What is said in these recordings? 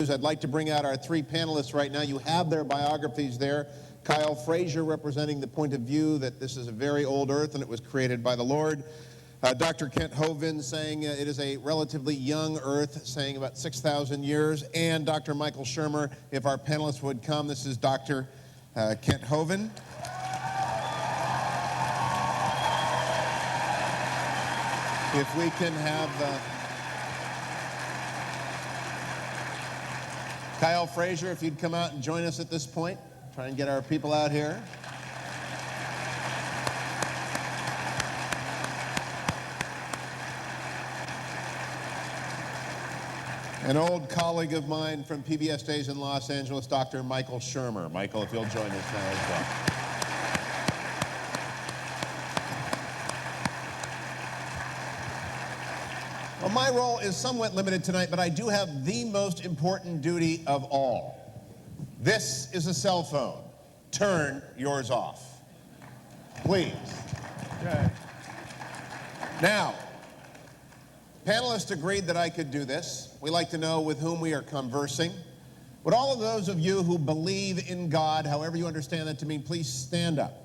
I'd like to bring out our three panelists right now. You have their biographies there. Kyle Frazier representing the point of view that this is a very old earth and it was created by the Lord. Dr. Kent Hovind saying it is a relatively young earth, saying about 6,000 years. And Dr. Michael Shermer, if our panelists would come. This is Dr. Kent Hovind. If we can have Kyle Frazier, if you'd come out and join us at this point. Try and get our people out here. An old colleague of mine from PBS days in Los Angeles, Dr. Michael Shermer. Michael, if you'll join us now as well. Well, my role is somewhat limited tonight, but I do have the most important duty of all. This is a cell phone. Turn yours off. Please. Okay. Now, panelists agreed that I could do this. We like to know with whom we are conversing. Would all of those of you who believe in God, however you understand that to mean, please stand up.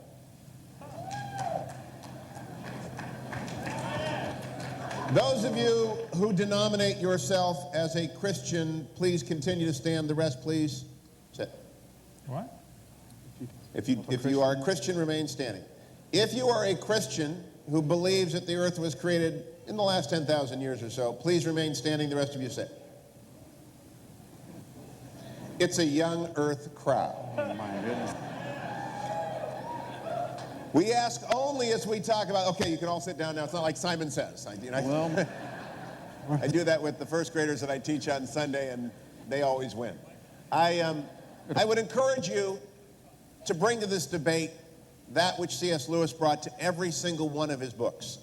Those of you who denominate yourself as a Christian, please continue to stand. The rest, please sit. What? If you are a Christian, remain standing. If you are a Christian who believes that the earth was created in the last 10,000 years or so, please remain standing. The rest of you sit. It's a young earth crowd. Oh, my goodness. We ask only as we talk about, okay, you can all sit down now. It's not like Simon Says. I do that with the first graders that I teach on Sunday, and they always win. I would encourage you to bring to this debate that which C.S. Lewis brought to every single one of his books,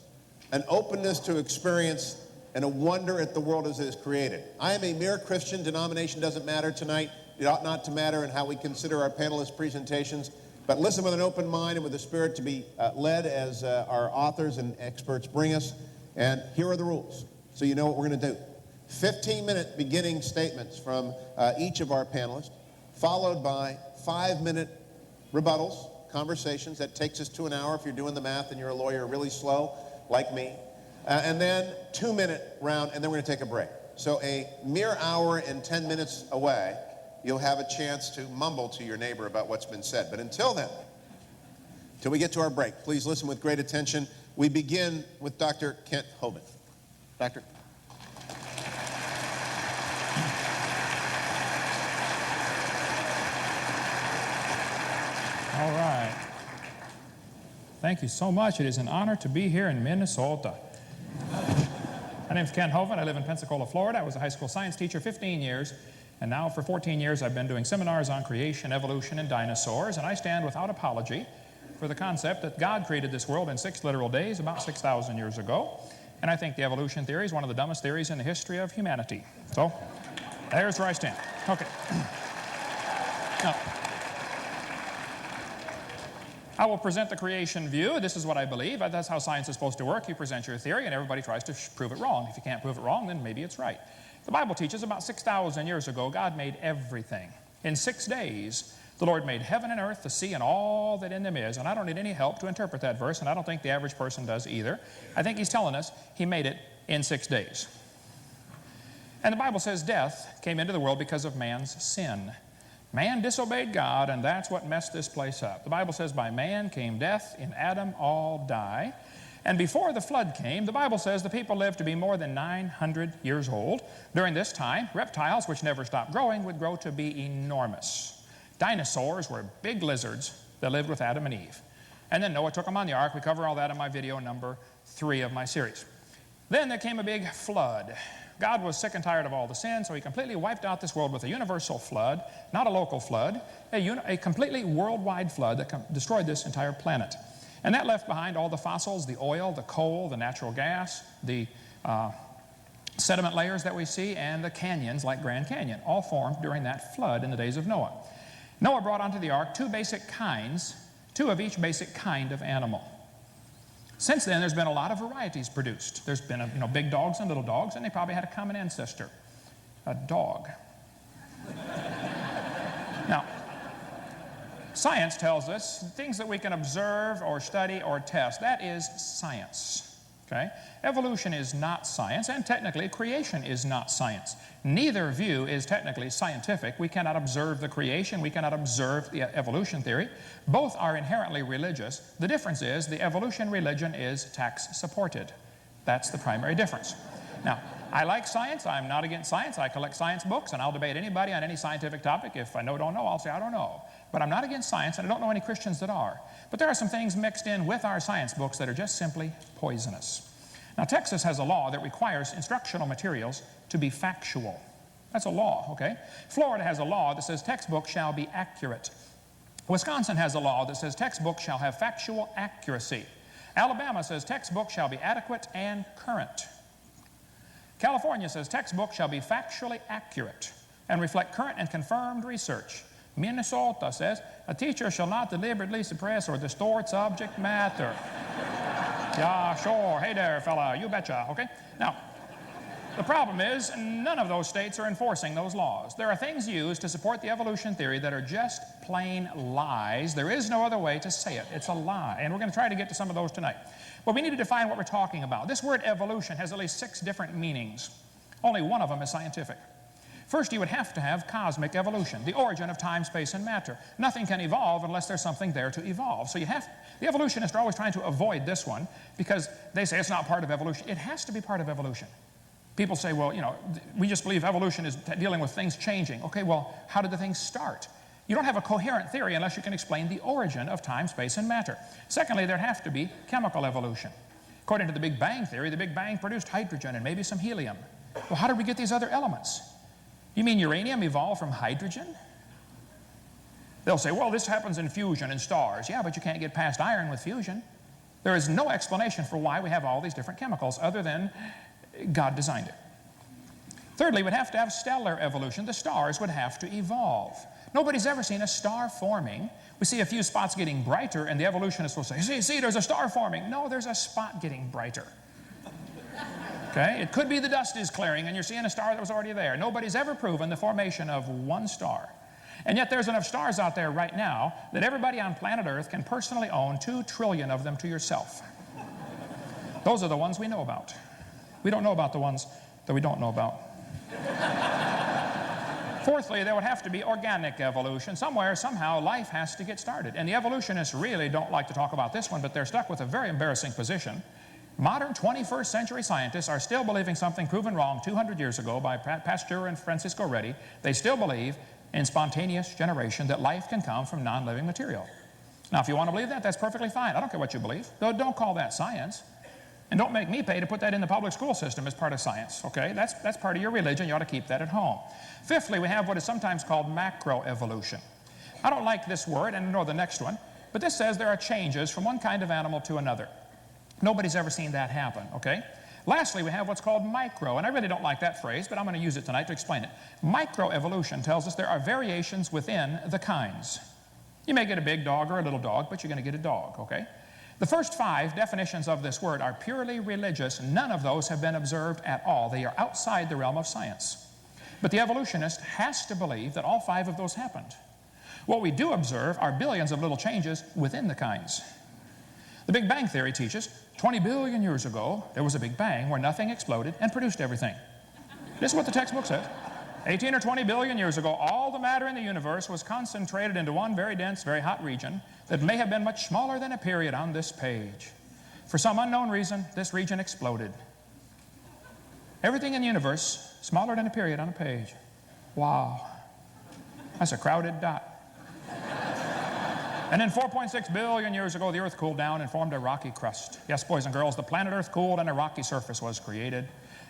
an openness to experience and a wonder at the world as it is created. I am a mere Christian. Denomination doesn't matter tonight. It ought not to matter in how we consider our panelists' presentations. But listen with an open mind and with the spirit to be led as our authors and experts bring us. And here are the rules, so you know what we're going to do. 15-minute beginning statements from each of our panelists, followed by 5-minute rebuttals, conversations. That takes us to an hour if you're doing the math and you're a lawyer really slow, like me. And then 2-minute round, and then we're going to take a break. So a mere hour and 10 minutes away, you'll have a chance to mumble to your neighbor about what's been said. But until then, till we get to our break, please listen with great attention. We begin with Dr. Kent Hovind. Doctor. All right. Thank you so much. It is an honor to be here in Minnesota. My name is Kent Hovind. I live in Pensacola, Florida. I was a high school science teacher 15 years. And now for 14 years I've been doing seminars on creation, evolution, and dinosaurs, and I stand without apology for the concept that God created this world in 6 literal days about 6,000 years ago. And I think the evolution theory is one of the dumbest theories in the history of humanity. So, there's where I stand. Okay. Now, I will present the creation view. This is what I believe. That's how science is supposed to work. You present your theory and everybody tries to prove it wrong. If you can't prove it wrong, then maybe it's right. The Bible teaches about 6,000 years ago, God made everything. In 6 days, the Lord made heaven and earth, the sea, and all that in them is. And I don't need any help to interpret that verse, and I don't think the average person does either. I think he's telling us he made it in 6 days. And the Bible says death came into the world because of man's sin. Man disobeyed God, and that's what messed this place up. The Bible says by man came death, in Adam all die. And before the flood came, the Bible says the people lived to be more than 900 years old. During this time, reptiles, which never stopped growing, would grow to be enormous. Dinosaurs were big lizards that lived with Adam and Eve. And then Noah took them on the ark. We cover all that in my video number 3 of my series. Then there came a big flood. God was sick and tired of all the sin, so he completely wiped out this world with a universal flood, not a local flood, a completely worldwide flood that destroyed this entire planet. And that left behind all the fossils, the oil, the coal, the natural gas, the sediment layers that we see, and the canyons like Grand Canyon, all formed during that flood in the days of Noah. Noah brought onto the ark 2 basic kinds, 2 of each basic kind of animal. Since then, there's been a lot of varieties produced. There's been big dogs and little dogs, and they probably had a common ancestor, a dog. Now, science tells us things that we can observe or study or test. That is science. Okay? Evolution is not science, and technically creation is not science. Neither view is technically scientific. We cannot observe the creation. We cannot observe the evolution theory. Both are inherently religious. The difference is the evolution religion is tax-supported. That's the primary difference. Now, I like science. I'm not against science. I collect science books, and I'll debate anybody on any scientific topic. If I don't know, I'll say I don't know. But I'm not against science, and I don't know any Christians that are. But there are some things mixed in with our science books that are just simply poisonous. Now, Texas has a law that requires instructional materials to be factual. That's a law, okay? Florida has a law that says textbooks shall be accurate. Wisconsin has a law that says textbooks shall have factual accuracy. Alabama says textbooks shall be adequate and current. California says textbooks shall be factually accurate and reflect current and confirmed research. Minnesota says a teacher shall not deliberately suppress or distort subject matter. Yeah, sure. Hey there, fella. You betcha. Okay? Now, the problem is none of those states are enforcing those laws. There are things used to support the evolution theory that are just plain lies. There is no other way to say it. It's a lie. And we're going to try to get to some of those tonight. Well, we need to define what we're talking about. This word evolution has at least 6 different meanings. Only one of them is scientific. First, you would have to have cosmic evolution, the origin of time, space, and matter. Nothing can evolve unless there's something there to evolve. So the evolutionists are always trying to avoid this one because they say it's not part of evolution. It has to be part of evolution. People say, well, you know, we just believe evolution is dealing with things changing. Okay, well, how did the things start? You don't have a coherent theory unless you can explain the origin of time, space, and matter. Secondly, there'd have to be chemical evolution. According to the Big Bang theory, the Big Bang produced hydrogen and maybe some helium. Well, how did we get these other elements? You mean uranium evolved from hydrogen? They'll say, well, this happens in fusion in stars. Yeah, but you can't get past iron with fusion. There is no explanation for why we have all these different chemicals other than God designed it. Thirdly, we'd have to have stellar evolution. The stars would have to evolve. Nobody's ever seen a star forming. We see a few spots getting brighter, and the evolutionists will say, see, there's a star forming. No, there's a spot getting brighter. Okay? It could be the dust is clearing, and you're seeing a star that was already there. Nobody's ever proven the formation of one star. And yet there's enough stars out there right now that everybody on planet Earth can personally own 2 trillion of them to yourself. Those are the ones we know about. We don't know about the ones that we don't know about. Fourthly, there would have to be organic evolution. Somewhere, somehow, life has to get started. And the evolutionists really don't like to talk about this one, but they're stuck with a very embarrassing position. Modern 21st century scientists are still believing something proven wrong 200 years ago by Pasteur and Francisco Redi. They still believe in spontaneous generation, that life can come from non-living material. Now, if you want to believe that, that's perfectly fine. I don't care what you believe. Don't call that science. And don't make me pay to put that in the public school system as part of science, okay? That's part of your religion. You ought to keep that at home. Fifthly, we have what is sometimes called macroevolution. I don't like this word, and nor the next one, but this says there are changes from one kind of animal to another. Nobody's ever seen that happen, okay? Lastly, we have what's called micro, and I really don't like that phrase, but I'm going to use it tonight to explain it. Microevolution tells us there are variations within the kinds. You may get a big dog or a little dog, but you're going to get a dog, okay? The first 5 definitions of this word are purely religious. None of those have been observed at all. They are outside the realm of science. But the evolutionist has to believe that all 5 of those happened. What we do observe are billions of little changes within the kinds. The Big Bang theory teaches 20 billion years ago, there was a Big Bang where nothing exploded and produced everything. This is what the textbook says. 18 or 20 billion years ago, all the matter in the universe was concentrated into one very dense, very hot region that may have been much smaller than a period on this page. For some unknown reason, this region exploded. Everything in the universe, smaller than a period on a page. Wow. That's a crowded dot. And then 4.6 billion years ago, the Earth cooled down and formed a rocky crust. Yes, boys and girls, the planet Earth cooled and a rocky surface was created.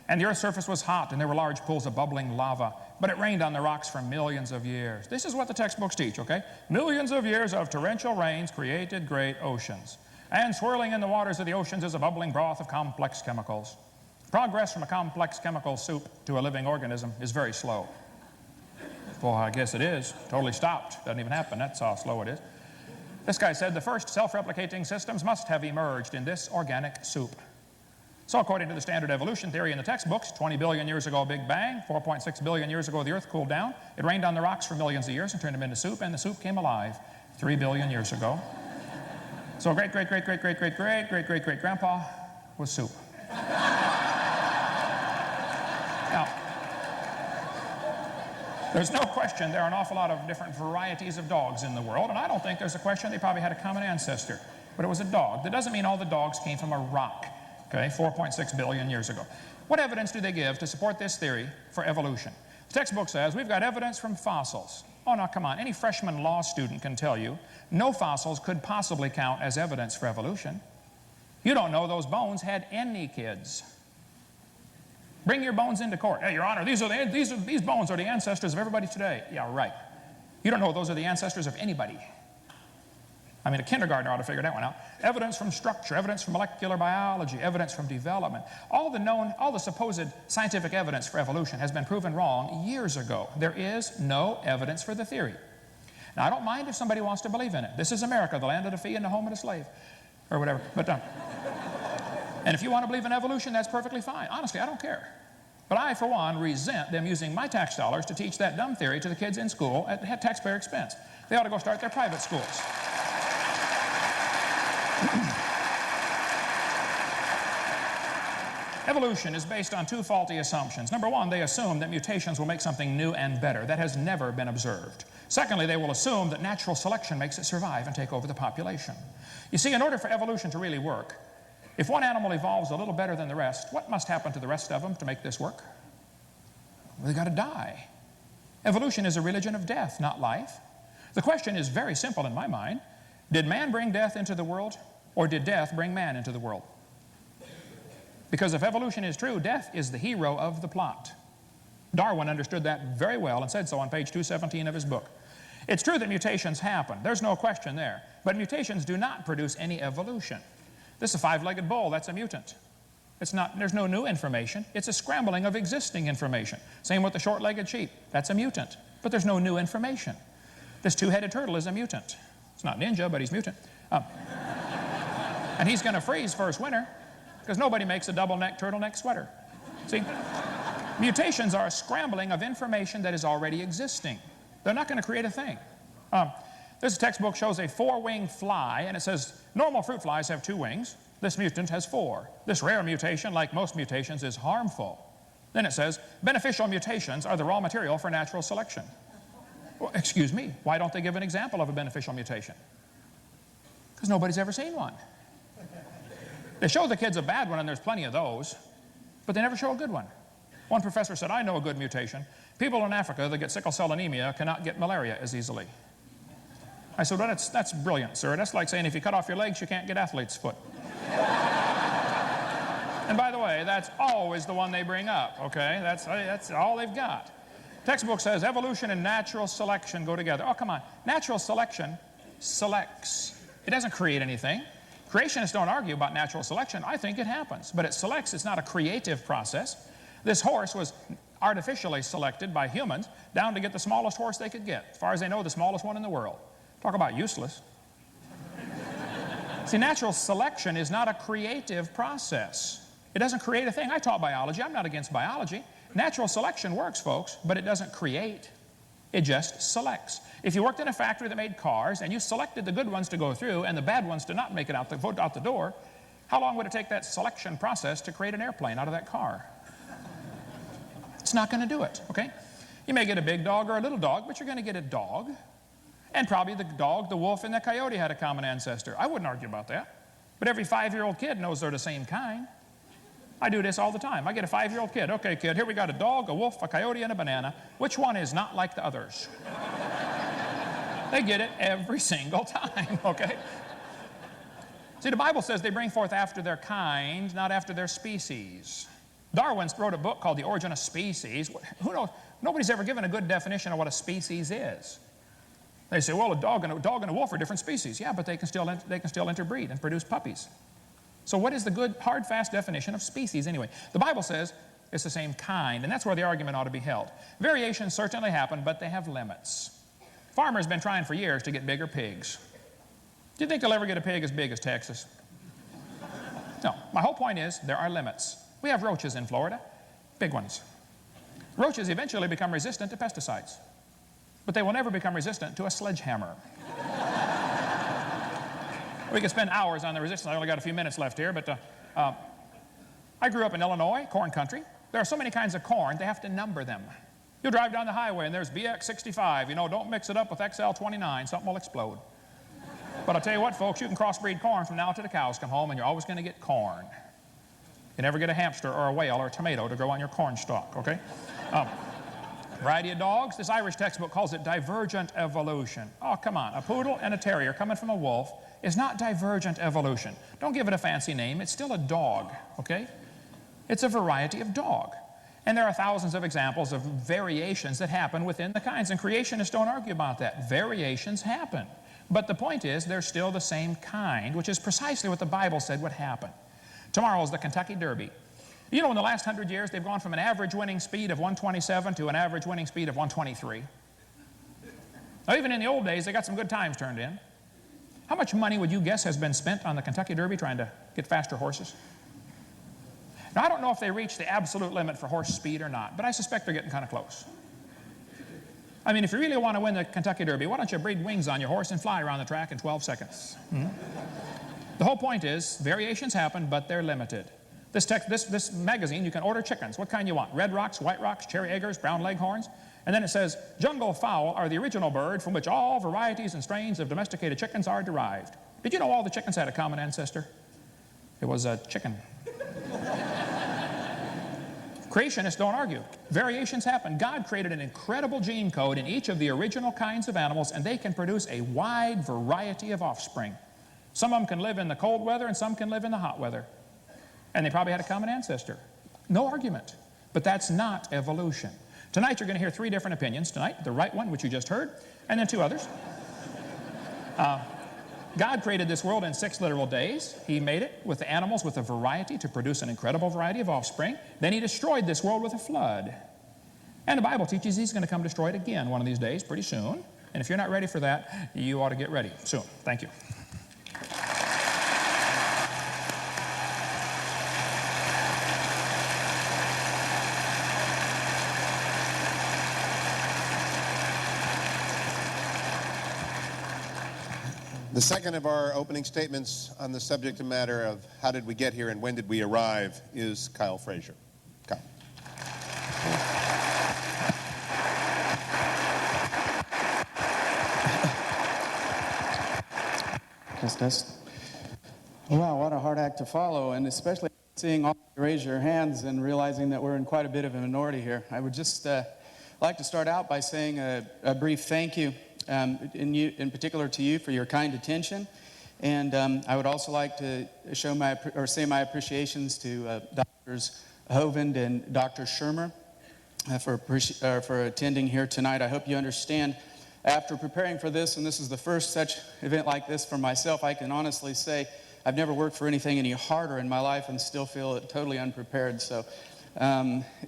And the Earth's surface was hot, and there were large pools of bubbling lava. But it rained on the rocks for millions of years. This is what the textbooks teach, okay? Millions of years of torrential rains created great oceans. And swirling in the waters of the oceans is a bubbling broth of complex chemicals. Progress from a complex chemical soup to a living organism is very slow. Well, I guess it is. Totally stopped. Doesn't even happen. That's how slow it is. This guy said the first self-replicating systems must have emerged in this organic soup. So according to the standard evolution theory in the textbooks, 20 billion years ago, Big Bang, 4.6 billion years ago, the earth cooled down. It rained on the rocks for millions of years and turned them into soup, and the soup came alive 3 billion years ago. So great-great-great-great-great-great-great-great-great-grandpa was soup. Now, there's no question there are an awful lot of different varieties of dogs in the world, and I don't think there's a question they probably had a common ancestor. But it was a dog. That doesn't mean all the dogs came from a rock, okay, 4.6 billion years ago. What evidence do they give to support this theory for evolution? The textbook says we've got evidence from fossils. Oh, now, come on. Any freshman law student can tell you no fossils could possibly count as evidence for evolution. You don't know those bones had any kids. Bring your bones into court. Hey, Your Honor, these bones are the ancestors of everybody today. Yeah, right. You don't know those are the ancestors of anybody. I mean, a kindergartner ought to figure that one out. Evidence from structure, evidence from molecular biology, evidence from development. All the supposed scientific evidence for evolution has been proven wrong years ago. There is no evidence for the theory. Now, I don't mind if somebody wants to believe in it. This is America, the land of the free and the home of the slave, or whatever. But and if you want to believe in evolution, that's perfectly fine. Honestly, I don't care. But I, for one, resent them using my tax dollars to teach that dumb theory to the kids in school at taxpayer expense. They ought to go start their private schools. Evolution is based on two faulty assumptions. Number one, they assume that mutations will make something new and better. That has never been observed. Secondly, they will assume that natural selection makes it survive and take over the population. You see, in order for evolution to really work, if one animal evolves a little better than the rest, what must happen to the rest of them to make this work? Well, they got to die. Evolution is a religion of death, not life. The question is very simple in my mind. Did man bring death into the world, or did death bring man into the world? Because if evolution is true, death is the hero of the plot. Darwin understood that very well and said so on page 217 of his book. It's true that mutations happen. There's no question there. But mutations do not produce any evolution. This is a five-legged bull. That's a mutant. There's no new information. It's a scrambling of existing information. Same with the short-legged sheep. That's a mutant. But there's no new information. This two-headed turtle is a mutant. It's not ninja, but he's mutant. And he's going to freeze first winter because nobody makes a double-neck turtleneck sweater. See, mutations are a scrambling of information that is already existing. They're not going to create a thing. This textbook shows a four-winged fly, and it says normal fruit flies have 2 wings. This mutant has 4. This rare mutation, like most mutations, is harmful. Then it says beneficial mutations are the raw material for natural selection. Well, excuse me, why don't they give an example of a beneficial mutation? Because nobody's ever seen one. They show the kids a bad one, and there's plenty of those, but they never show a good one. One professor said, I know a good mutation. People in Africa that get sickle cell anemia cannot get malaria as easily. I said, well, that's brilliant, sir. That's like saying if you cut off your legs, you can't get athlete's foot. And by the way, that's always the one they bring up, okay? That's all they've got. Textbook says evolution and natural selection go together. Oh, come on. Natural selection selects. It doesn't create anything. Creationists don't argue about natural selection. I think it happens. But it selects. It's not a creative process. This horse was artificially selected by humans down to get the smallest horse they could get. As far as they know, the smallest one in the world. Talk about useless. See, natural selection is not a creative process. It doesn't create a thing. I taught biology. I'm not against biology. Natural selection works, folks, but it doesn't create. It just selects. If you worked in a factory that made cars and you selected the good ones to go through and the bad ones to not make it out the door, how long would it take that selection process to create an airplane out of that car? It's not going to do it, okay? You may get a big dog or a little dog, but you're going to get a dog. And probably the dog, the wolf, and the coyote had a common ancestor. I wouldn't argue about that. But every 5-year-old kid knows they're the same kind. I do this all the time. I get a 5-year-old kid. Okay, kid, here we got a dog, a wolf, a coyote, and a banana. Which one is not like the others? They get it every single time, okay? See, the Bible says they bring forth after their kind, not after their species. Darwin wrote a book called The Origin of Species. Who knows? Nobody's ever given a good definition of what a species is. They say, well, a dog and a wolf are different species. Yeah, but they can still interbreed and produce puppies. So what is the good, hard, fast definition of species anyway? The Bible says it's the same kind, and that's where the argument ought to be held. Variations certainly happen, but they have limits. Farmers have been trying for years to get bigger pigs. Do you think they'll ever get a pig as big as Texas? No, my whole point is there are limits. We have roaches in Florida, big ones. Roaches eventually become resistant to pesticides, but they will never become resistant to a sledgehammer. We could spend hours on the resistance. I only got a few minutes left here, but I grew up in Illinois, corn country. There are so many kinds of corn, they have to number them. You'll drive down the highway and there's BX65. You know, don't mix it up with XL29, something will explode. But I'll tell you what, folks, you can crossbreed corn from now till the cows come home, and you're always going to get corn. You never get a hamster or a whale or a tomato to grow on your corn stalk, okay? Variety of dogs. This Irish textbook calls it divergent evolution. Oh, come on. A poodle and a terrier coming from a wolf is not divergent evolution. Don't give it a fancy name. It's still a dog, okay? It's a variety of dog. And there are thousands of examples of variations that happen within the kinds, and creationists don't argue about that. Variations happen. But the point is, they're still the same kind, which is precisely what the Bible said would happen. Tomorrow is the Kentucky Derby. You know, in the last 100 years, they've gone from an average winning speed of 127 to an average winning speed of 123. Now, even in the old days, they got some good times turned in. How much money would you guess has been spent on the Kentucky Derby trying to get faster horses? Now, I don't know if they reached the absolute limit for horse speed or not, but I suspect they're getting kind of close. I mean, if you really want to win the Kentucky Derby, why don't you breed wings on your horse and fly around the track in 12 seconds? The whole point is, variations happen, but they're limited. This magazine, you can order chickens. What kind you want? Red Rocks, White Rocks, Cherry Eggers, Brown Leghorns? And then it says, jungle fowl are the original bird from which all varieties and strains of domesticated chickens are derived. Did you know all the chickens had a common ancestor? It was a chicken. Creationists don't argue. Variations happen. God created an incredible gene code in each of the original kinds of animals, and they can produce a wide variety of offspring. Some of them can live in the cold weather, and some can live in the hot weather. And they probably had a common ancestor. No argument. But that's not evolution. Tonight you're going to hear three different opinions. Tonight, the right one, which you just heard, and then two others. God created this world in 6 literal days. He made it with the animals with a variety to produce an incredible variety of offspring. Then he destroyed this world with a flood. And the Bible teaches he's going to come destroy it again one of these days, pretty soon. And if you're not ready for that, you ought to get ready soon. Thank you. The second of our opening statements on the subject matter of how did we get here and when did we arrive is Kyle Frazier. Kyle. Test. Wow, what a hard act to follow, and especially seeing all of you raise your hands and realizing that we're in quite a bit of a minority here. I would just like to start out by saying a brief thank you. In particular to you for your kind attention, and I would also like to say my appreciations to Drs. Hovind and Dr. Shermer for attending here tonight. I hope you understand. After preparing for this, and this is the first such event like this for myself, I can honestly say I've never worked for anything any harder in my life and still feel totally unprepared. So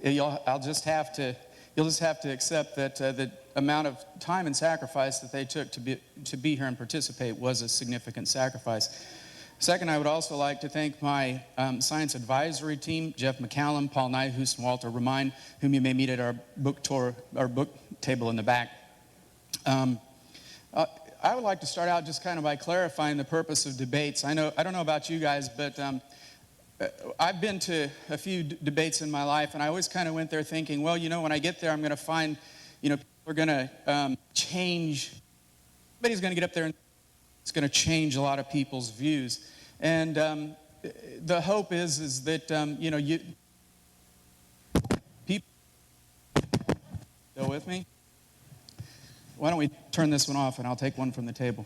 you'll just have to accept that the amount of time and sacrifice that they took to be here and participate was a significant sacrifice. Second, I would also like to thank my science advisory team, Jeff McCallum, Paul Nyhus, and Walter Remine, whom you may meet at our book table in the back. I would like to start out just kind of by clarifying the purpose of debates. I don't know about you guys, but I've been to a few debates in my life, and I always kind of went there thinking, well, you know, when I get there, I'm going to find, you know, people are going to change. Somebody's going to get up there and it's going to change a lot of people's views. And the hope is that, you know, people, still with me? Why don't we turn this one off and I'll take one from the table.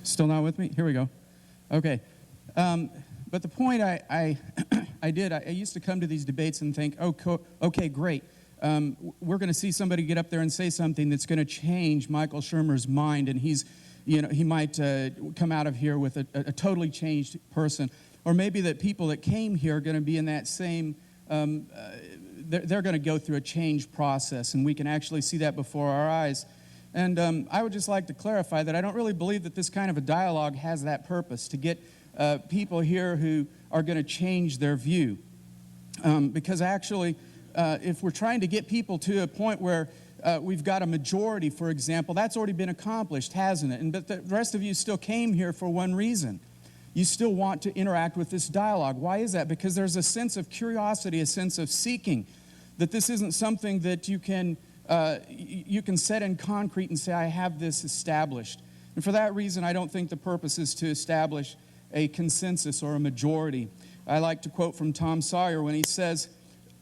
Still not with me? Here we go. Okay. But the point I used to come to these debates and think, okay, great. We're going to see somebody get up there and say something that's going to change Michael Shermer's mind, and he might come out of here with a totally changed person. Or maybe that people that came here are going to be in that same they're going to go through a change process, and we can actually see that before our eyes. And I would just like to clarify that I don't really believe that this kind of a dialogue has that purpose, to get people here who are going to change their view. Because actually, if we're trying to get people to a point where we've got a majority, for example, that's already been accomplished, hasn't it? But the rest of you still came here for one reason. You still want to interact with this dialogue. Why is that? Because there's a sense of curiosity, a sense of seeking, that this isn't something that you can set in concrete and say, I have this established. And for that reason, I don't think the purpose is to establish a consensus or a majority. I like to quote from Tom Sawyer when he says,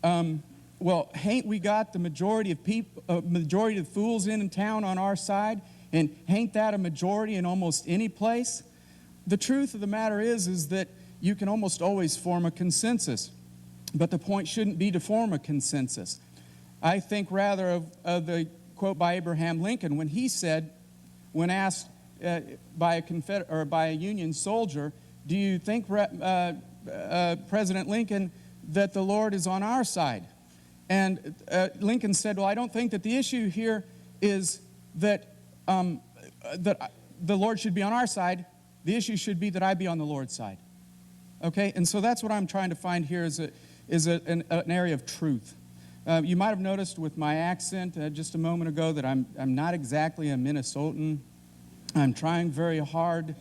well, hain't we got the majority of people, majority of fools in town on our side? And hain't that a majority in almost any place? The truth of the matter is that you can almost always form a consensus. But the point shouldn't be to form a consensus. I think rather of the quote by Abraham Lincoln when he said, when asked by a Union soldier, do you think, President Lincoln, that the Lord is on our side? And Lincoln said, well, I don't think that the issue here is that the Lord should be on our side. The issue should be that I be on the Lord's side. Okay? And so that's what I'm trying to find here is an area of truth. You might have noticed with my accent just a moment ago that I'm not exactly a Minnesotan. I'm trying very hard.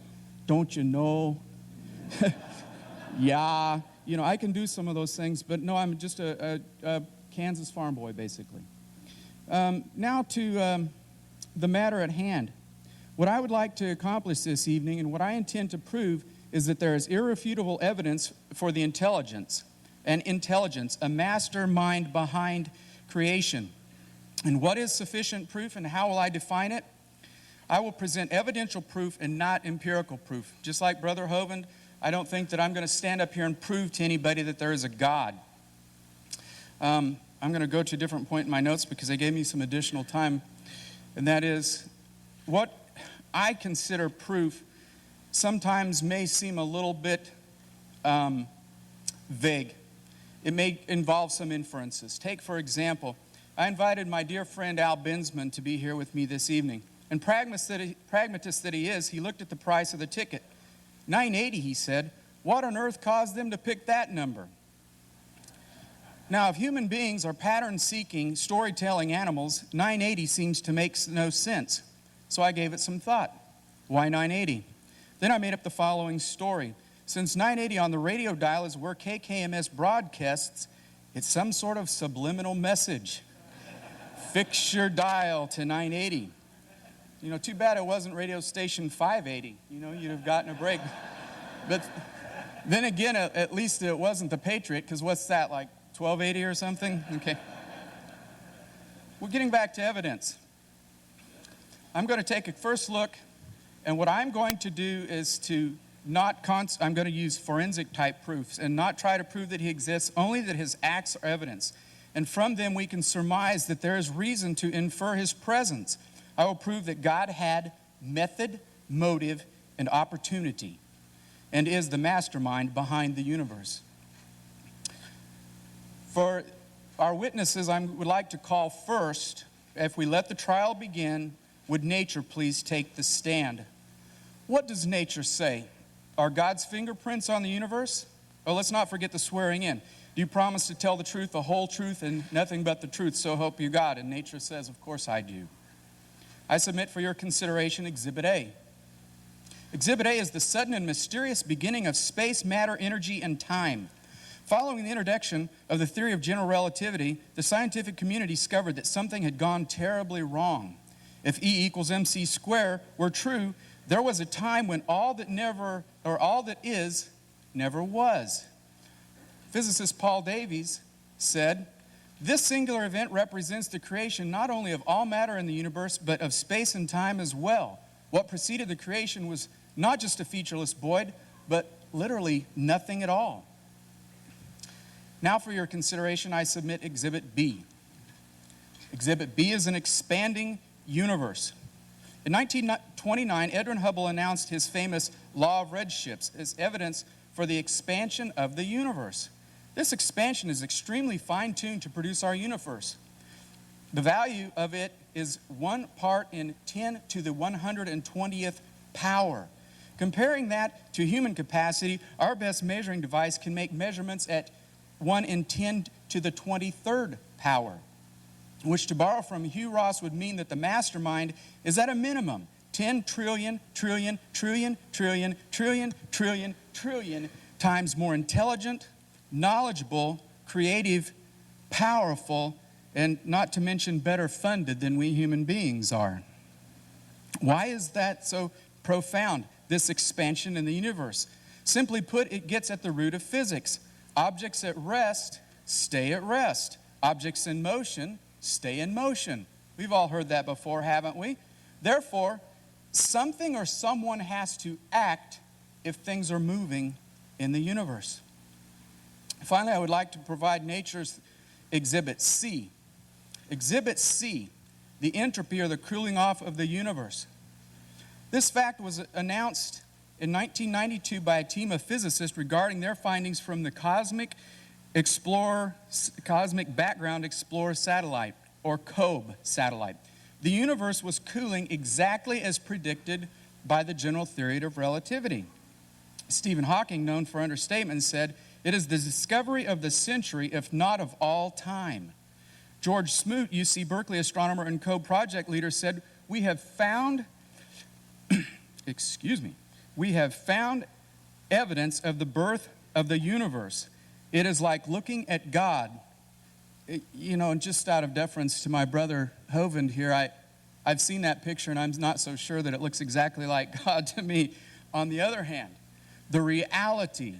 Don't you know? Yeah. You know, I can do some of those things, but no, I'm just a Kansas farm boy, basically. Now to the matter at hand. What I would like to accomplish this evening and what I intend to prove is that there is irrefutable evidence for the intelligence, a mastermind behind creation. And what is sufficient proof and how will I define it? I will present evidential proof and not empirical proof. Just like Brother Hovind, I don't think that I'm going to stand up here and prove to anybody that there is a God. I'm going to go to a different point in my notes because they gave me some additional time. And that is, what I consider proof sometimes may seem a little bit vague. It may involve some inferences. Take, for example, I invited my dear friend Al Binsman to be here with me this evening. And pragmatist that he is, he looked at the price of the ticket. $9.80, he said. What on earth caused them to pick that number? Now, if human beings are pattern-seeking, storytelling animals, $9.80 seems to make no sense. So I gave it some thought. Why $9.80? Then I made up the following story. Since $9.80 on the radio dial is where KKMS broadcasts, it's some sort of subliminal message. Fix your dial to $9.80. You know, too bad it wasn't radio station 580. You know, you'd have gotten a break. But then again, at least it wasn't the Patriot, because what's that, like $12.80 or something? Okay. We're getting back to evidence. I'm going to take a first look, and what I'm going to do is to I'm going to use forensic type proofs and not try to prove that he exists, only that his acts are evidence. And from them we can surmise that there is reason to infer his presence. I will prove that God had method, motive, and opportunity, and is the mastermind behind the universe. For our witnesses, I would like to call first, if we let the trial begin, would nature please take the stand? What does nature say? Are God's fingerprints on the universe? Oh, let's not forget the swearing in. Do you promise to tell the truth, the whole truth, and nothing but the truth, so help you God? And nature says, of course I do. I submit for your consideration Exhibit A. Exhibit A is the sudden and mysterious beginning of space, matter, energy, and time. Following the introduction of the theory of general relativity, the scientific community discovered that something had gone terribly wrong. If E equals mc squared were true, there was a time when all that is never was. Physicist Paul Davies said, this singular event represents the creation not only of all matter in the universe, but of space and time as well. What preceded the creation was not just a featureless void, but literally nothing at all. Now for your consideration, I submit Exhibit B. Exhibit B is an expanding universe. In 1929, Edwin Hubble announced his famous law of redshifts as evidence for the expansion of the universe. This expansion is extremely fine-tuned to produce our universe. The value of it is 1 part in 10 to the 120th power. Comparing that to human capacity, our best measuring device can make measurements at 1 in 10 to the 23rd power, which, to borrow from Hugh Ross, would mean that the mastermind is at a minimum 10 trillion, trillion, trillion, trillion, trillion, trillion, trillion times more intelligent, knowledgeable, creative, powerful, and not to mention better funded than we human beings are. Why is that so profound, this expansion in the universe? Simply put, it gets at the root of physics. Objects at rest stay at rest. Objects in motion stay in motion. We've all heard that before, haven't we? Therefore, something or someone has to act if things are moving in the universe. Finally, I would like to provide nature's Exhibit C. Exhibit C, the entropy or the cooling off of the universe. This fact was announced in 1992 by a team of physicists regarding their findings from the Cosmic Background Explorer satellite, or COBE satellite. The universe was cooling exactly as predicted by the general theory of relativity. Stephen Hawking, known for understatement, said, "It is the discovery of the century, if not of all time." George Smoot, UC Berkeley astronomer and COBE project leader, said, we have found evidence of the birth of the universe. It is like looking at God." And just out of deference to my brother Hovind here, I've seen that picture and I'm not so sure that it looks exactly like God to me. On the other hand, the reality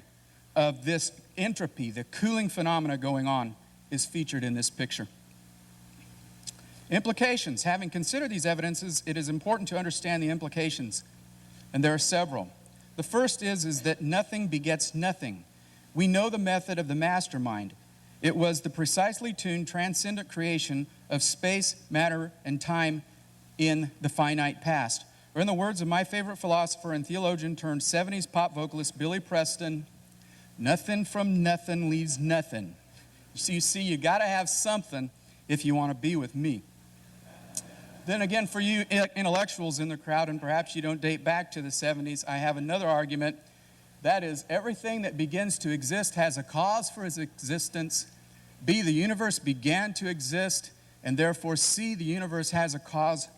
of this entropy, the cooling phenomena going on, is featured in this picture. Implications. Having considered these evidences, it is important to understand the implications, and there are several. The first is that nothing begets nothing. We know the method of the mastermind. It was the precisely tuned, transcendent creation of space, matter, and time in the finite past. Or in the words of my favorite philosopher and theologian turned 70s pop vocalist Billy Preston, nothing from nothing leaves nothing. So you see, you got to have something if you want to be with me. Then again, for you intellectuals in the crowd, and perhaps you don't date back to the 70s, I have another argument. That is, everything that begins to exist has a cause for its existence. B, the universe began to exist, and therefore C, the universe has a cause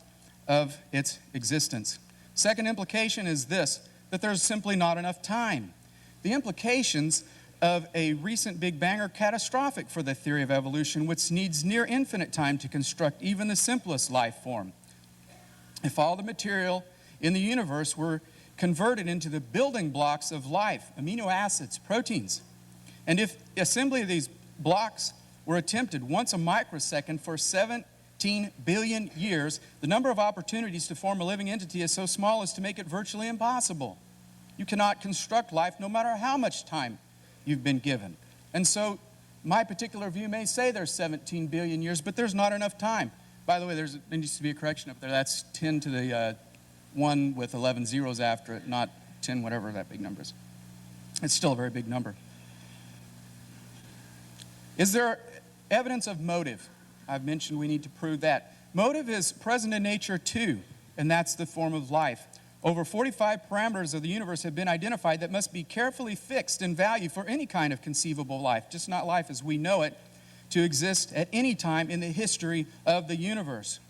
of its existence. Second implication is this, that there's simply not enough time. The implications of a recent Big Bang are catastrophic for the theory of evolution, which needs near infinite time to construct even the simplest life form. If all the material in the universe were converted into the building blocks of life, amino acids, proteins, and if assembly of these blocks were attempted once a microsecond for 17 billion years, the number of opportunities to form a living entity is so small as to make it virtually impossible. You cannot construct life no matter how much time you've been given. And so my particular view may say there's 17 billion years, but there's not enough time. By the way, there needs to be a correction up there. That's 10 to the 1 with 11 zeros after it, not 10 whatever that big number is. It's still a very big number. Is there evidence of motive? I've mentioned we need to prove that. Motive is present in nature too, and that's the form of life. Over 45 parameters of the universe have been identified that must be carefully fixed in value for any kind of conceivable life, just not life as we know it, to exist at any time in the history of the universe.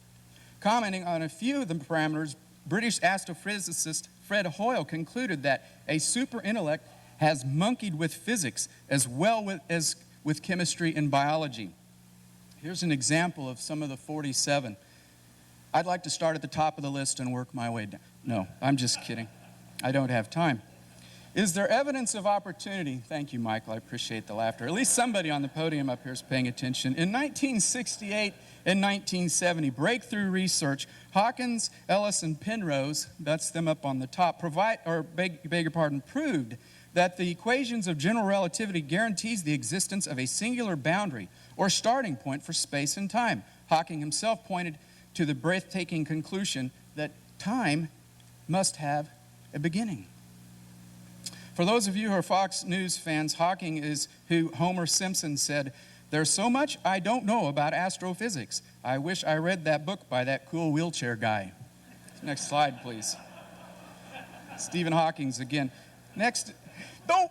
Commenting on a few of the parameters, British astrophysicist Fred Hoyle concluded that a super intellect has monkeyed with physics as well as with chemistry and biology. Here's an example of some of the 47. I'd like to start at the top of the list and work my way down. No, I'm just kidding. I don't have time. Is there evidence of opportunity? Thank you, Michael. I appreciate the laughter. At least somebody on the podium up here is paying attention. In 1968 and 1970, breakthrough research, Hawkins, Ellis, and Penrose, that's them up on the top, proved that the equations of general relativity guarantees the existence of a singular boundary or starting point for space and time. Hawking himself pointed to the breathtaking conclusion that time must have a beginning. For those of you who are Fox News fans, Hawking is who Homer Simpson said, "There's so much I don't know about astrophysics. I wish I read that book by that cool wheelchair guy." Next slide, please. Stephen Hawking's again. Next, no!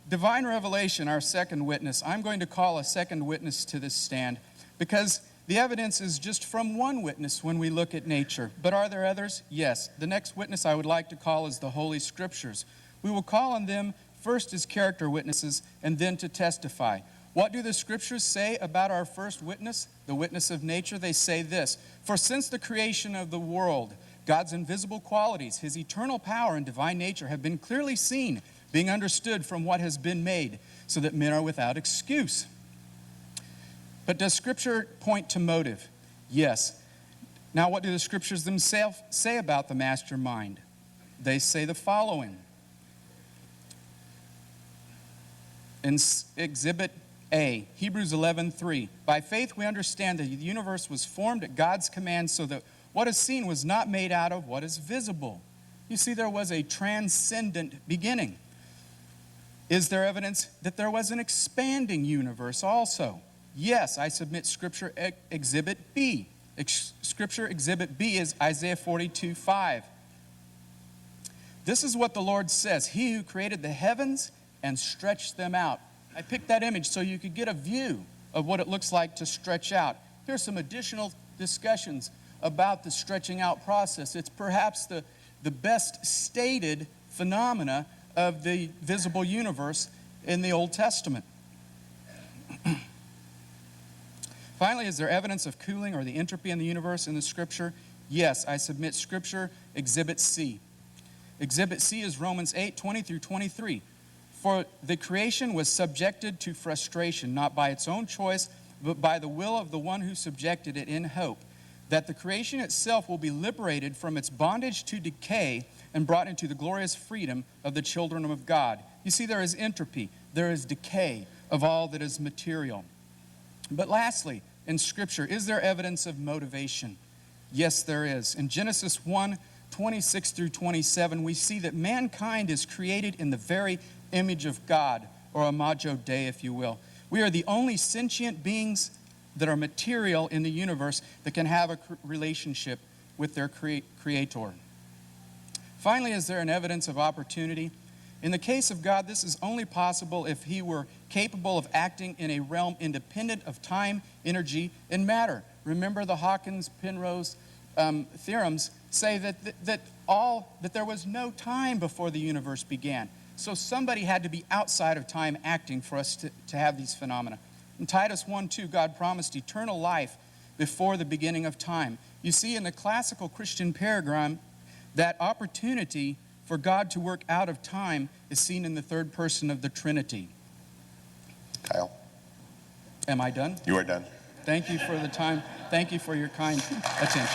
Divine revelation, our second witness. I'm going to call a second witness to this stand because the evidence is just from one witness when we look at nature. But are there others? Yes. The next witness I would like to call is the Holy Scriptures. We will call on them first as character witnesses and then to testify. What do the Scriptures say about our first witness, the witness of nature? They say this: "For since the creation of the world, God's invisible qualities, his eternal power and divine nature have been clearly seen, being understood from what has been made, so that men are without excuse." But does Scripture point to motive? Yes. Now, what do the Scriptures themselves say about the mastermind? They say the following. In Exhibit A, Hebrews 11:3, "By faith we understand that the universe was formed at God's command so that what is seen was not made out of what is visible." You see, there was a transcendent beginning. Is there evidence that there was an expanding universe also? Yes, I submit Scripture Exhibit B. Scripture Exhibit B is Isaiah 42:5. This is what the Lord says: "He who created the heavens and stretched them out." I picked that image so you could get a view of what it looks like to stretch out. Here's some additional discussions about the stretching out process. It's perhaps the best stated phenomena of the visible universe in the Old Testament. Finally, is there evidence of cooling or the entropy in the universe in the Scripture? Yes, I submit Scripture Exhibit C. Exhibit C is Romans 8:20 through 23. "For the creation was subjected to frustration, not by its own choice, but by the will of the one who subjected it, in hope that the creation itself will be liberated from its bondage to decay and brought into the glorious freedom of the children of God." You see, there is entropy, there is decay of all that is material. But lastly, in Scripture, is there evidence of motivation? Yes, there is. In Genesis 1:26 through 27, we see that mankind is created in the very image of God, or imago Dei, if you will. We are the only sentient beings that are material in the universe that can have a relationship with their creator. Finally, is there an evidence of opportunity? In the case of God, this is only possible if he were capable of acting in a realm independent of time, energy, and matter. Remember, the Hawkins-Penrose theorems say that there was no time before the universe began. So somebody had to be outside of time acting for us to have these phenomena. In Titus 1:2, God promised eternal life before the beginning of time. You see, in the classical Christian paradigm, that opportunity for God to work out of time is seen in the third person of the Trinity. Kyle? Am I done? You are done. Thank you for the time. Thank you for your kind attention.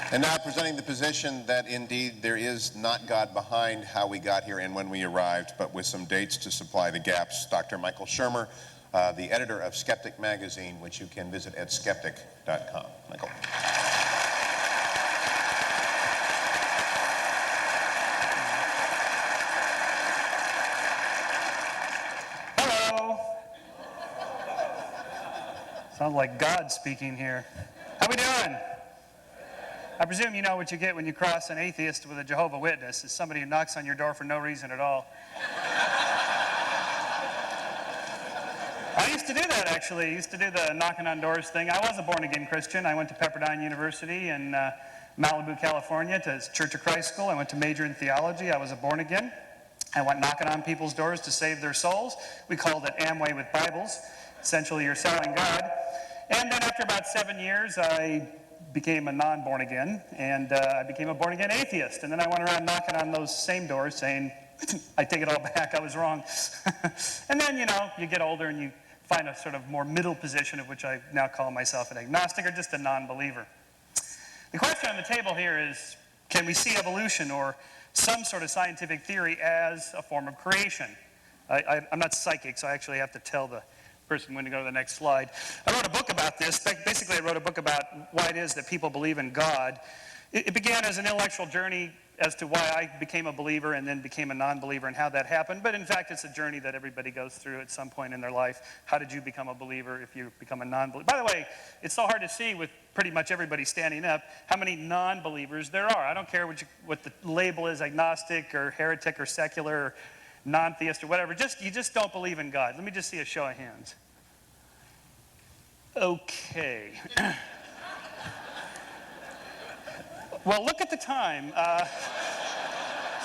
And now presenting the position that indeed there is not God behind how we got here and when we arrived, but with some dates to supply the gaps, Dr. Michael Shermer, the editor of Skeptic Magazine, which you can visit at skeptic.com. Michael. Hello. Sounds like God speaking here. How we doing? I presume you know what you get when you cross an atheist with a Jehovah's Witness. It's somebody who knocks on your door for no reason at all. I used to do that, actually. I used to do the knocking on doors thing. I was a born-again Christian. I went to Pepperdine University in Malibu, California, to Church of Christ School. I went to major in theology. I was a born-again. I went knocking on people's doors to save their souls. We called it Amway with Bibles. Essentially, you're selling God. And then after about 7 years, I became a non-born again, and I became a born-again atheist. And then I went around knocking on those same doors saying, I take it all back, I was wrong. And then, you get older and you find a sort of more middle position, of which I now call myself an agnostic or just a non-believer. The question on the table here is, can we see evolution or some sort of scientific theory as a form of creation? I'm not psychic, so I actually have to tell the person when to go to the next slide. I wrote a book about this. Basically, I wrote a book about why it is that people believe in God. It began as an intellectual journey as to why I became a believer and then became a non-believer and how that happened. But in fact, it's a journey that everybody goes through at some point in their life. How did you become a believer if you become a non-believer? By the way, it's so hard to see with pretty much everybody standing up how many non-believers there are. I don't care what the label is, agnostic or heretic or secular or non-theist or whatever. You just don't believe in God. Let me just see a show of hands. Okay. Well, look at the time.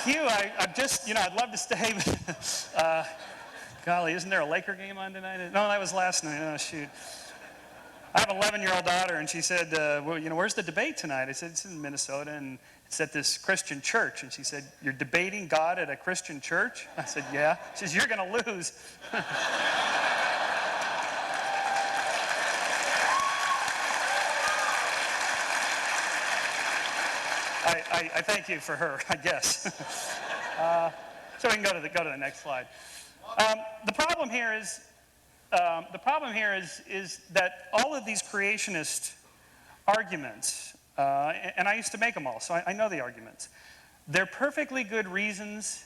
Hugh, I've just, I'd love to stay. Golly, isn't there a Laker game on tonight? No, that was last night. Oh, shoot. I have an 11-year-old daughter, and she said, well, where's the debate tonight? I said, it's in Minnesota, and it's at this Christian church. And she said, you're debating God at a Christian church? I said, yeah. She says, you're going to lose. I thank you for her, I guess. So we can go to the next slide. The problem here is that all of these creationist arguments, and I used to make them all, so I know the arguments. They're perfectly good reasons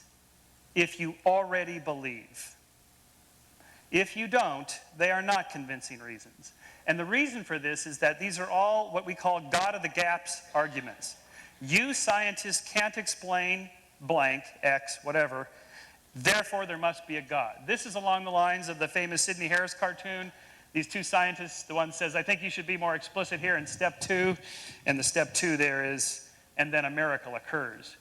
if you already believe. If you don't, they are not convincing reasons. And the reason for this is that these are all what we call God of the gaps arguments. You scientists can't explain blank, X, whatever, therefore there must be a God. This is along the lines of the famous Sidney Harris cartoon. These two scientists, the one says, I think you should be more explicit here in step 2, and the step 2 there is, and then a miracle occurs.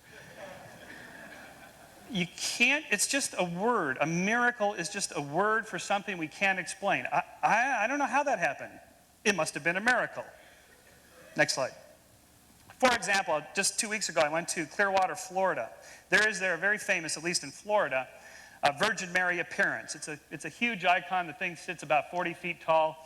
You can't, it's just a word. A miracle is just a word for something we can't explain. I don't know how that happened. It must have been a miracle. Next slide. For example, just 2 weeks ago, I went to Clearwater, Florida. There is a very famous, at least in Florida, Virgin Mary appearance. It's a huge icon. The thing sits about 40 feet tall.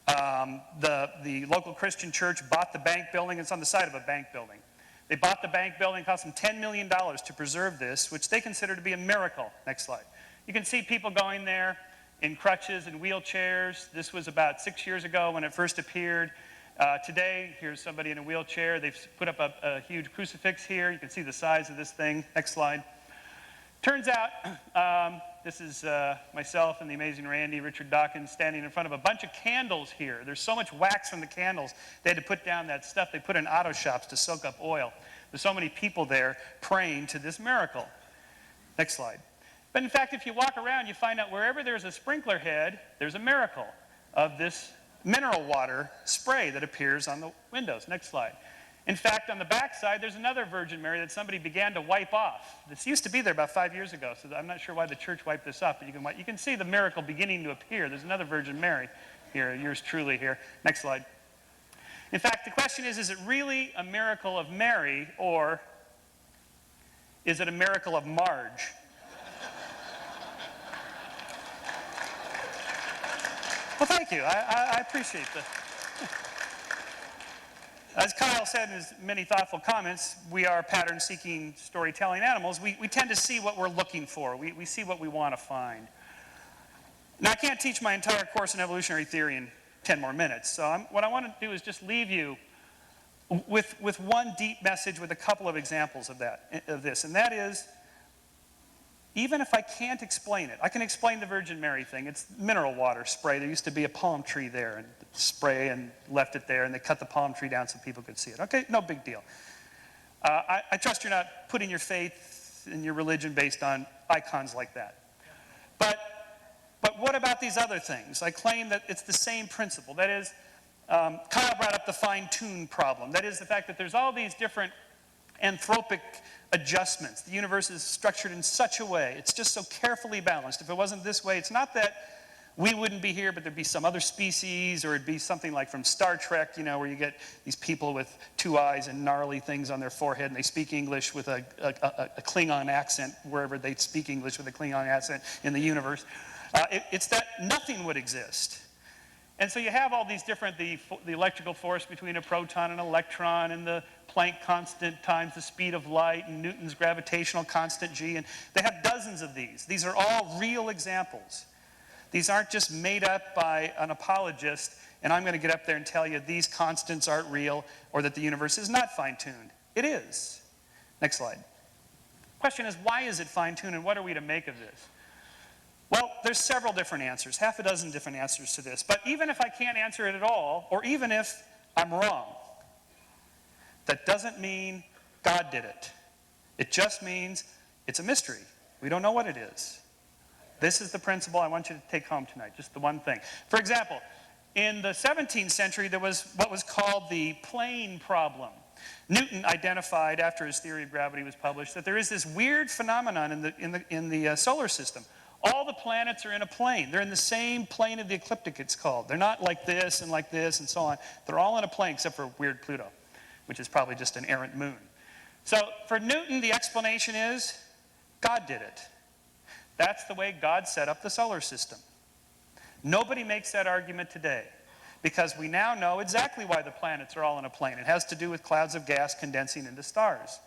The local Christian church bought the bank building. It's on the side of a bank building. They bought the bank building. It cost them $10 million to preserve this, which they consider to be a miracle. Next slide. You can see people going there in crutches and wheelchairs. This was about 6 years ago when it first appeared. Today, here's somebody in a wheelchair. They've put up a huge crucifix here. You can see the size of this thing. Next slide. Turns out, this is myself and the amazing Randy, Richard Dawkins, standing in front of a bunch of candles here. There's so much wax from the candles, they had to put down that stuff they put in auto shops to soak up oil. There's so many people there praying to this miracle. Next slide. But in fact, if you walk around, you find out wherever there's a sprinkler head, there's a miracle of this mineral water spray that appears on the windows. Next slide. In fact, on the back side, there's another Virgin Mary that somebody began to wipe off. This used to be there about 5 years ago, so I'm not sure why the church wiped this off, but you can see the miracle beginning to appear. There's another Virgin Mary here, yours truly here. Next slide. In fact, the question is it really a miracle of Mary, or is it a miracle of Marge? Well, thank you. I appreciate that. As Kyle said in his many thoughtful comments, we are pattern-seeking, storytelling animals. We tend to see what we're looking for. We see what we want to find. Now, I can't teach my entire course in evolutionary theory in 10 more minutes. So what I want to do is just leave you with one deep message with a couple of examples of this. And that is, even if I can't explain it, I can explain the Virgin Mary thing. It's mineral water spray. There used to be a palm tree there, and spray and left it there, and they cut the palm tree down so people could see it. Okay, no big deal. I trust you're not putting your faith and your religion based on icons like that. But what about these other things? I claim that it's the same principle. That is, Kyle brought up the fine-tune problem. That is the fact that there's all these different anthropic adjustments. The universe is structured in such a way. It's just so carefully balanced. If it wasn't this way, it's not that we wouldn't be here, but there'd be some other species, or it'd be something like from Star Trek, where you get these people with 2 eyes and gnarly things on their forehead, and they speak English with a Klingon accent, wherever they speak English with a Klingon accent in the universe. It's that nothing would exist. And so you have all these different, the electrical force between a proton and an electron, and the Planck constant times the speed of light, and Newton's gravitational constant G, and they have dozens of these. These are all real examples. These aren't just made up by an apologist, and I'm going to get up there and tell you these constants aren't real or that the universe is not fine-tuned. It is. Next slide. Question is, why is it fine-tuned, and what are we to make of this? Well, there's several different answers, half a dozen different answers to this. But even if I can't answer it at all, or even if I'm wrong, that doesn't mean God did it. It just means it's a mystery. We don't know what it is. This is the principle I want you to take home tonight, just the one thing. For example, in the 17th century, there was what was called the plane problem. Newton identified, after his theory of gravity was published, that there is this weird phenomenon in the solar system. All the planets are in a plane. They're in the same plane of the ecliptic, it's called. They're not like this and so on. They're all in a plane except for weird Pluto, which is probably just an errant moon. So for Newton, the explanation is God did it. That's the way God set up the solar system. Nobody makes that argument today because we now know exactly why the planets are all in a plane. It has to do with clouds of gas condensing into stars.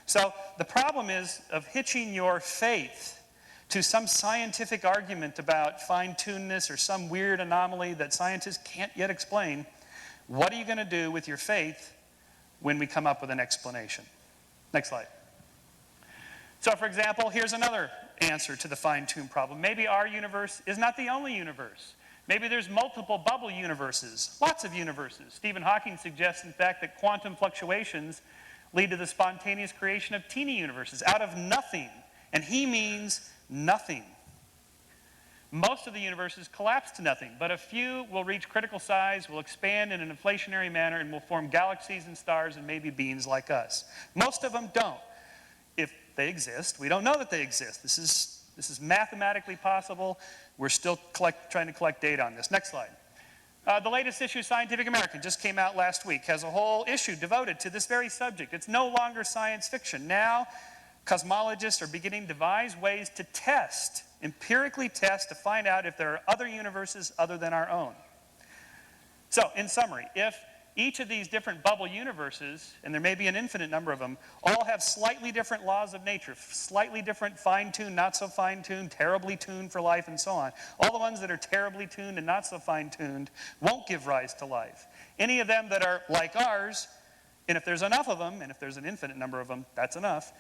So the problem is of hitching your faith to some scientific argument about fine-tunedness or some weird anomaly that scientists can't yet explain. What are you going to do with your faith when we come up with an explanation? Next slide. So for example, here's another answer to the fine-tuned problem. Maybe our universe is not the only universe. Maybe there's multiple bubble universes, lots of universes. Stephen Hawking suggests, in fact, that quantum fluctuations lead to the spontaneous creation of teeny universes out of nothing. And he means nothing. Most of the universes collapse to nothing, but a few will reach critical size, will expand in an inflationary manner, and will form galaxies and stars and maybe beings like us. Most of them don't. If they exist, we don't know that they exist. This is mathematically possible. We're still trying to collect data on this. Next slide. The latest issue of Scientific American just came out last week, has a whole issue devoted to this very subject. It's no longer science fiction. Now, cosmologists are beginning to devise ways to test, empirically test, to find out if there are other universes other than our own. So, in summary, if each of these different bubble universes, and there may be an infinite number of them, all have slightly different laws of nature, slightly different fine-tuned, not so fine-tuned, terribly tuned for life, and so on. All the ones that are terribly tuned and not so fine-tuned won't give rise to life. Any of them that are like ours, and if there's enough of them, and if there's an infinite number of them, that's enough,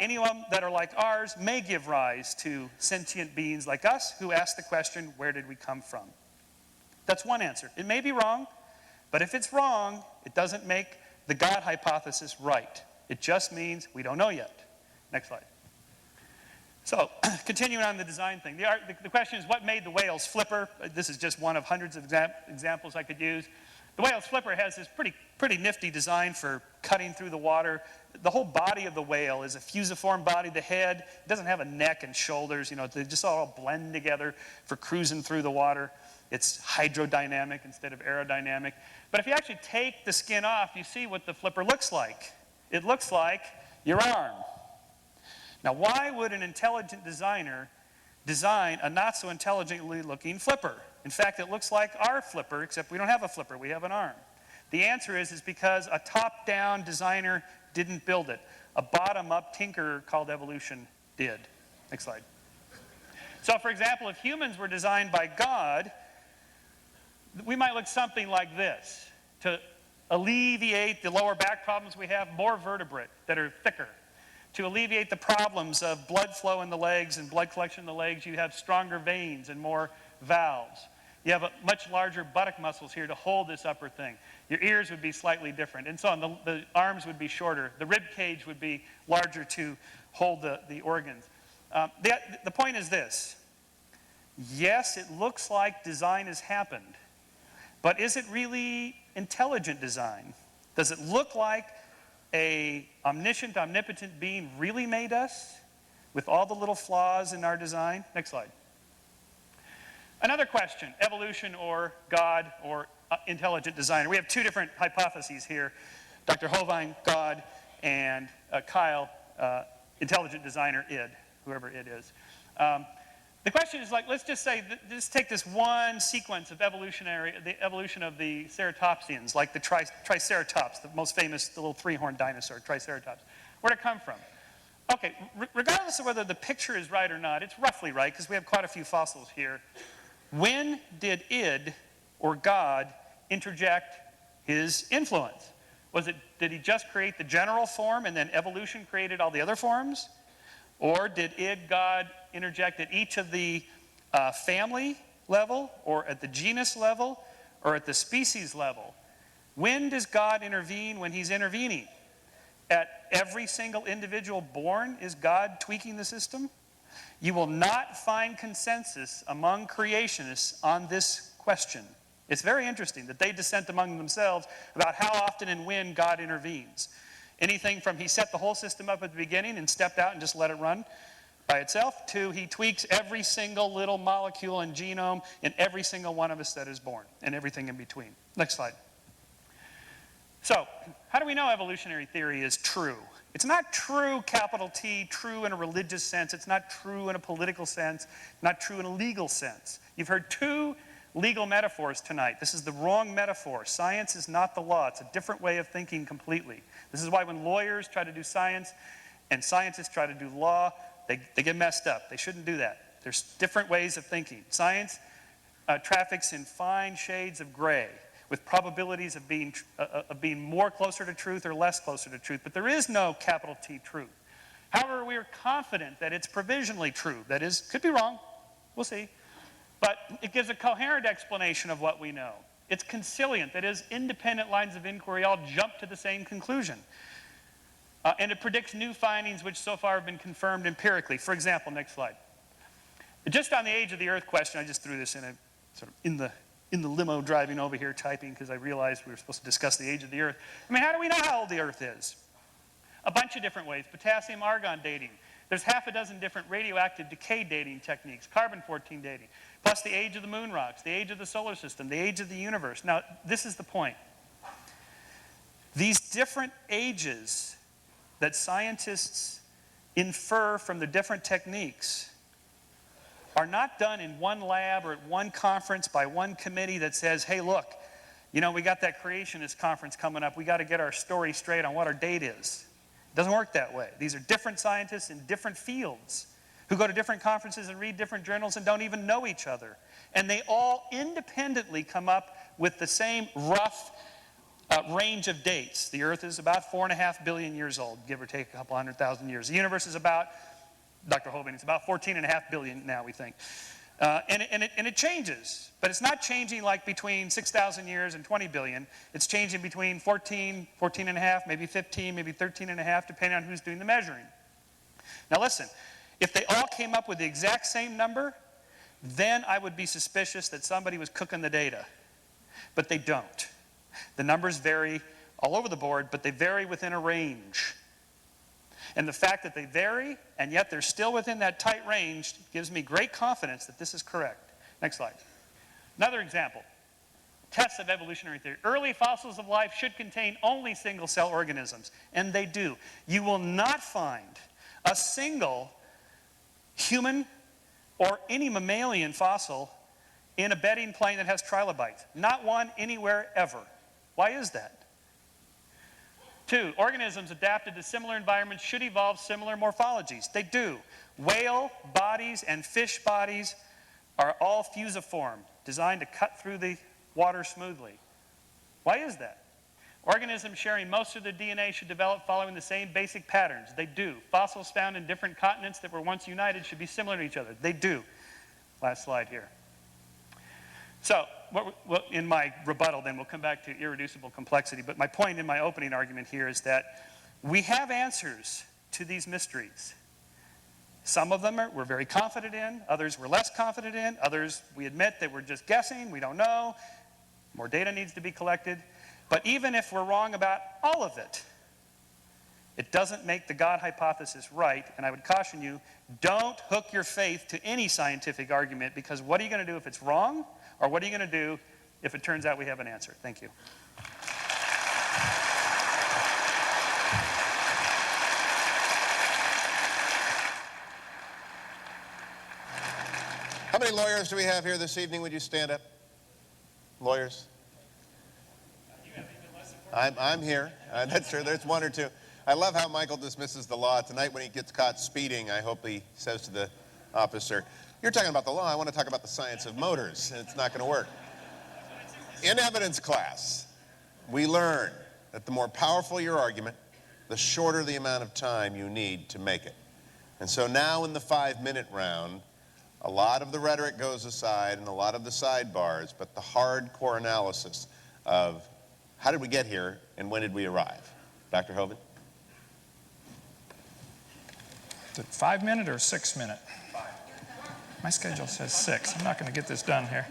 any of them that are like ours may give rise to sentient beings like us who ask the question, where did we come from? That's one answer. It may be wrong, but if it's wrong, it doesn't make the God hypothesis right. It just means we don't know yet. Next slide. So, continuing on the design thing. The question is, what made the whale's flipper? This is just one of hundreds of examples I could use. The whale's flipper has this pretty nifty design for cutting through the water. The whole body of the whale is a fusiform body. The head doesn't have a neck and shoulders. They just all blend together for cruising through the water. It's hydrodynamic instead of aerodynamic. But if you actually take the skin off, you see what the flipper looks like. It looks like your arm. Now, why would an intelligent designer design a not so intelligently looking flipper? In fact, it looks like our flipper, except we don't have a flipper, we have an arm. The answer is because a top-down designer didn't build it. A bottom-up tinkerer called evolution did. Next slide. So, for example, if humans were designed by God, we might look something like this. To alleviate the lower back problems we have, more vertebrate that are thicker. To alleviate the problems of blood flow in the legs and blood collection in the legs, you have stronger veins and more valves. You have much larger buttock muscles here to hold this upper thing. Your ears would be slightly different, and so on. The arms would be shorter. The rib cage would be larger to hold the organs. The point is this. Yes, it looks like design has happened, but is it really intelligent design? Does it look like an omniscient, omnipotent being really made us with all the little flaws in our design? Next slide. Another question, evolution or God or intelligent designer. We have two different hypotheses here. Dr. Hovind, God, and Kyle, intelligent designer, id, whoever it is. The question is let's just say, just take this one sequence of the evolution of the ceratopsians, like the Triceratops, the most famous, the little three-horned dinosaur, Triceratops. Where'd it come from? Okay, regardless of whether the picture is right or not, it's roughly right, because we have quite a few fossils here. When did id, or God, interject his influence? Did he just create the general form and then evolution created all the other forms? Or did id, God, interject at each of the family level, or at the genus level, or at the species level? When does God intervene when he's intervening? At every single individual born, is God tweaking the system? You will not find consensus among creationists on this question. It's very interesting that they dissent among themselves about how often and when God intervenes. Anything from he set the whole system up at the beginning and stepped out and just let it run by itself, to he tweaks every single little molecule and genome in every single one of us that is born, and everything in between. Next slide. So, how do we know evolutionary theory is true? It's not true, capital T, true in a religious sense. It's not true in a political sense, not true in a legal sense. You've heard two legal metaphors tonight. This is the wrong metaphor. Science is not the law. It's a different way of thinking completely. This is why when lawyers try to do science and scientists try to do law, they get messed up. They shouldn't do that. There's different ways of thinking. Science traffics in fine shades of gray, with probabilities of being more closer to truth or less closer to truth. But there is no capital T truth. However, we are confident that it's provisionally true. That is, could be wrong. We'll see. But it gives a coherent explanation of what we know. It's conciliant. That is, independent lines of inquiry all jump to the same conclusion. And it predicts new findings which so far have been confirmed empirically. For example, next slide. Just on the age of the Earth question, I just threw this in a sort of in the limo driving over here typing because I realized we were supposed to discuss the age of the Earth. I mean, how do we know how old the Earth is? A bunch of different ways. Potassium-argon dating. There's half a dozen different radioactive decay dating techniques, carbon-14 dating, plus the age of the moon rocks, the age of the solar system, the age of the universe. Now, this is the point. These different ages that scientists infer from the different techniques are not done in one lab or at one conference by one committee that says, hey, look, you know, we got that creationist conference coming up. We got to get our story straight on what our date is. It doesn't work that way. These are different scientists in different fields who go to different conferences and read different journals and don't even know each other. And they all independently come up with the same rough range of dates. The Earth is about 4.5 billion years old, give or take a couple 100,000 years. The universe is about, Dr. Hovind, it's about 14.5 billion now, we think. And it changes, but it's not changing like between 6,000 years and 20 billion. It's changing between 14, 14.5, maybe 15, maybe 13.5, depending on who's doing the measuring. Now listen, if they all came up with the exact same number, then I would be suspicious that somebody was cooking the data. But they don't. The numbers vary all over the board, but they vary within a range. And the fact that they vary, and yet they're still within that tight range, gives me great confidence that this is correct. Next slide. Another example. Tests of evolutionary theory. Early fossils of life should contain only single-cell organisms, and they do. You will not find a single human or any mammalian fossil in a bedding plane that has trilobites. Not one anywhere ever. Why is that? 2, organisms adapted to similar environments should evolve similar morphologies. They do. Whale bodies and fish bodies are all fusiform, designed to cut through the water smoothly. Why is that? Organisms sharing most of their DNA should develop following the same basic patterns. They do. Fossils found in different continents that were once united should be similar to each other. They do. Last slide here. So, in my rebuttal, then we'll come back to irreducible complexity. But my point in my opening argument here is that we have answers to these mysteries. Some of them we're very confident in. Others we're less confident in. Others we admit that we're just guessing. We don't know. More data needs to be collected. But even if we're wrong about all of it, it doesn't make the God hypothesis right. And I would caution you, don't hook your faith to any scientific argument, because what are you going to do if it's wrong? Or what are you going to do if it turns out we have an answer? Thank you. How many lawyers do we have here this evening? Would you stand up? Lawyers? I'm here. That's true. There's one or two. I love how Michael dismisses the law. Tonight when he gets caught speeding, I hope he says to the officer. You're talking about the law. I want to talk about the science of motors, and it's not going to work. In evidence class, we learn that the more powerful your argument, the shorter the amount of time you need to make it. And so now in the 5-minute round, a lot of the rhetoric goes aside and a lot of the sidebars, but the hardcore analysis of how did we get here and when did we arrive? Dr. Hovind? Is it 5-minute or 6-minute? My schedule says 6. I'm not going to get this done here.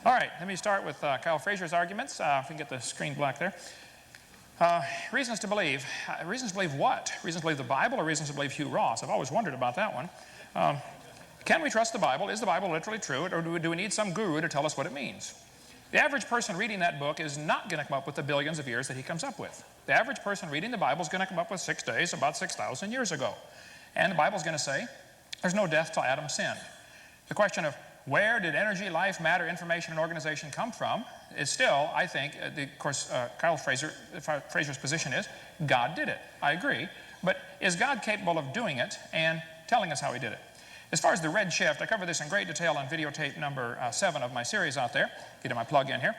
All right, let me start with Kyle Fraser's arguments. If we can get the screen black there. Reasons to believe. Reasons to believe what? Reasons to believe the Bible or reasons to believe Hugh Ross? I've always wondered about that one. Can we trust the Bible? Is the Bible literally true, or do we need some guru to tell us what it means? The average person reading that book is not going to come up with the billions of years that he comes up with. The average person reading the Bible is going to come up with 6 days about 6,000 years ago. And the Bible's going to say, there's no death till Adam sinned. The question of where did energy, life, matter, information, and organization come from is still, I think, of course, Kyle Fraser's position is, God did it. I agree. But is God capable of doing it and telling us how He did it? As far as the red shift, I cover this in great detail on videotape number 7 of my series out there. Get my plug in here.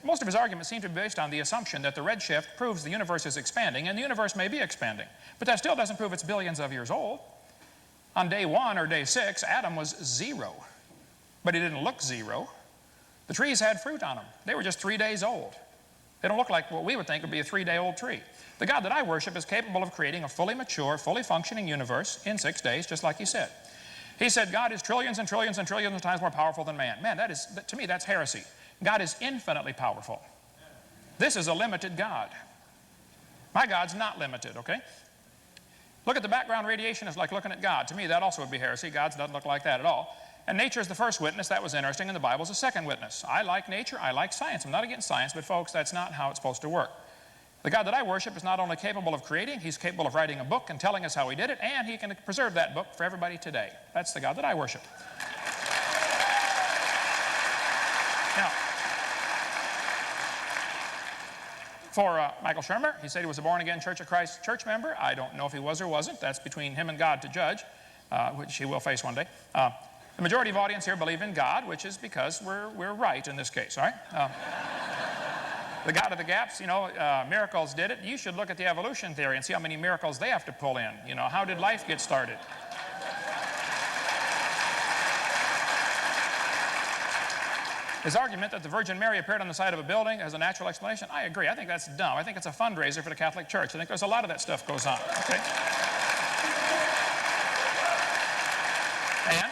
Most of his arguments seem to be based on the assumption that the red shift proves the universe is expanding, and the universe may be expanding. But that still doesn't prove it's billions of years old. On day 1 or day 6, Adam was 0, but he didn't look 0. The trees had fruit on them. They were just 3 days old. They don't look like what we would think would be a 3-day-old tree. The God that I worship is capable of creating a fully mature, fully functioning universe in 6 days, just like He said. He said God is trillions and trillions and trillions of times more powerful than man. Man, to me, that's heresy. God is infinitely powerful. This is a limited God. My God's not limited, okay? Look at the background radiation as like looking at God. To me, that also would be heresy. God doesn't look like that at all. And nature is the first witness. That was interesting. And the Bible is the second witness. I like nature. I like science. I'm not against science, but folks, that's not how it's supposed to work. The God that I worship is not only capable of creating, He's capable of writing a book and telling us how He did it, and He can preserve that book for everybody today. That's the God that I worship. Now, for Michael Shermer, he said he was a born-again Church of Christ church member. I don't know if he was or wasn't. That's between him and God to judge, which he will face one day. The majority of audience here believe in God, which is because we're right in this case, all right? The God of the gaps, miracles did it. You should look at the evolution theory and see how many miracles they have to pull in. How did life get started? His argument that the Virgin Mary appeared on the side of a building as a natural explanation, I agree. I think that's dumb. I think it's a fundraiser for the Catholic Church. I think there's a lot of that stuff goes on, okay? And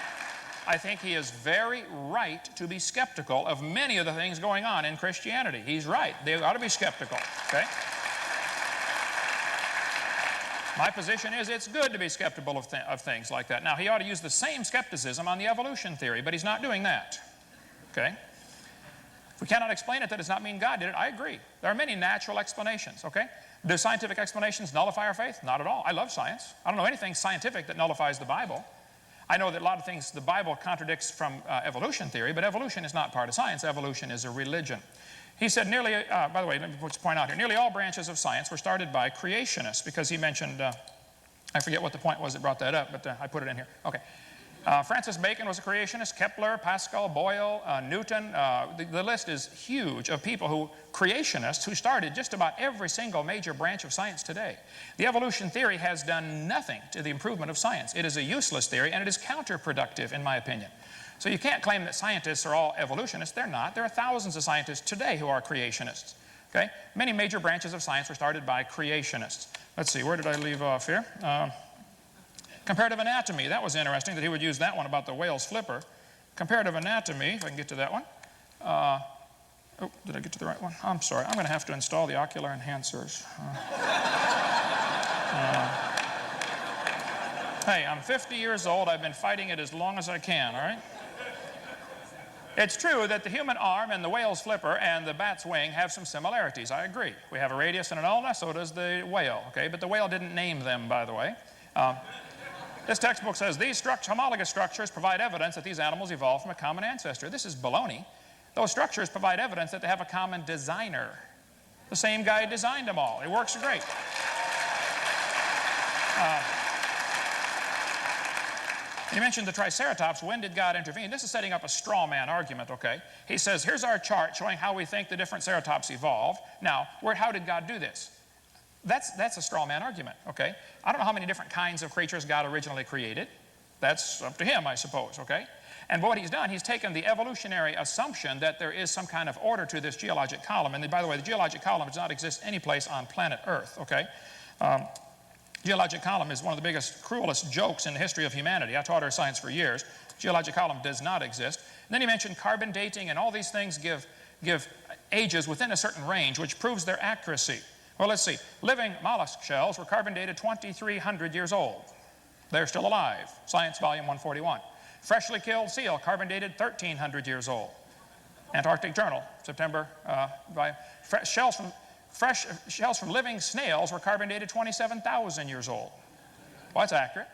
I think he is very right to be skeptical of many of the things going on in Christianity. He's right. They ought to be skeptical, okay? My position is it's good to be skeptical of things like that. Now, he ought to use the same skepticism on the evolution theory, but he's not doing that, okay? If we cannot explain it, that does not mean God did it. I agree. There are many natural explanations, okay? Do scientific explanations nullify our faith? Not at all. I love science. I don't know anything scientific that nullifies the Bible. I know that a lot of things the Bible contradicts from evolution theory, but evolution is not part of science. Evolution is a religion. He said nearly, by the way, let me just point out here, nearly all branches of science were started by creationists, because he mentioned, I forget what the point was that brought that up, but I put it in here. Okay. Francis Bacon was a creationist, Kepler, Pascal, Boyle, Newton. The list is huge of people creationists who started just about every single major branch of science today. The evolution theory has done nothing to the improvement of science. It is a useless theory, and it is counterproductive, in my opinion. So you can't claim that scientists are all evolutionists. They're not. There are thousands of scientists today who are creationists. Okay? Many major branches of science were started by creationists. Let's see, where did I leave off here? Comparative anatomy, that was interesting that he would use that one about the whale's flipper. Comparative anatomy, if I can get to that one. Oh, did I get to the right one? I'm sorry, I'm going to have to install the ocular enhancers. Hey, I'm 50 years old. I've been fighting it as long as I can, all right? It's true that the human arm and the whale's flipper and the bat's wing have some similarities. I agree. We have a radius and an ulna, so does the whale, okay? But the whale didn't name them, by the way. This textbook says these homologous structures provide evidence that these animals evolved from a common ancestor. This is baloney. Those structures provide evidence that they have a common designer. The same guy designed them all. It works great. He mentioned the Triceratops. When did God intervene? This is setting up a straw man argument, okay? He says, here's our chart showing how we think the different ceratops evolved. Now, how did God do this? That's a straw man argument, okay? I don't know how many different kinds of creatures God originally created. That's up to him, I suppose, okay? And what he's done, he's taken the evolutionary assumption that there is some kind of order to this geologic column. And by the way, the geologic column does not exist any place on planet Earth, okay? Geologic column is one of the biggest, cruelest jokes in the history of humanity. I taught earth science for years. Geologic column does not exist. And then he mentioned carbon dating, and all these things give ages within a certain range, which proves their accuracy. Well, let's see. Living mollusk shells were carbon dated 2,300 years old. They're still alive. Science, volume 141. Freshly killed seal, carbon dated 1,300 years old. Antarctic Journal, September. Fresh shells from living snails were carbon dated 27,000 years old. Well, that's accurate.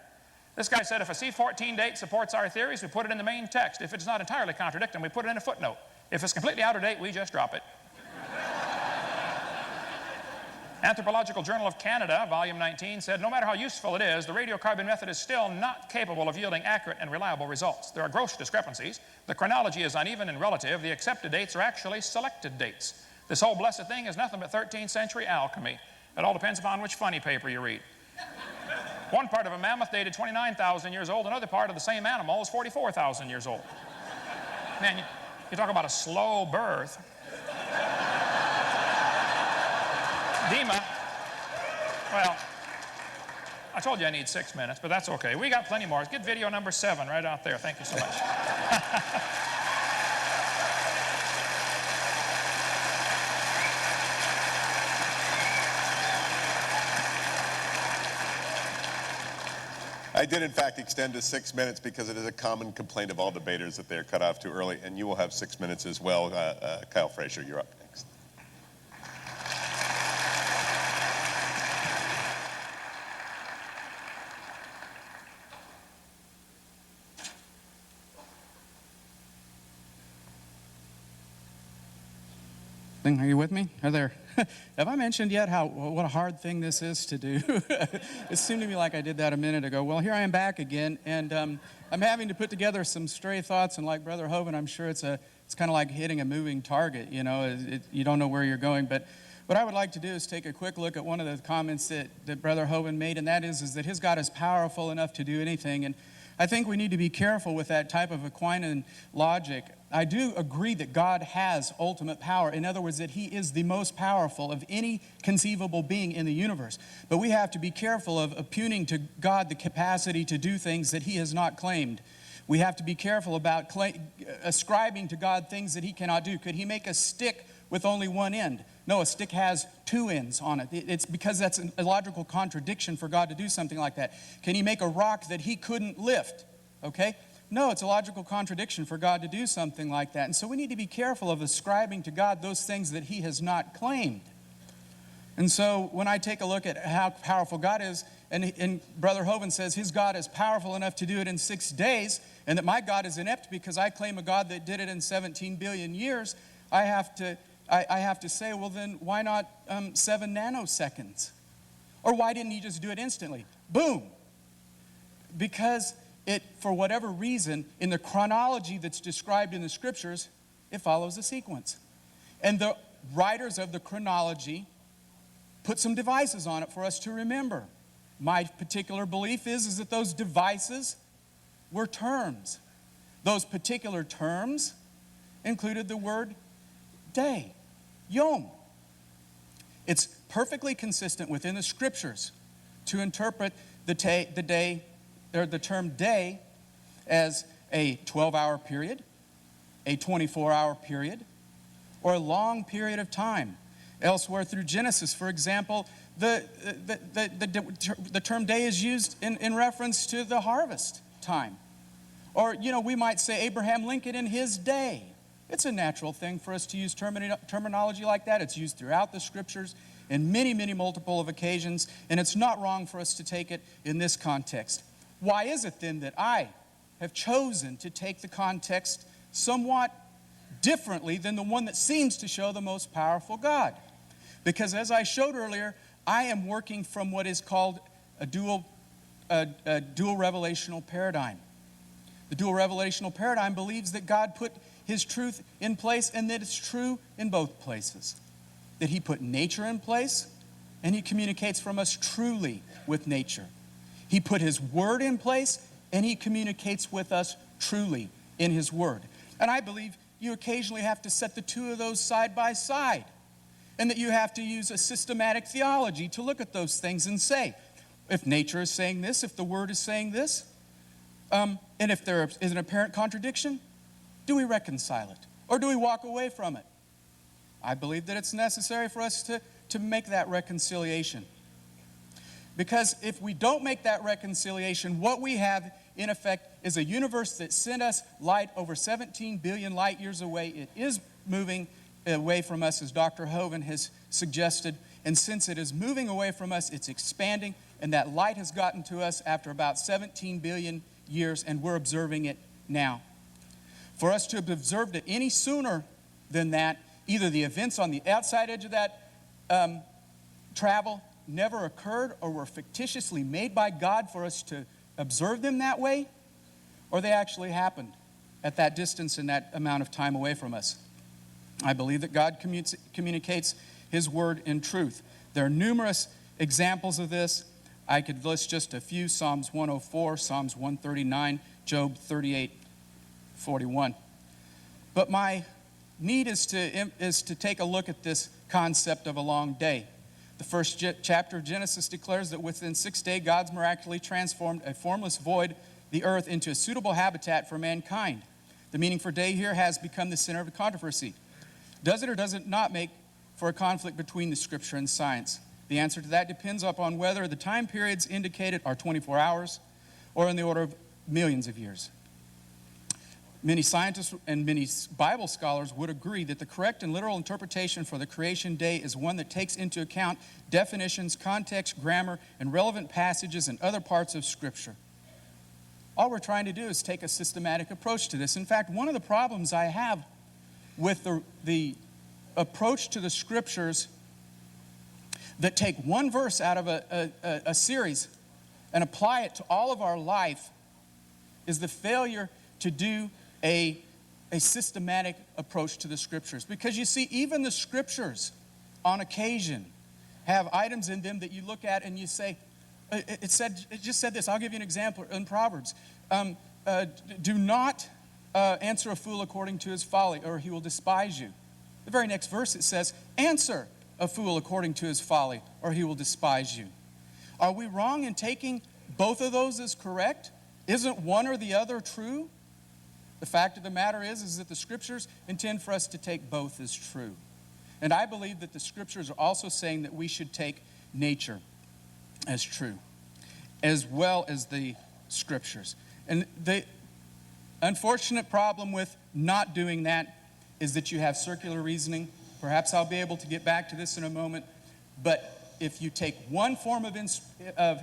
This guy said if a C14 date supports our theories, we put it in the main text. If it does not entirely contradict them, we put it in a footnote. If it's completely out of date, we just drop it. Anthropological Journal of Canada, volume 19, said no matter how useful it is, the radiocarbon method is still not capable of yielding accurate and reliable results. There are gross discrepancies. The chronology is uneven and relative. The accepted dates are actually selected dates. This whole blessed thing is nothing but 13th century alchemy. It all depends upon which funny paper you read. One part of a mammoth dated 29,000 years old. Another part of the same animal is 44,000 years old. Man, you talk about a slow birth. Dima, well, I told you I need 6 minutes, but that's okay. We got plenty more. Get video number 7 right out there. Thank you so much. I did, in fact, extend to 6 minutes because it is a common complaint of all debaters that they're cut off too early, and you will have 6 minutes as well. Kyle Fraser, you're up next. Are you with me? Are there? Have I mentioned yet what a hard thing this is to do? It seemed to me like I did that a minute ago. Well, here I am back again, and I'm having to put together some stray thoughts. And like Brother Hovind, I'm sure it's kind of like hitting a moving target. You know, you don't know where you're going. But what I would like to do is take a quick look at one of the comments that Brother Hovind made, and that is that his God is powerful enough to do anything. And I think we need to be careful with that type of Aquinan logic. I do agree that God has ultimate power. In other words, that He is the most powerful of any conceivable being in the universe. But we have to be careful of impugning to God the capacity to do things that He has not claimed. We have to be careful about ascribing to God things that He cannot do. Could He make a stick with only one end? No, a stick has 2 ends on it. It's because that's a logical contradiction for God to do something like that. Can He make a rock that He couldn't lift? Okay? No, it's a logical contradiction for God to do something like that. And so we need to be careful of ascribing to God those things that He has not claimed. And so when I take a look at how powerful God is, and Brother Hovind says his God is powerful enough to do it in 6 days, and that my God is inept because I claim a God that did it in 17 billion years, I have to say, well then, why not 7 nanoseconds? Or why didn't He just do it instantly? Boom! Because for whatever reason, in the chronology that's described in the Scriptures, it follows a sequence. And the writers of the chronology put some devices on it for us to remember. My particular belief is that those devices were terms. Those particular terms included the word day, yom. It's perfectly consistent within the Scriptures to interpret the term day as a 12-hour period, a 24-hour period, or a long period of time. Elsewhere through Genesis, for example, the term day is used in reference to the harvest time. Or, we might say Abraham Lincoln in his day. It's a natural thing for us to use terminology like that. It's used throughout the Scriptures in many, many multiple of occasions, and it's not wrong for us to take it in this context. Why is it then that I have chosen to take the context somewhat differently than the one that seems to show the most powerful God? Because as I showed earlier, I am working from what is called a dual revelational paradigm. The dual revelational paradigm believes that God put his truth in place and that it's true in both places. That he put nature in place and he communicates from us truly with nature. He put his word in place and he communicates with us truly in his word. And I believe you occasionally have to set the two of those side by side, and that you have to use a systematic theology to look at those things and say, if nature is saying this, if the word is saying this, and if there is an apparent contradiction, do we reconcile it? Or do we walk away from it? I believe that it's necessary for us to make that reconciliation. Because if we don't make that reconciliation, what we have, in effect, is a universe that sent us light over 17 billion light years away. It is moving away from us, as Dr. Hovind has suggested. And since it is moving away from us, it's expanding. And that light has gotten to us after about 17 billion years, and we're observing it now. For us to have observed it any sooner than that, either the events on the outside edge of that travel never occurred, or were fictitiously made by God for us to observe them that way, or they actually happened at that distance and that amount of time away from us. I believe that God communicates his word in truth. There are numerous examples of this. I could list just a few: Psalms 104, Psalms 139, Job 38:41. But my need is to take a look at this concept of a long day. The first chapter of Genesis declares that within 6 days, God's miraculously transformed a formless void, the earth, into a suitable habitat for mankind. The meaning for day here has become the center of the controversy. Does it or does it not make for a conflict between the scripture and science? The answer to that depends upon whether the time periods indicated are 24 hours or in the order of millions of years. Many scientists and many Bible scholars would agree that the correct and literal interpretation for the creation day is one that takes into account definitions, context, grammar, and relevant passages in other parts of Scripture. All we're trying to do is take a systematic approach to this. In fact, one of the problems I have with the approach to the Scriptures that take one verse out of a series and apply it to all of our life is the failure to do a systematic approach to the Scriptures. Because you see, even the Scriptures, on occasion, have items in them that you look at and you say, it just said this. I'll give you an example in Proverbs. Do not answer a fool according to his folly, or he will despise you. The very next verse it says, answer a fool according to his folly, or he will despise you. Are we wrong in taking both of those as correct? Isn't one or the other true? The fact of the matter is that the Scriptures intend for us to take both as true. And I believe that the Scriptures are also saying that we should take nature as true, as well as the Scriptures. And the unfortunate problem with not doing that is that you have circular reasoning. Perhaps I'll be able to get back to this in a moment. But if you take one form of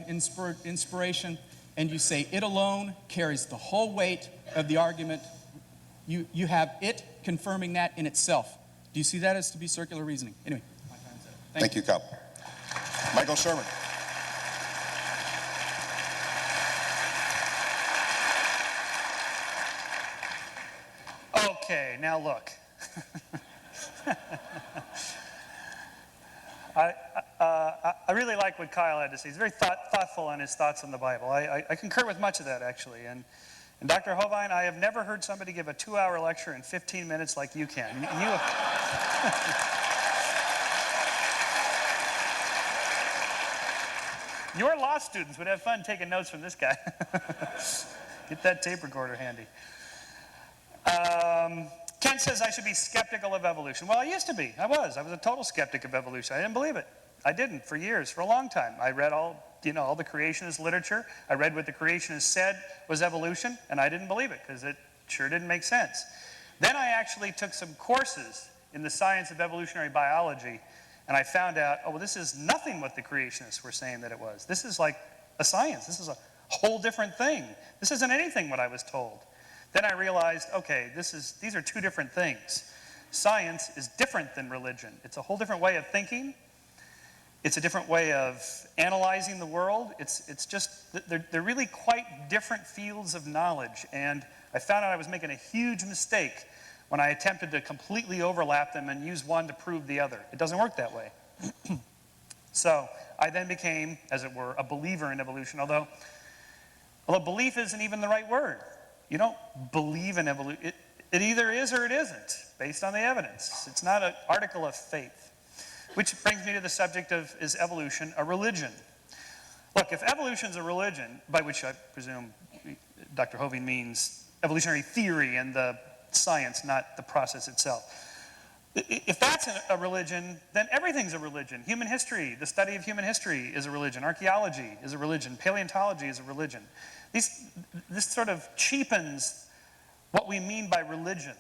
inspiration and you say it alone carries the whole weight of the argument, you have it confirming that in itself. Do you see that as to be circular reasoning? Anyway, my time's up. Thank you, Cup. Michael Sherman. Okay, now look. I really like what Kyle had to say. He's very thoughtful on his thoughts on the Bible. I concur with much of that, actually. And Dr. Hovind, I have never heard somebody give a 2-hour lecture in 15 minutes like you can. Your law students would have fun taking notes from this guy. Get that tape recorder handy. Kent says I should be skeptical of evolution. Well, I used to be. I was a total skeptic of evolution. I didn't believe it. I didn't for years, for a long time. I read all the creationist literature. I read what the creationists said was evolution, and I didn't believe it because it sure didn't make sense. Then I actually took some courses in the science of evolutionary biology, and I found out, oh, well, this is nothing what the creationists were saying that it was. This is like a science. This is a whole different thing. This isn't anything what I was told. Then I realized, okay, these are two different things. Science is different than religion. It's a whole different way of thinking. It's a different way of analyzing the world. It's just, they're really quite different fields of knowledge. And I found out I was making a huge mistake when I attempted to completely overlap them and use one to prove the other. It doesn't work that way. So I then became, as it were, a believer in evolution, although belief isn't even the right word. You don't believe in evolution. It either is or it isn't, based on the evidence. It's not an article of faith. Which brings me to the subject of, is evolution a religion? Look, if evolution's a religion, by which I presume Dr. Hovind means evolutionary theory and the science, not the process itself. If that's a religion, then everything's a religion. Human history, the study of human history is a religion. Archaeology is a religion. Paleontology is a religion. This sort of cheapens what we mean by religion.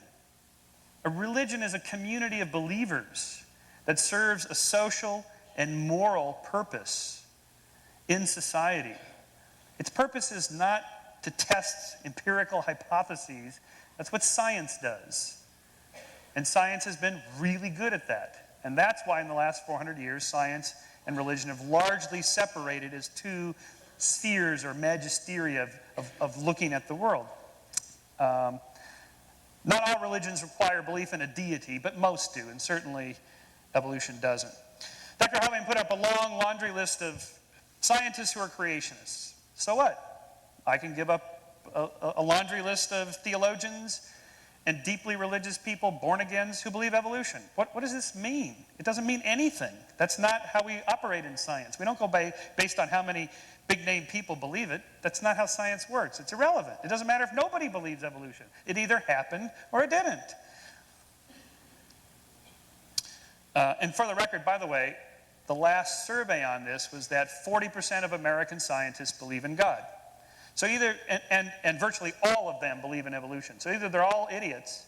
A religion is a community of believers that serves a social and moral purpose in society. Its purpose is not to test empirical hypotheses. That's what science does. And science has been really good at that. And that's why in the last 400 years, science and religion have largely separated as two spheres or magisteria of looking at the world. Not all religions require belief in a deity, but most do, and certainly evolution doesn't. Dr. Hovind put up a long laundry list of scientists who are creationists. So what? I can give up a laundry list of theologians and deeply religious people, born-agains, who believe evolution. What does this mean? It doesn't mean anything. That's not how we operate in science. We don't go based on how many big-name people believe it. That's not how science works. It's irrelevant. It doesn't matter if nobody believes evolution. It either happened or it didn't. And for the record, by the way, the last survey on this was that 40% of American scientists believe in God. So either, and virtually all of them believe in evolution. So either they're all idiots,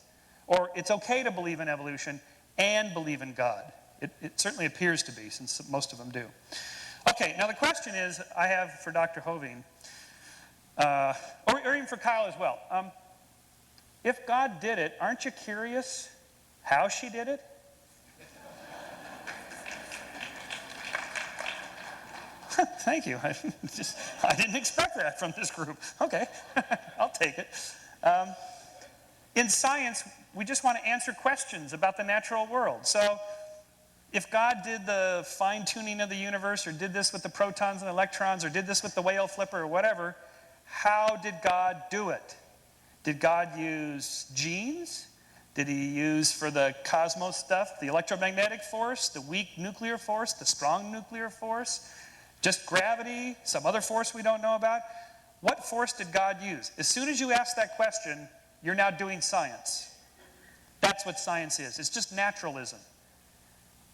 or it's okay to believe in evolution and believe in God. It certainly appears to be, since most of them do. Okay, now the question is, I have for Dr. Hovind, or even for Kyle as well. If God did it, aren't you curious how she did it? Thank you. I didn't expect that from this group. Okay, I'll take it. In science, we just want to answer questions about the natural world. So if God did the fine-tuning of the universe, or did this with the protons and electrons, or did this with the whale flipper, or whatever, how did God do it? Did God use genes? Did he use, for the cosmos stuff, the electromagnetic force, the weak nuclear force, the strong nuclear force? Just gravity, some other force we don't know about? What force did God use? As soon as you ask that question, you're now doing science. That's what science is. It's just naturalism.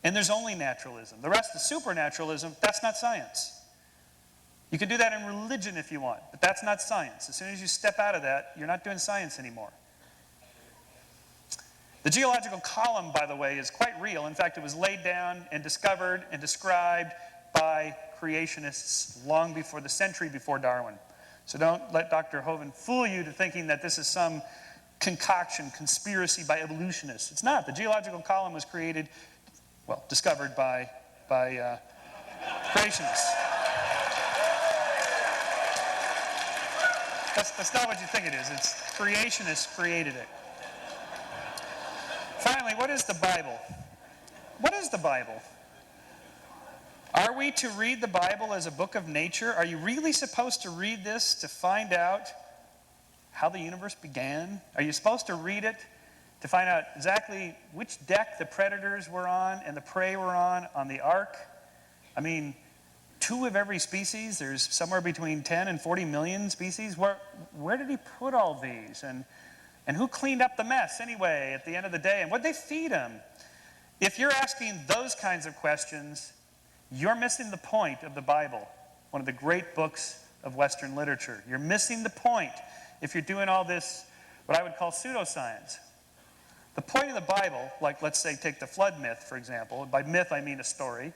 And there's only naturalism. The rest is supernaturalism. That's not science. You can do that in religion if you want, but that's not science. As soon as you step out of that, you're not doing science anymore. The geological column, by the way, is quite real. In fact, it was laid down and discovered and described by creationists long before the century before Darwin. So don't let Dr. Hovind fool you to thinking that this is some concoction, conspiracy by evolutionists. It's not. The geological column was created, well, discovered by creationists. That's not what you think it is. It's creationists created it. Finally, what is the Bible? What is the Bible? Are we to read the Bible as a book of nature? Are you really supposed to read this to find out how the universe began? Are you supposed to read it to find out exactly which deck the predators were on and the prey were on the ark? I mean, 2 of every species. There's somewhere between 10 and 40 million species. Where did he put all these? And who cleaned up the mess anyway at the end of the day? And what did they feed them? If you're asking those kinds of questions, you're missing the point of the Bible, one of the great books of Western literature. You're missing the point if you're doing all this, what I would call pseudoscience. The point of the Bible, like let's say take the flood myth, for example. By myth, I mean a story.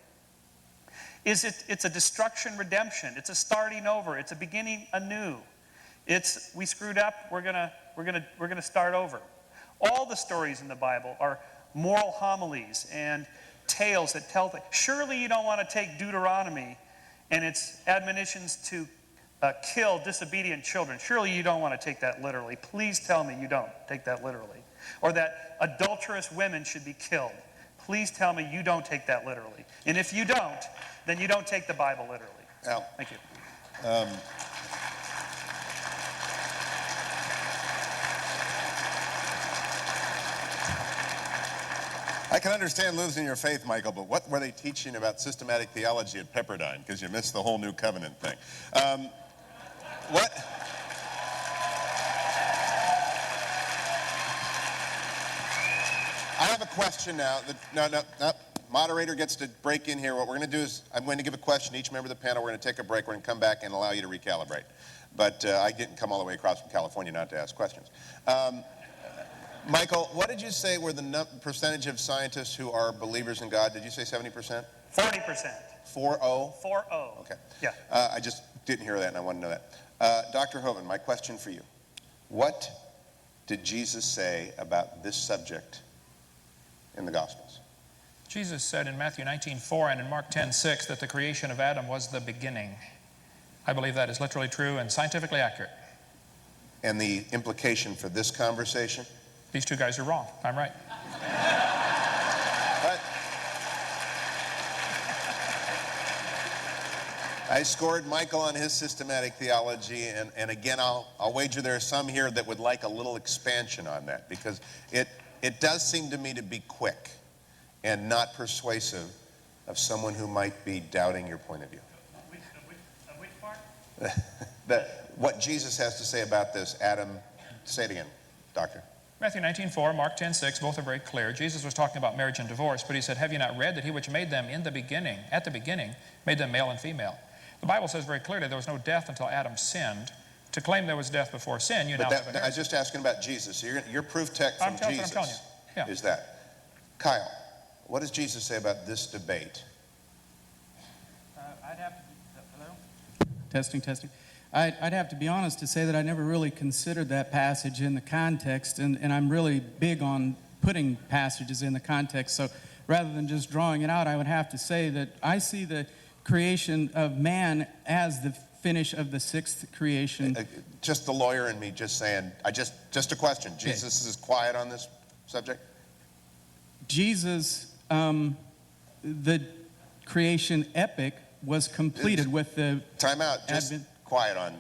It's a destruction redemption. It's a starting over. It's a beginning anew. It's we screwed up. We're gonna start over. All the stories in the Bible are moral homilies and tales that tell things. Surely you don't want to take Deuteronomy and its admonitions to kill disobedient children. Surely you don't want to take that literally. Please tell me you don't take that literally. Or that adulterous women should be killed. Please tell me you don't take that literally. And if you don't, then you don't take the Bible literally. Al. Thank you. I can understand losing your faith, Michael, but what were they teaching about systematic theology at Pepperdine? Because you missed the whole New Covenant thing. What? I have a question now. No. Moderator gets to break in here. What we're going to do is I'm going to give a question to each member of the panel. We're going to take a break. We're going to come back and allow you to recalibrate. But I didn't come all the way across from California not to ask questions. Michael, what did you say were the percentage of scientists who are believers in God? Did you say 70%? 40%. 4-0? 4-0. Okay. Yeah. I just didn't hear that, and I want to know that. Dr. Hovind, my question for you. What did Jesus say about this subject in the Gospels? Jesus said in Matthew 19:4 and in Mark 10:6 that the creation of Adam was the beginning. I believe that is literally true and scientifically accurate. And the implication for this conversation? These two guys are wrong. I'm right. But I scored Michael on his systematic theology, and again, I'll wager there are some here that would like a little expansion on that, because it does seem to me to be quick and not persuasive of someone who might be doubting your point of view. Of which part? What Jesus has to say about this, Adam, say it again, Doctor. Matthew 19:4, Mark 10:6, both are very clear. Jesus was talking about marriage and divorce, but he said, have you not read that he which made them at the beginning, made them male and female? The Bible says very clearly there was no death until Adam sinned. To claim there was death before sin, you now have a heresy. I was just asking about Jesus. So your proof text from Jesus I'm telling you. Yeah. is that. Kyle, what does Jesus say about this debate? I'd have to... Hello? Testing. I'd have to be honest to say that I never really considered that passage in the context, and I'm really big on putting passages in the context. So rather than just drawing it out, I would have to say that I see the creation of man as the finish of the sixth creation. Just the lawyer and me just saying, just a question. Okay. Jesus is quiet on this subject? Jesus, the creation epic was completed with the Time out. Just Advent. quiet on.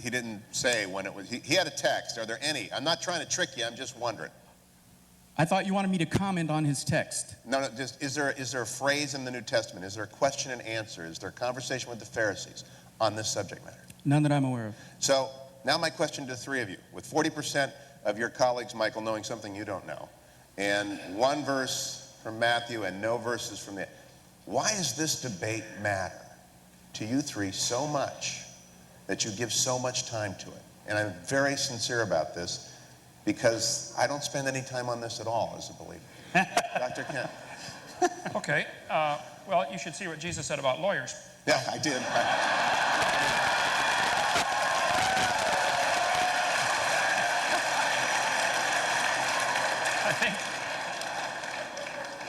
He didn't say when it was. He had a text. Are there any? I'm not trying to trick you. I'm just wondering. I thought you wanted me to comment on his text. No. Just is there a phrase in the New Testament? Is there a question and answer? Is there a conversation with the Pharisees on this subject matter? None that I'm aware of. So now my question to the three of you, with 40% of your colleagues, Michael, knowing something you don't know, and one verse from Matthew and no verses from the. Why does this debate matter to you three so much that you give so much time to it? And I'm very sincere about this because I don't spend any time on this at all as a believer. Dr. Kent. Okay. Well, you should see what Jesus said about lawyers. Yeah, I did.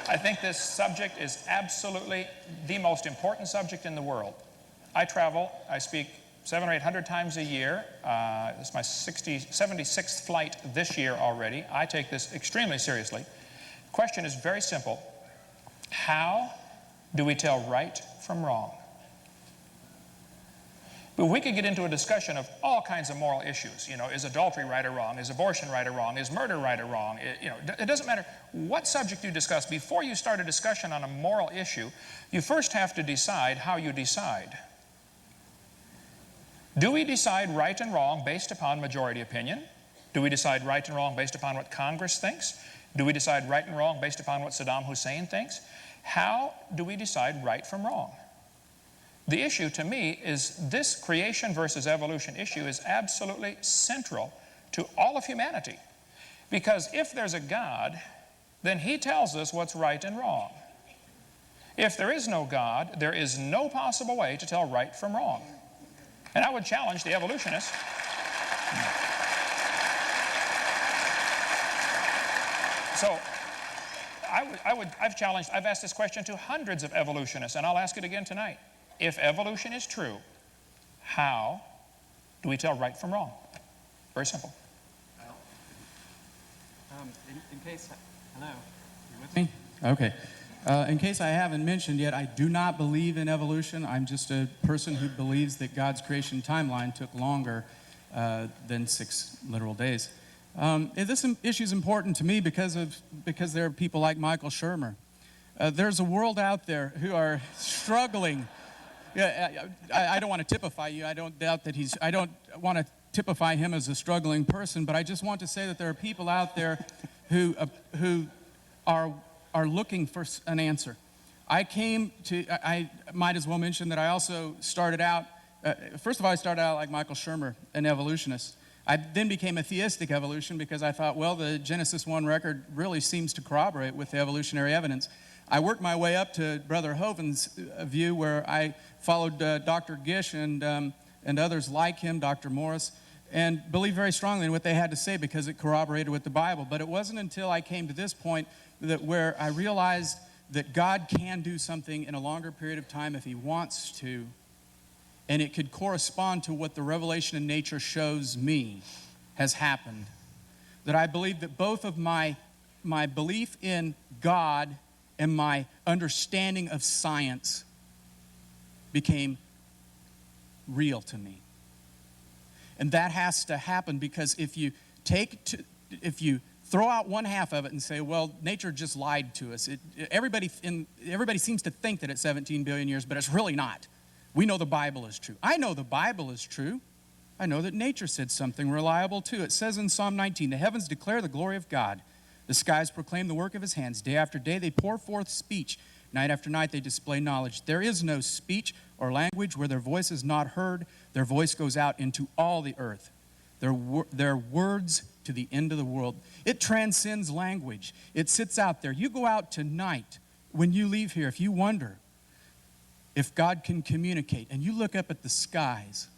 I think this subject is absolutely the most important subject in the world. I travel, I speak 700 or 800 times a year. This is my 76th flight this year already. I take this extremely seriously. The question is very simple. How do we tell right from wrong? But we could get into a discussion of all kinds of moral issues. You know, is adultery right or wrong? Is abortion right or wrong? Is murder right or wrong? It doesn't matter what subject you discuss. Before you start a discussion on a moral issue, you first have to decide how you decide. Do we decide right and wrong based upon majority opinion? Do we decide right and wrong based upon what Congress thinks? Do we decide right and wrong based upon what Saddam Hussein thinks? How do we decide right from wrong? The issue to me is this creation versus evolution issue is absolutely central to all of humanity. Because if there's a God, then He tells us what's right and wrong. If there is no God, there is no possible way to tell right from wrong. And I would challenge the evolutionists. So I've asked this question to hundreds of evolutionists, and I'll ask it again tonight. If evolution is true, how do we tell right from wrong? Very simple. In case, hello, you with me? Okay. In case I haven't mentioned yet, I do not believe in evolution. I'm just a person who believes that God's creation timeline took longer than 6 literal days. This issue is important to me because there are people like Michael Shermer. There's a world out there who are struggling. Yeah, I don't want to typify you. I don't doubt that I don't want to typify him as a struggling person, but I just want to say that there are people out there who are looking for an answer. I might as well mention that I also started out, first of all, I started out like Michael Shermer, an evolutionist. I then became a theistic evolution because I thought, well, the Genesis 1 record really seems to corroborate with the evolutionary evidence. I worked my way up to Brother Hovind's view, where I followed Dr. Gish and others like him, Dr. Morris, and believed very strongly in what they had to say because it corroborated with the Bible. But it wasn't until I came to this point where I realized that God can do something in a longer period of time if he wants to, and it could correspond to what the revelation in nature shows me has happened. That I believe that both of my belief in God and my understanding of science became real to me. And that has to happen, because if you throw out one half of it and say, well, nature just lied to us. Everybody seems to think that it's 17 billion years, but it's really not. We know the Bible is true. I know the Bible is true. I know that nature said something reliable too. It says in Psalm 19, the heavens declare the glory of God. The skies proclaim the work of his hands. Day after day they pour forth speech. Night after night they display knowledge. There is no speech or language where their voice is not heard. Their voice goes out into all the earth. Their words to the end of the world. It transcends language. It sits out there. You go out tonight, when you leave here, if you wonder if God can communicate, and you look up at the skies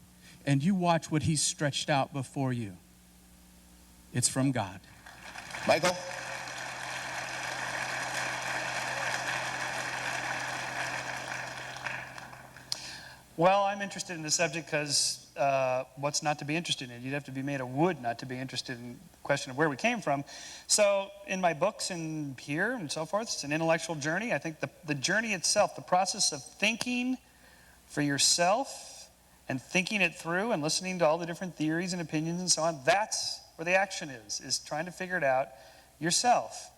and you watch what he's stretched out before you, it's from God. Michael? Well, I'm interested in the subject because what's not to be interested in? You'd have to be made of wood not to be interested in the question of where we came from. So in my books and here and so forth, it's an intellectual journey. I think the journey itself, the process of thinking for yourself and thinking it through and listening to all the different theories and opinions and so on, that's where the action is trying to figure it out yourself.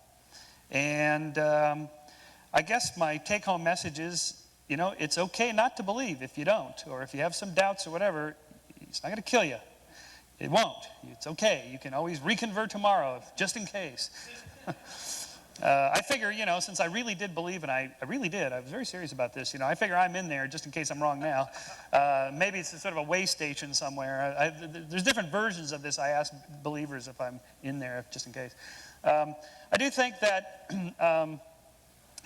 And I guess my take-home message is, it's okay not to believe if you don't, or if you have some doubts or whatever. It's not going to kill you. It won't. It's okay. You can always reconvert tomorrow, just in case. I figure, since I really did believe, and I really did, I was very serious about this, I figure I'm in there just in case I'm wrong now. Maybe it's sort of a way station somewhere. There's different versions of this. I ask believers if I'm in there, just in case. I do think that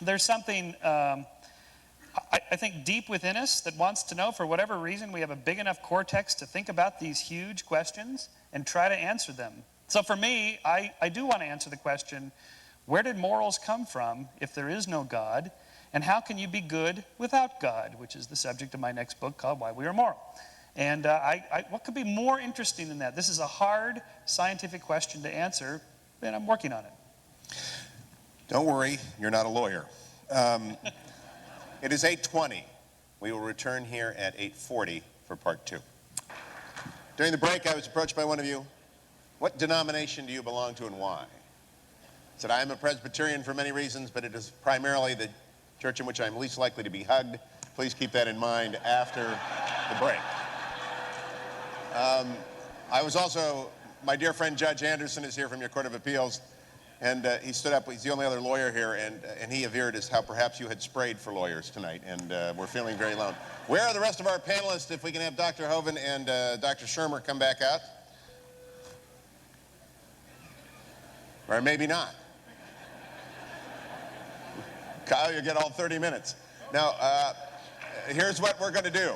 there's something, I think, deep within us that wants to know, for whatever reason, we have a big enough cortex to think about these huge questions and try to answer them. So for me, I do want to answer the question, where did morals come from if there is no God? And how can you be good without God? Which is the subject of my next book called Why We Are Moral. And what could be more interesting than that? This is a hard scientific question to answer, and I'm working on it. Don't worry, you're not a lawyer. It is 8:20. We will return here at 8:40 for part 2. During the break, I was approached by one of you. What denomination do you belong to and why? I said, I am a Presbyterian for many reasons, but it is primarily the church in which I'm least likely to be hugged. Please keep that in mind after the break. I was also, my dear friend Judge Anderson is here from your Court of Appeals. And he stood up. He's the only other lawyer here, and he averred as how perhaps you had sprayed for lawyers tonight, and we're feeling very alone. Where are the rest of our panelists? If we can have Dr. Hovind and Dr. Shermer come back out. Or maybe not. Kyle, you get all 30 minutes. Now, here's what we're going to do.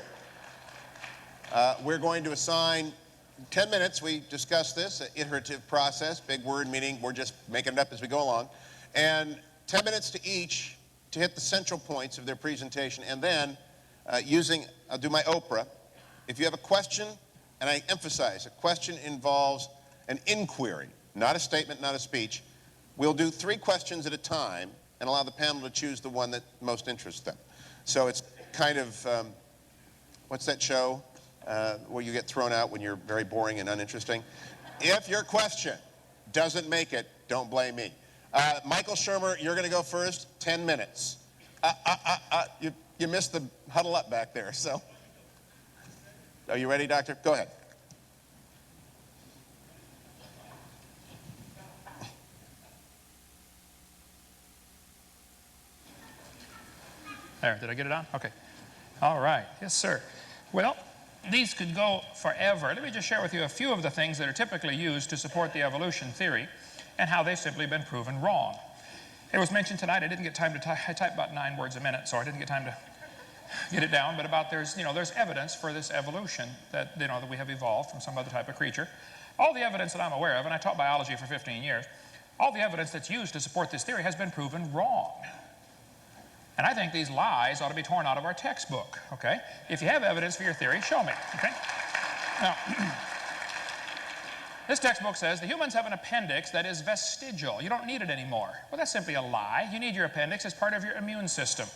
We're going to assign 10 minutes. We discussed this, an iterative process, big word, meaning we're just making it up as we go along. And 10 minutes to each to hit the central points of their presentation, and then I'll do my Oprah. If you have a question, and I emphasize, a question involves an inquiry, not a statement, not a speech. We'll do 3 questions at a time and allow the panel to choose the one that most interests them. So it's kind of, what's that show where you get thrown out when you're very boring and uninteresting? If your question doesn't make it, don't blame me. Michael Shermer, you're going to go first, 10 minutes. You missed the huddle up back there, so. Are you ready, Doctor? Go ahead. There, did I get it on? Okay. All right. Yes, sir. Well, these could go forever. Let me just share with you a few of the things that are typically used to support the evolution theory and how they've simply been proven wrong. It was mentioned tonight, I didn't get time to type. I type about 9 words a minute, so I didn't get time to get it down, but about there's evidence for this evolution that, that we have evolved from some other type of creature. All the evidence that I'm aware of, and I taught biology for 15 years, all the evidence that's used to support this theory has been proven wrong. And I think these lies ought to be torn out of our textbook, okay? If you have evidence for your theory, show me, okay? Now, this textbook says the humans have an appendix that is vestigial. You don't need it anymore. Well, that's simply a lie. You need your appendix as part of your immune system.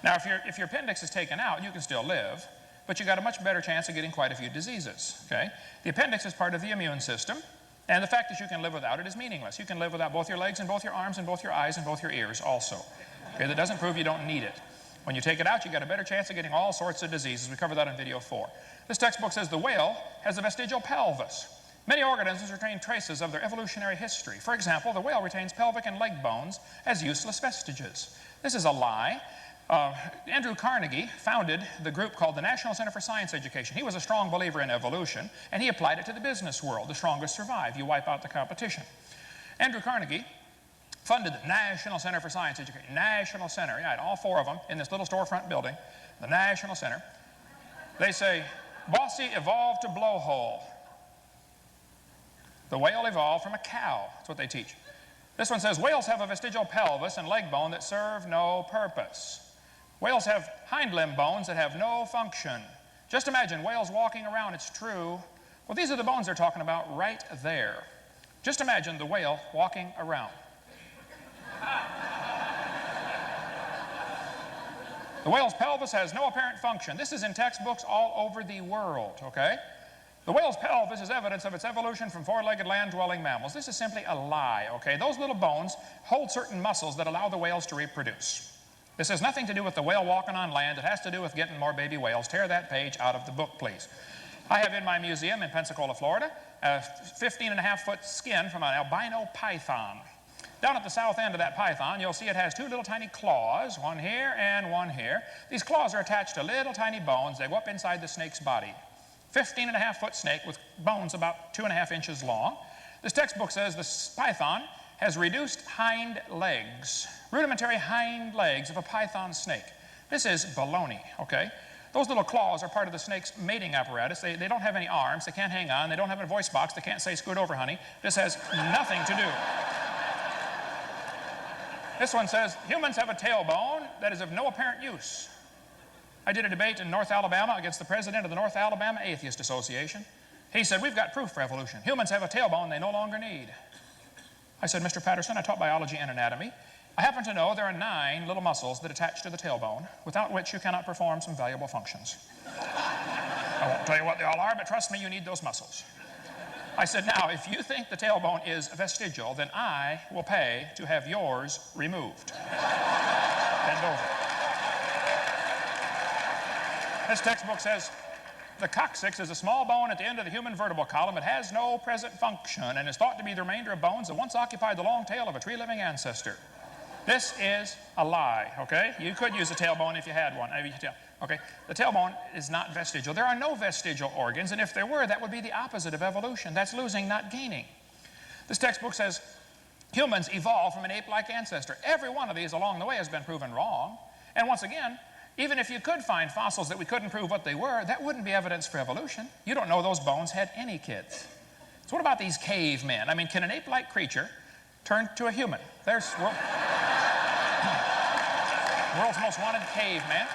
Now, if your appendix is taken out, you can still live, but you got a much better chance of getting quite a few diseases, okay? The appendix is part of the immune system, and the fact that you can live without it is meaningless. You can live without both your legs and both your arms and both your eyes and both your ears also. Okay, that doesn't prove you don't need it. When you take it out, you got a better chance of getting all sorts of diseases. We covered that in video 4. This textbook says the whale has a vestigial pelvis. Many organisms retain traces of their evolutionary history. For example, the whale retains pelvic and leg bones as useless vestiges. This is a lie. Andrew Carnegie founded the group called the National Center for Science Education. He was a strong believer in evolution, and he applied it to the business world. The strongest survive. You wipe out the competition. Andrew Carnegie funded the National Center for Science Education. National Center, yeah, all 4 of them in this little storefront building, the National Center. They say, Bossy evolved to blowhole. The whale evolved from a cow. That's what they teach. This one says, whales have a vestigial pelvis and leg bone that serve no purpose. Whales have hind limb bones that have no function. Just imagine whales walking around, it's true. Well, these are the bones they're talking about right there. Just imagine the whale walking around. The whale's pelvis has no apparent function. This is in textbooks all over the world, okay? The whale's pelvis is evidence of its evolution from 4-legged land-dwelling mammals. This is simply a lie, okay? Those little bones hold certain muscles that allow the whales to reproduce. This has nothing to do with the whale walking on land. It has to do with getting more baby whales. Tear that page out of the book, please. I have in my museum in Pensacola, Florida, a 15.5-foot skin from an albino python. Down at the south end of that python, you'll see it has 2 little tiny claws, one here and one here. These claws are attached to little tiny bones. They go up inside the snake's body. 15.5-foot snake with bones about 2.5 inches long. This textbook says this python has reduced hind legs, rudimentary hind legs of a python snake. This is baloney, okay? Those little claws are part of the snake's mating apparatus. They don't have any arms. They can't hang on. They don't have a voice box. They can't say, scoot over, honey. This has nothing to do. This one says, humans have a tailbone that is of no apparent use. I did a debate in North Alabama against the president of the North Alabama Atheist Association. He said, we've got proof for evolution. Humans have a tailbone they no longer need. I said, Mr. Patterson, I taught biology and anatomy. I happen to know there are 9 little muscles that attach to the tailbone, without which you cannot perform some valuable functions. I won't tell you what they all are, but trust me, you need those muscles. I said, now, if you think the tailbone is vestigial, then I will pay to have yours removed. Bend over. This textbook says, the coccyx is a small bone at the end of the human vertebral column. It has no present function and is thought to be the remainder of bones that once occupied the long tail of a tree-living ancestor. This is a lie, okay? You could use a tailbone if you had one. Okay, the tailbone is not vestigial. There are no vestigial organs, and if there were, that would be the opposite of evolution. That's losing, not gaining. This textbook says humans evolved from an ape-like ancestor. Every one of these along the way has been proven wrong. And once again, even if you could find fossils that we couldn't prove what they were, that wouldn't be evidence for evolution. You don't know those bones had any kids. So what about these cavemen? I mean, can an ape-like creature turn to a human? World's most wanted caveman.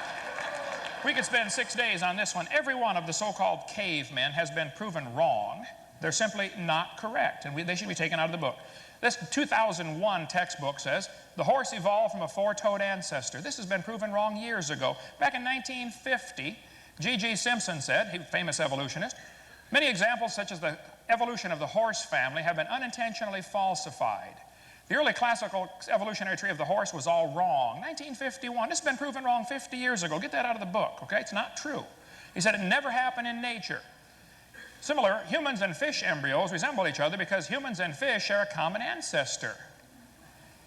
We could spend 6 days on this one. Every one of the so-called cavemen has been proven wrong. They're simply not correct, and they should be taken out of the book. This 2001 textbook says the horse evolved from a four-toed ancestor. This has been proven wrong years ago. Back in 1950, G.G. Simpson said, he was a famous evolutionist, many examples such as the evolution of the horse family have been unintentionally falsified. The early classical evolutionary tree of the horse was all wrong. 1951, this has been proven wrong 50 years ago. Get that out of the book, okay? It's not true. He said it never happened in nature. Similar, humans and fish embryos resemble each other because humans and fish share a common ancestor.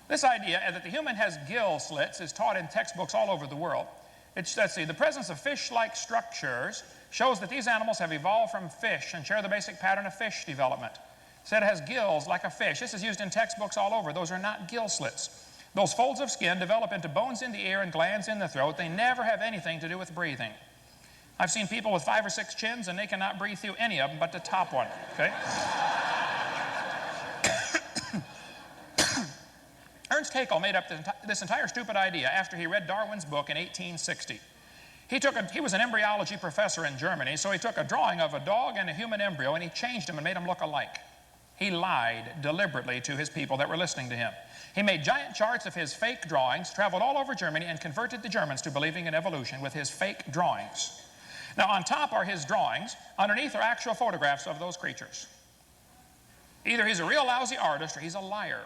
This idea that the human has gill slits is taught in textbooks all over the world. Let's see, the presence of fish-like structures shows that these animals have evolved from fish and share the basic pattern of fish development. It said it has gills like a fish. This is used in textbooks all over. Those are not gill slits. Those folds of skin develop into bones in the ear and glands in the throat. They never have anything to do with breathing. I've seen people with 5 or 6 chins, and they cannot breathe through any of them but the top one, okay? Ernst Haeckel made up this entire stupid idea after he read Darwin's book in 1860. He was an embryology professor in Germany, so he took a drawing of a dog and a human embryo, and he changed them and made them look alike. He lied deliberately to his people that were listening to him. He made giant charts of his fake drawings, traveled all over Germany, and converted the Germans to believing in evolution with his fake drawings. Now, on top are his drawings. Underneath are actual photographs of those creatures. Either he's a real lousy artist or he's a liar.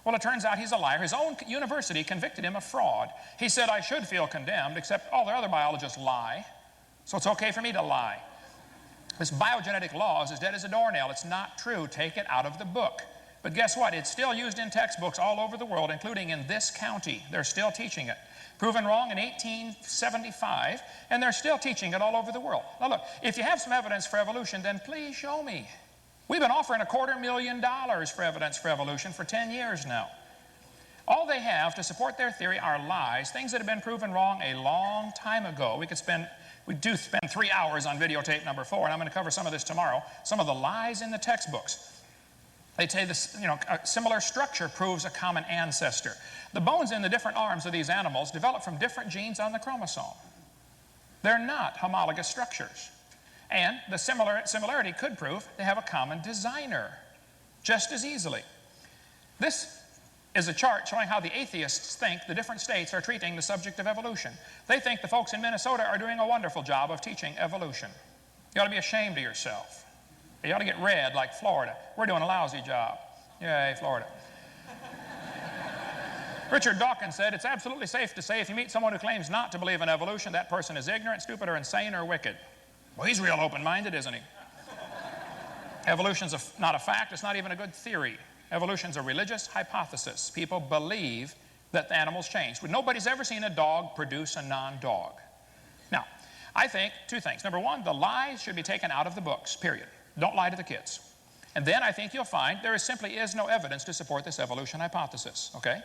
Well, it turns out he's a liar. His own university convicted him of fraud. He said, I should feel condemned, except all the other biologists lie, so it's okay for me to lie. This biogenetic law is as dead as a doornail. It's not true. Take it out of the book. But guess what? It's still used in textbooks all over the world, including in this county. They're still teaching it. Proven wrong in 1875, and they're still teaching it all over the world. Now look, if you have some evidence for evolution, then please show me. We've been offering $250,000 for evidence for evolution for 10 years now. All they have to support their theory are lies, things that have been proven wrong a long time ago. We do spend 3 hours on videotape number 4, and I'm going to cover some of this tomorrow. Some of the lies in the textbooks. They say this, a similar structure proves a common ancestor. The bones in the different arms of these animals develop from different genes on the chromosome. They're not homologous structures. And the similarity could prove they have a common designer just as easily. This is a chart showing how the atheists think the different states are treating the subject of evolution. They think the folks in Minnesota are doing a wonderful job of teaching evolution. You ought to be ashamed of yourself. You ought to get red like Florida. We're doing a lousy job. Yay, Florida. Richard Dawkins said, it's absolutely safe to say if you meet someone who claims not to believe in evolution, that person is ignorant, stupid, or insane, or wicked. Well, he's real open-minded, isn't he? Evolution's not a fact. It's not even a good theory. Evolution's a religious hypothesis. People believe that the animals changed. Nobody's ever seen a dog produce a non-dog. Now, I think 2 things. Number 1, the lies should be taken out of the books, period. Don't lie to the kids. And then I think you'll find there simply is no evidence to support this evolution hypothesis, okay?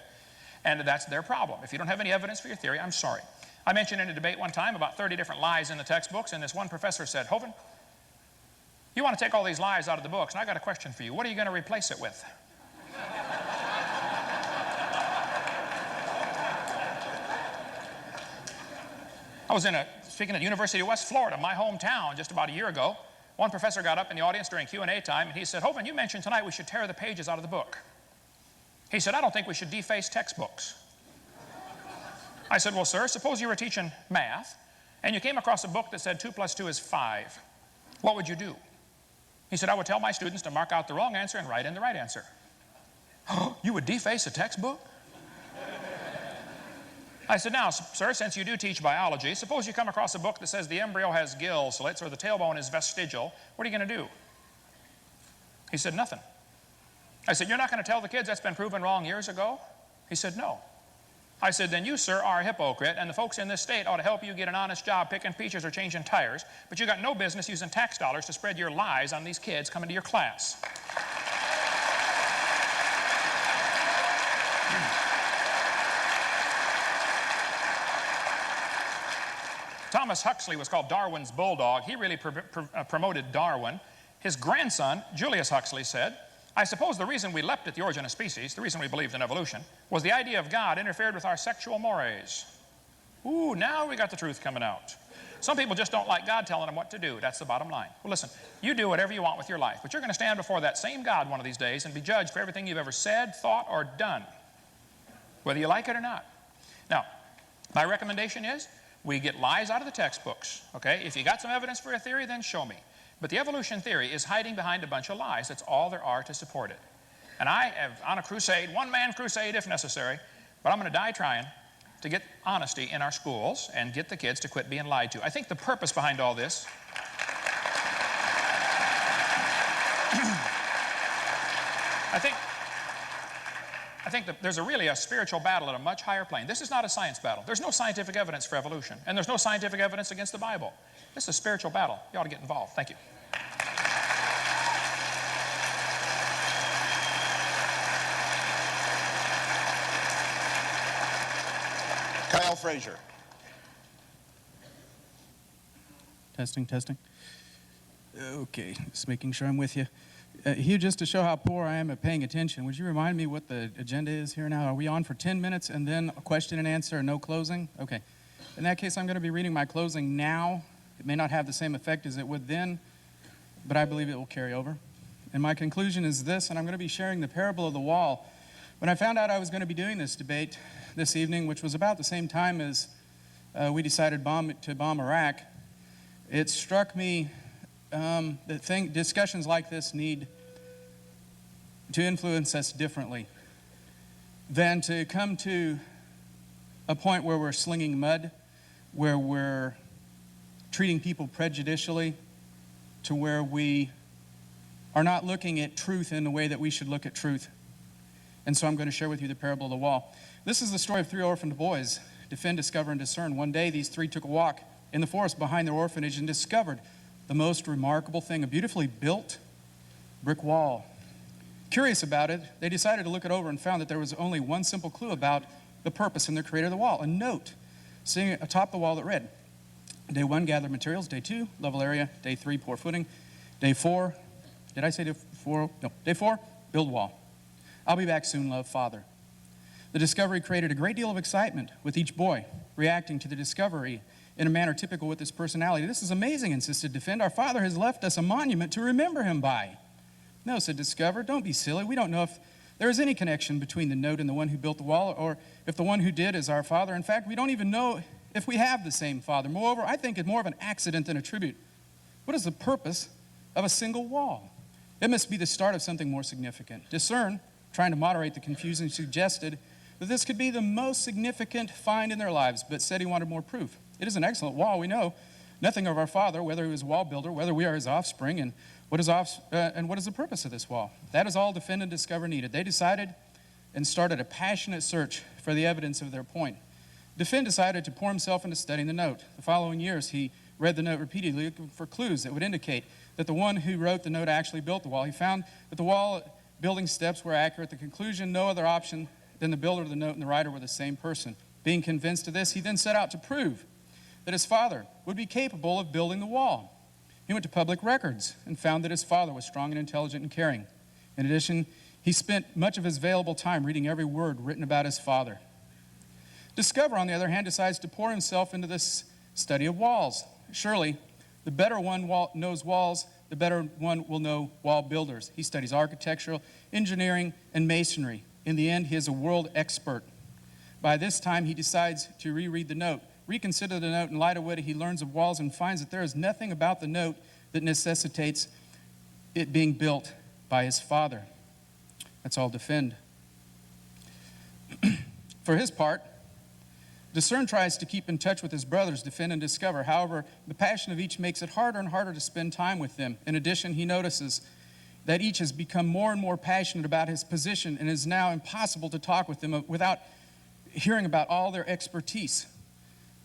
And that's their problem. If you don't have any evidence for your theory, I'm sorry. I mentioned in a debate one time about 30 different lies in the textbooks, and this one professor said, Hovind, you want to take all these lies out of the books, and I got a question for you. What are you going to replace it with? I was speaking at the University of West Florida, my hometown, just about a year ago. One professor got up in the audience during Q&A time, and he said, Hovind, you mentioned tonight we should tear the pages out of the book. He said, I don't think we should deface textbooks. I said, well, sir, suppose you were teaching math, and you came across a book that said 2 + 2 is 5. What would you do? He said, I would tell my students to mark out the wrong answer and write in the right answer. Oh, you would deface a textbook? I said, now, sir, since you do teach biology, suppose you come across a book that says the embryo has gill slits or the tailbone is vestigial. What are you going to do? He said, nothing. I said, you're not going to tell the kids that's been proven wrong years ago? He said, no. I said, then you, sir, are a hypocrite, and the folks in this state ought to help you get an honest job picking peaches or changing tires, but you got no business using tax dollars to spread your lies on these kids coming to your class. Thomas Huxley was called Darwin's bulldog. He really promoted Darwin. His grandson, Julius Huxley, said, I suppose the reason we leapt at the origin of species, the reason we believed in evolution, was the idea of God interfered with our sexual mores. Ooh, now we got the truth coming out. Some people just don't like God telling them what to do. That's the bottom line. Well, listen, you do whatever you want with your life, but you're going to stand before that same God one of these days and be judged for everything you've ever said, thought, or done, whether you like it or not. Now, my recommendation is we get lies out of the textbooks, okay? If you got some evidence for a theory, then show me. But the evolution theory is hiding behind a bunch of lies. That's all there are to support it. And I am on a crusade, one-man crusade if necessary, but I'm going to die trying to get honesty in our schools and get the kids to quit being lied to. I think the purpose behind all this I think that there's really a spiritual battle at a much higher plane. This is not a science battle. There's no scientific evidence for evolution, and there's no scientific evidence against the Bible. This is a spiritual battle. You ought to get involved. Thank you. Kyle Frazier. Testing, testing. Okay, just making sure I'm with you. Hugh, just to show how poor I am at paying attention, would you remind me what the agenda is here now? Are we on for 10 minutes and then a question and answer and no closing? Okay. In that case, I'm going to be reading my closing now. It may not have the same effect as it would then, but I believe it will carry over. And my conclusion is this, and I'm going to be sharing the parable of the wall. When I found out I was going to be doing this debate this evening, which was about the same time as we decided to bomb Iraq, it struck me that discussions like this need to influence us differently than to come to a point where we're slinging mud, where we're treating people prejudicially, to where we are not looking at truth in the way that we should look at truth. And so I'm going to share with you the parable of the wall. This is the story of three orphaned boys. Defend, discover, and discern. One day, these three took a walk in the forest behind their orphanage and discovered the most remarkable thing, a beautifully built brick wall. Curious about it, they decided to look it over and found that there was only one simple clue about the purpose and the creator of the wall, a note sitting atop the wall that read, Day 1, gather materials. Day 2, level area. Day 3, pour footing. Day 4, did I say day 4? No. Day 4, build wall. I'll be back soon, love, Father. The discovery created a great deal of excitement with each boy reacting to the discovery in a manner typical with his personality. This is amazing, insisted Defend. Our father has left us a monument to remember him by. No, said Discover, don't be silly. We don't know if there is any connection between the note and the one who built the wall, or if the one who did is our father. In fact, we don't even know if we have the same father. Moreover, I think it's more of an accident than a tribute. What is the purpose of a single wall? It must be the start of something more significant. Discern, trying to moderate the confusion, suggested that this could be the most significant find in their lives, but said he wanted more proof. It is an excellent wall. We know nothing of our father, whether he was a wall builder, whether we are his offspring, and what is the purpose of this wall. That is all Defend and Discover needed. They decided and started a passionate search for the evidence of their point. Defend decided to pour himself into studying the note. The following years, he read the note repeatedly, looking for clues that would indicate that the one who wrote the note actually built the wall. He found that the wall building steps were accurate. The conclusion, no other option than the builder of the note and the writer were the same person. Being convinced of this, he then set out to prove that his father would be capable of building the wall. He went to public records and found that his father was strong and intelligent and caring. In addition, he spent much of his available time reading every word written about his father. Discover, on the other hand, decides to pour himself into this study of walls. Surely, the better one knows walls, the better one will know wall builders. He studies architectural, engineering, and masonry. In the end, he is a world expert. By this time, he decides to reread the note, reconsider the note in light of what he learns of walls, and finds that there is nothing about the note that necessitates it being built by his father. That's all Defend. For his part, Discern tries to keep in touch with his brothers, Defend and Discover. However, the passion of each makes it harder and harder to spend time with them. In addition, he notices that each has become more and more passionate about his position, and it is now impossible to talk with them without hearing about all their expertise.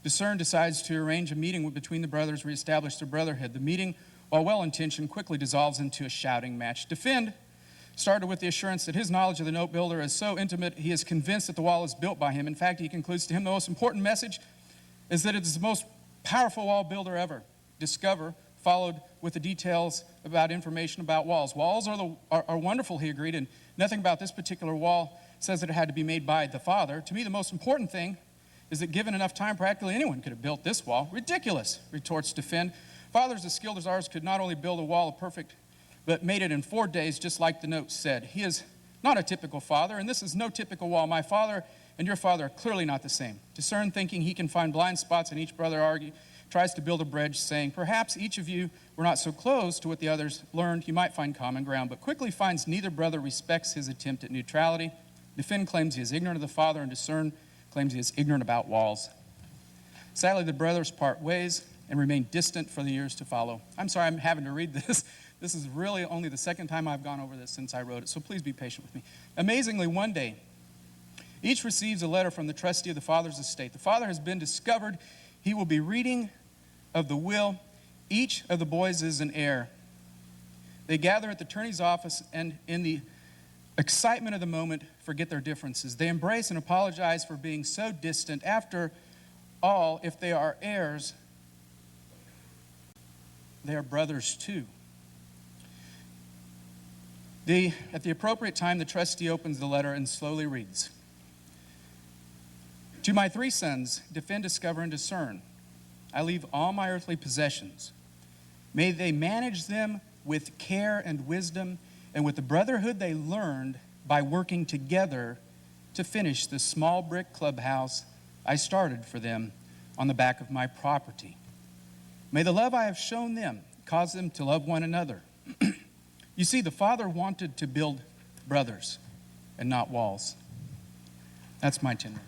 Discern decides to arrange a meeting between the brothers, reestablish their brotherhood. The meeting, while well-intentioned, quickly dissolves into a shouting match. Defend started with the assurance that his knowledge of the note builder is so intimate, he is convinced that the wall is built by him. In fact, he concludes to him the most important message is that it is the most powerful wall builder ever. Discover followed with the details about information about walls. Walls are wonderful, he agreed, and nothing about this particular wall says that it had to be made by the Father. To me, the most important thing is that given enough time, practically anyone could have built this wall. Ridiculous, retorts Defend. Fathers as skilled as ours could not only build a wall of perfect, but made it in 4 days, just like the note said. He is not a typical father, and this is no typical wall. My father and your father are clearly not the same. Discern, thinking he can find blind spots in each brother, tries to build a bridge, saying, perhaps each of you were not so close to what the others learned, you might find common ground, but quickly finds neither brother respects his attempt at neutrality. Defend claims he is ignorant of the Father, and Discern claims he is ignorant about walls. Sadly, the brothers part ways and remain distant for the years to follow. I'm sorry I'm having to read this. This is really only the second time I've gone over this since I wrote it, so please be patient with me. Amazingly, one day, each receives a letter from the trustee of the father's estate. The father has been discovered. He will be reading of the will. Each of the boys is an heir. They gather at the attorney's office and in the excitement of the moment forget their differences. They embrace and apologize for being so distant. After all, if they are heirs, they are brothers too. At the appropriate time, the trustee opens the letter and slowly reads. To my 3 sons, Defend, Discover, and Discern, I leave all my earthly possessions. May they manage them with care and wisdom and with the brotherhood they learned by working together to finish the small brick clubhouse I started for them on the back of my property. May the love I have shown them cause them to love one another. You see, the Father wanted to build brothers and not walls. That's my 10 minutes.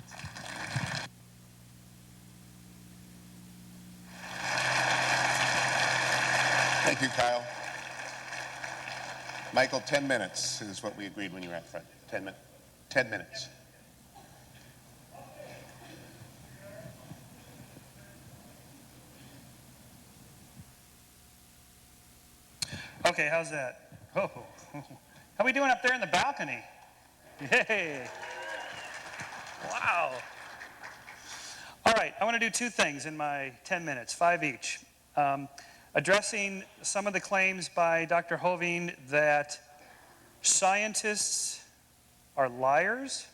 Thank you, Kyle. Michael, 10 minutes is what we agreed when you were up front. 10 minutes. Okay, how's that? Oh, how we doing up there in the balcony? Yay! Wow. All right, I want to do 2 things in my 10 minutes, 5 each. Addressing some of the claims by Dr. Hovind that scientists are liars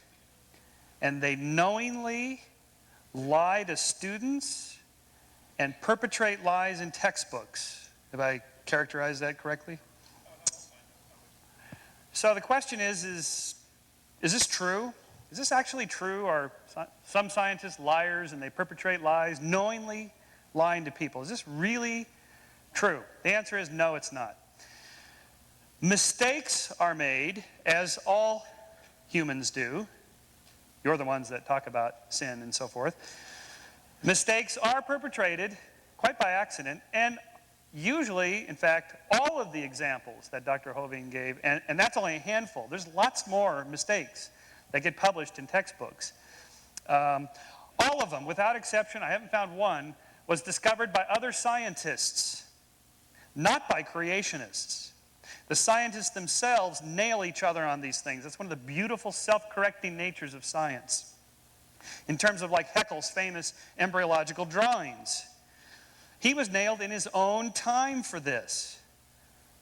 and they knowingly lie to students and perpetrate lies in textbooks. Have I characterized that correctly? So the question is this true? Is this actually true? Are some scientists liars and they perpetrate lies, knowingly lying to people? Is this really true? The answer is no, it's not. Mistakes are made, as all humans do. You're the ones that talk about sin and so forth. Mistakes are perpetrated quite by accident, and usually, in fact, all of the examples that Dr. Hovind gave, and that's only a handful. There's lots more mistakes that get published in textbooks. All of them, without exception, I haven't found one, was discovered by other scientists, not by creationists. The scientists themselves nail each other on these things. That's one of the beautiful self-correcting natures of science. In terms of like Haeckel's famous embryological drawings, he was nailed in his own time for this.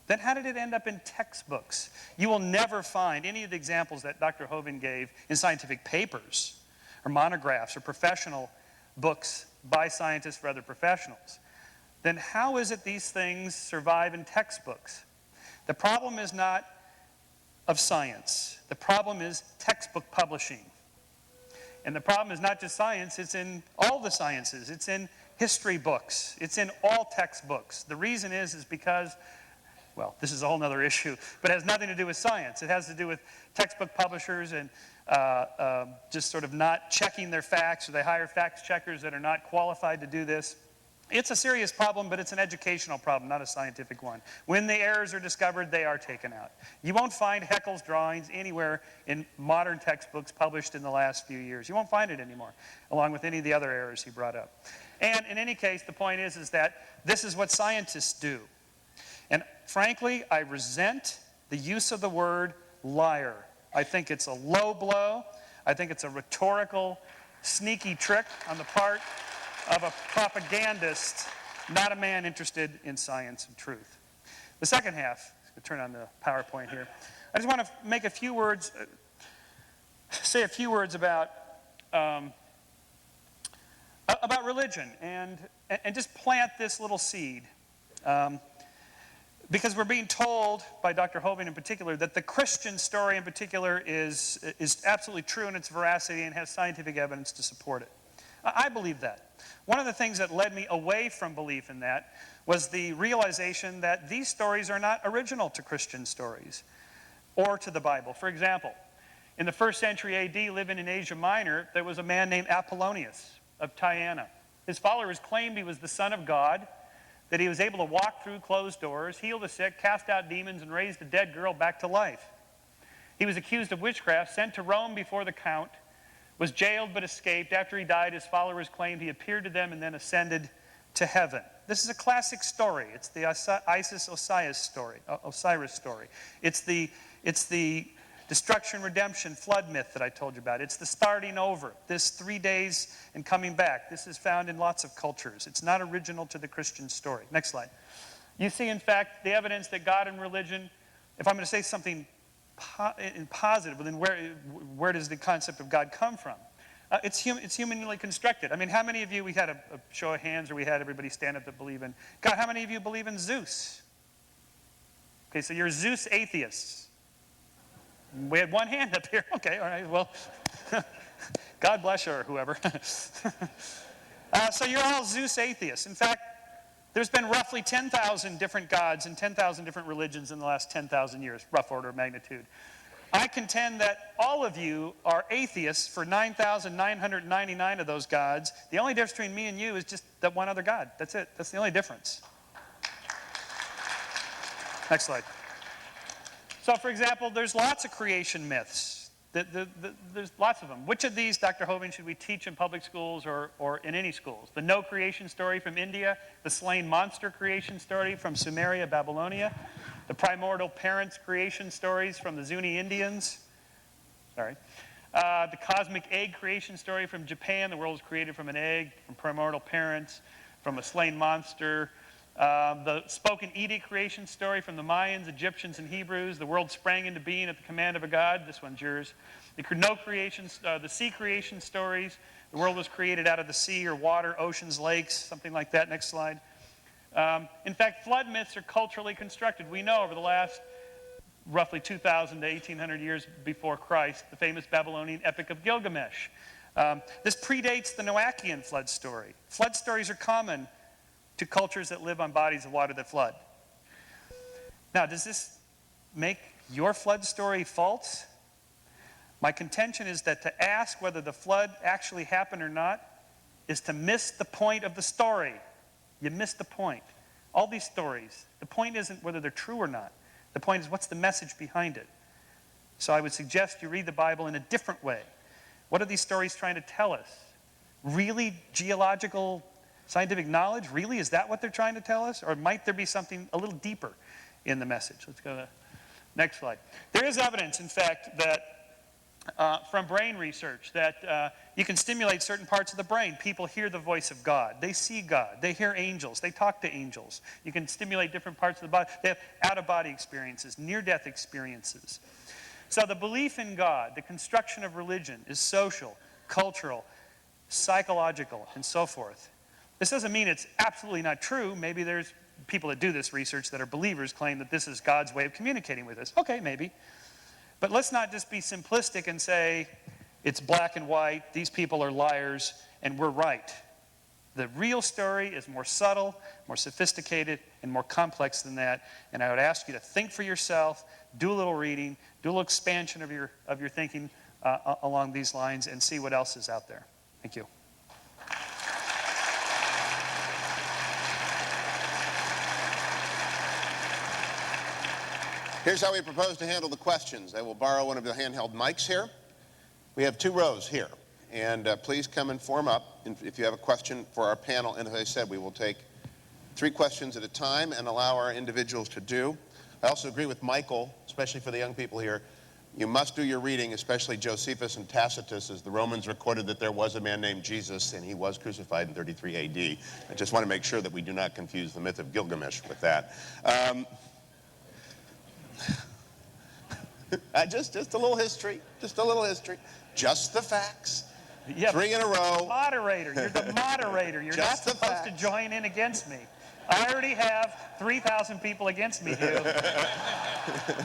Then how did it end up in textbooks? You will never find any of the examples that Dr. Hovind gave in scientific papers or monographs or professional books by scientists for other professionals. Then how is it these things survive in textbooks? The problem is not of science. The problem is textbook publishing. And the problem is not just science, it's in all the sciences. It's in history books. It's in all textbooks. The reason is because, well, this is a whole other issue, but it has nothing to do with science. It has to do with textbook publishers and just sort of not checking their facts, or they hire fact checkers that are not qualified to do this. It's a serious problem, but it's an educational problem, not a scientific one. When the errors are discovered, they are taken out. You won't find Haeckel's drawings anywhere in modern textbooks published in the last few years. You won't find it anymore, along with any of the other errors he brought up. And in any case, the point is that this is what scientists do. And frankly, I resent the use of the word liar. I think it's a low blow. I think it's a rhetorical, sneaky trick on the part of a propagandist not a man interested in science and truth. The second half, I'm going to turn on the PowerPoint here. I just want to make a few words, say a few words about religion and just plant this little seed. Because we're being told by Dr. Hovind in particular that the Christian story in particular is absolutely true in its veracity and has scientific evidence to support it. I believe that. One of the things that led me away from belief in that was the realization that these stories are not original to Christian stories or to the Bible. For example, in the 1st century AD, living in Asia Minor, there was a man named Apollonius of Tyana. His followers claimed he was the Son of God, that he was able to walk through closed doors, heal the sick, cast out demons, and raise a dead girl back to life. He was accused of witchcraft, sent to Rome before the count, was jailed but escaped. After he died, his followers claimed he appeared to them and then ascended to heaven. This is a classic story. It's the Osiris story. It's the destruction, redemption, flood myth that I told you about. It's the starting over, this 3 days and coming back. This is found in lots of cultures. It's not original to the Christian story. Next slide. You see, in fact, the evidence that God and religion, if I'm going to say something positive, then where does the concept of God come from? It's humanly constructed. I mean, how many of you, we had a show of hands, or we had everybody stand up that believe in God. How many of you believe in Zeus? Okay, so you're Zeus atheists. We had one hand up here. Okay, all right, well, God bless you, or whoever. So you're all Zeus atheists. In fact, there's been roughly 10,000 different gods and 10,000 different religions in the last 10,000 years, rough order of magnitude. I contend that all of you are atheists for 9,999 of those gods. The only difference between me and you is just that one other God. That's it. That's the only difference. Next slide. So, for example, there's lots of creation myths. There's lots of them. Which of these, Dr. Hovind, should we teach in public schools or in any schools? The no creation story from India, the slain monster creation story from Sumeria, Babylonia, the primordial parents creation stories from the Zuni Indians, the cosmic egg creation story from Japan. The world was created from an egg, from primordial parents, from a slain monster. The spoken edict creation story from the Mayans, Egyptians, and Hebrews. The world sprang into being at the command of a god. This one's yours. The sea creation stories. The world was created out of the sea or water, oceans, lakes, something like that. Next slide. In fact, flood myths are culturally constructed. We know over the last roughly 2,000 to 1,800 years before Christ, the famous Babylonian Epic of Gilgamesh. This predates the Noachian flood story. Flood stories are common to cultures that live on bodies of water that flood. Now, does this make your flood story false? My contention is that to ask whether the flood actually happened or not is to miss the point of the story. You miss the point. All these stories, the point isn't whether they're true or not. The point is, what's the message behind it? So I would suggest you read the Bible in a different way. What are these stories trying to tell us? Really geological scientific knowledge? Really? Is that what they're trying to tell us? Or might there be something a little deeper in the message? Let's go to the next slide. There is evidence, in fact, that from brain research that you can stimulate certain parts of the brain. People hear the voice of God. They see God. They hear angels. They talk to angels. You can stimulate different parts of the body. They have out-of-body experiences, near-death experiences. So the belief in God, the construction of religion, is social, cultural, psychological, and so forth. This doesn't mean it's absolutely not true. Maybe there's people that do this research that are believers claim that this is God's way of communicating with us. Okay, maybe. But let's not just be simplistic and say it's black and white, these people are liars, and we're right. The real story is more subtle, more sophisticated, and more complex than that. And I would ask you to think for yourself, do a little reading, do a little expansion of your thinking along these lines, and see what else is out there. Thank you. Here's how we propose to handle the questions. I will borrow one of the handheld mics here. We have 2 rows here. And please come and form up if you have a question for our panel. And as I said, we will take 3 questions at a time and allow our individuals to do. I also agree with Michael, especially for the young people here. You must do your reading, especially Josephus and Tacitus, as the Romans recorded that there was a man named Jesus, and he was crucified in 33 AD. I just want to make sure that we do not confuse the myth of Gilgamesh with that. Just a little history, just a little history. Just the facts. Yeah, 3 in a row. Moderator, you're the moderator. You're not Just the supposed to facts. join in against me. I already have 3,000 people against me, Hugh.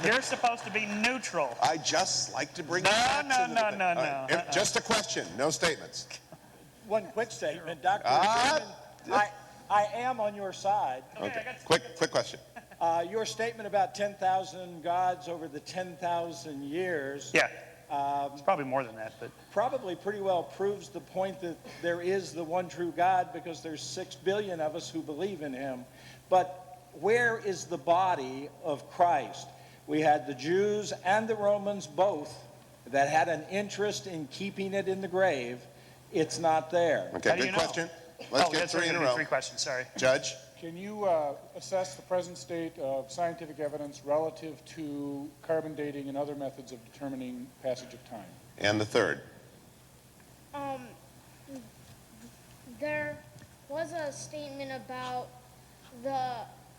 You're supposed to be neutral. I just like to bring No, facts no, into no, the no, thing. no. Just a question, no statements. One quick statement, Dr. Ah. Sherman, I am on your side. Okay, quick question. Your statement about 10,000 gods over the 10,000 years Yeah, it's probably more than that, but probably pretty well proves the point that there is the one true God, because there's 6 billion of us who believe in him. But where is the body of Christ? We had the Jews and the Romans both that had an interest in keeping it in the grave. It's not there. Okay, How do good you know? question. Let's get that's 3 in a row. 3 questions, sorry. Judge? Can you assess the present state of scientific evidence relative to carbon dating and other methods of determining passage of time? And the third. There was a statement about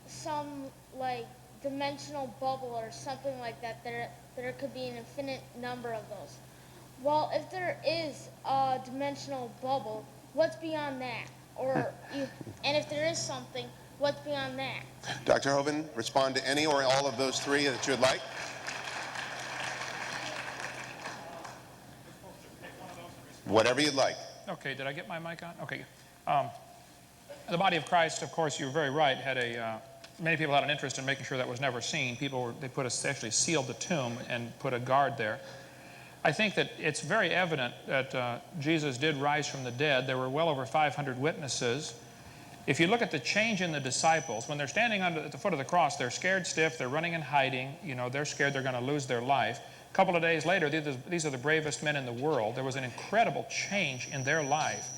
some like dimensional bubble or something like that. There could be an infinite number of those. Well, if there is a dimensional bubble, what's beyond that? And if there is something, what's beyond that? Dr. Hovind, respond to any or all of those 3 that you would like. Whatever you'd like. Okay, did I get my mic on? Okay. The body of Christ, of course, you're very right, had many people had an interest in making sure that was never seen. They actually sealed the tomb and put a guard there. I think that it's very evident that Jesus did rise from the dead. There were well over 500 witnesses. If you look at the change in the disciples, when they're standing at the foot of the cross, they're scared stiff, they're running and hiding, they're scared they're going to lose their life. A couple of days later, these are the bravest men in the world. There was an incredible change in their life.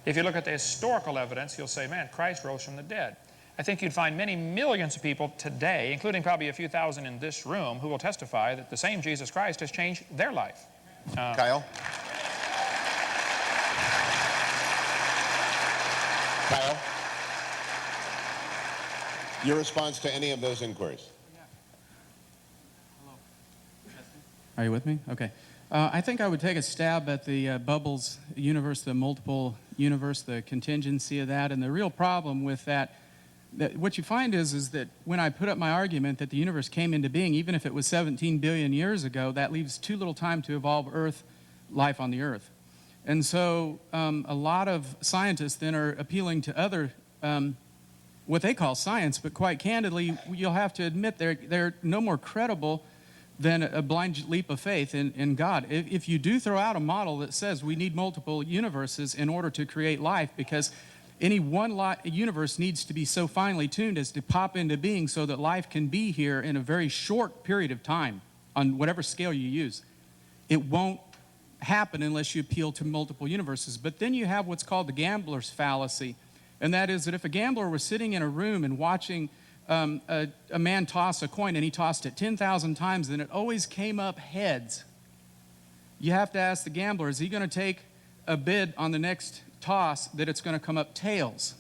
If you look at the historical evidence, you'll say, man, Christ rose from the dead. I think you'd find many millions of people today, including probably a few thousand in this room, who will testify that the same Jesus Christ has changed their life. Kyle? Kyle? Your response to any of those inquiries? Are you with me? Okay. I think I would take a stab at the bubbles universe, the multiple universe, the contingency of that. And the real problem with that what you find is that when I put up my argument that the universe came into being, even if it was 17 billion years ago, that leaves too little time to evolve life on the Earth. And so a lot of scientists then are appealing to other, what they call science, but quite candidly, you'll have to admit they're no more credible than a blind leap of faith in God. If you do throw out a model that says we need multiple universes in order to create life, because any one universe needs to be so finely tuned as to pop into being so that life can be here in a very short period of time on whatever scale you use. It won't happen unless you appeal to multiple universes. But then you have what's called the gambler's fallacy, and that is that if a gambler was sitting in a room and watching a man toss a coin and he tossed it 10,000 times and it always came up heads, you have to ask the gambler, is he going to take a bid on the next toss that it's going to come up tails?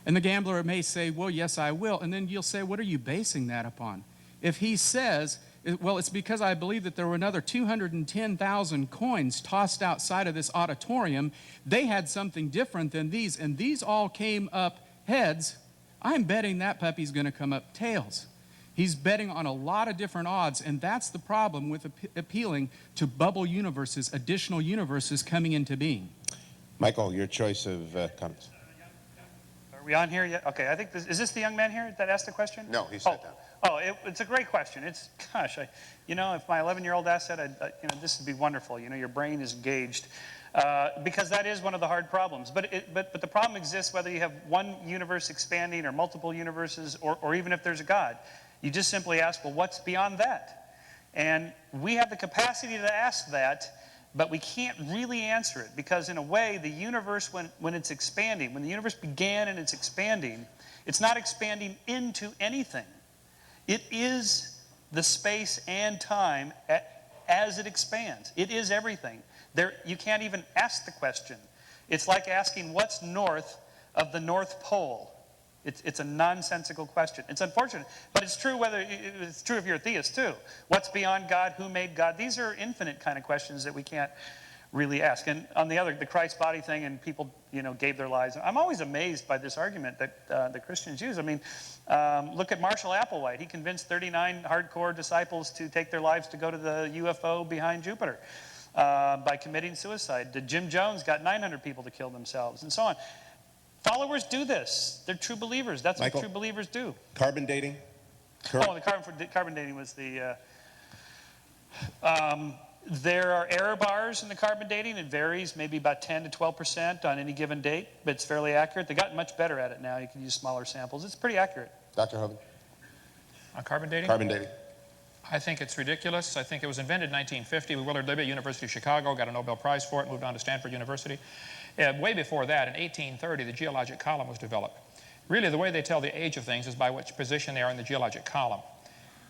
And the gambler may say, well, yes, I will. And then you'll say, what are you basing that upon? If he says, well, it's because I believe that there were another 210,000 coins tossed outside of this auditorium. They had something different than these, and these all came up heads. I'm betting that puppy's going to come up tails. He's betting on a lot of different odds, and that's the problem with appealing to bubble universes, additional universes coming into being. Michael, your choice of comments. Are we on here yet? Okay, I think is this the young man here that asked the question? No, he sat down. Oh, it's a great question. It's, gosh, if my 11-year-old asked that, this would be wonderful. Your brain is engaged. Because that is one of the hard problems. But the problem exists whether you have one universe expanding or multiple universes or even if there's a God. You just simply ask, well, what's beyond that? And we have the capacity to ask that, but we can't really answer it because in a way, the universe, when it's expanding, when the universe began and it's expanding, it's not expanding into anything. It is the space and time as it expands. It is everything. You can't even ask the question. It's like asking what's north of the North Pole. It's a nonsensical question. It's unfortunate, but it's true it's true if you're a theist too. What's beyond God? Who made God? These are infinite kind of questions that we can't really ask. And on the Christ body thing, and people, gave their lives. I'm always amazed by this argument that the Christians use. I mean, look at Marshall Applewhite. He convinced 39 hardcore disciples to take their lives to go to the UFO behind Jupiter by committing suicide. Jim Jones got 900 people to kill themselves, and so on. Followers do this. They're true believers. That's Michael, what true believers do. Carbon dating? The carbon dating was the... there are error bars in the carbon dating. It varies maybe about 10 to 12% on any given date, but it's fairly accurate. They've gotten much better at it now. You can use smaller samples. It's pretty accurate. Dr. Hovind? On carbon dating? Carbon dating. I think it's ridiculous. I think it was invented in 1950 with Willard Libby, University of Chicago, got a Nobel Prize for it, moved on to Stanford University. Way before that, in 1830, the geologic column was developed. Really, the way they tell the age of things is by which position they are in the geologic column.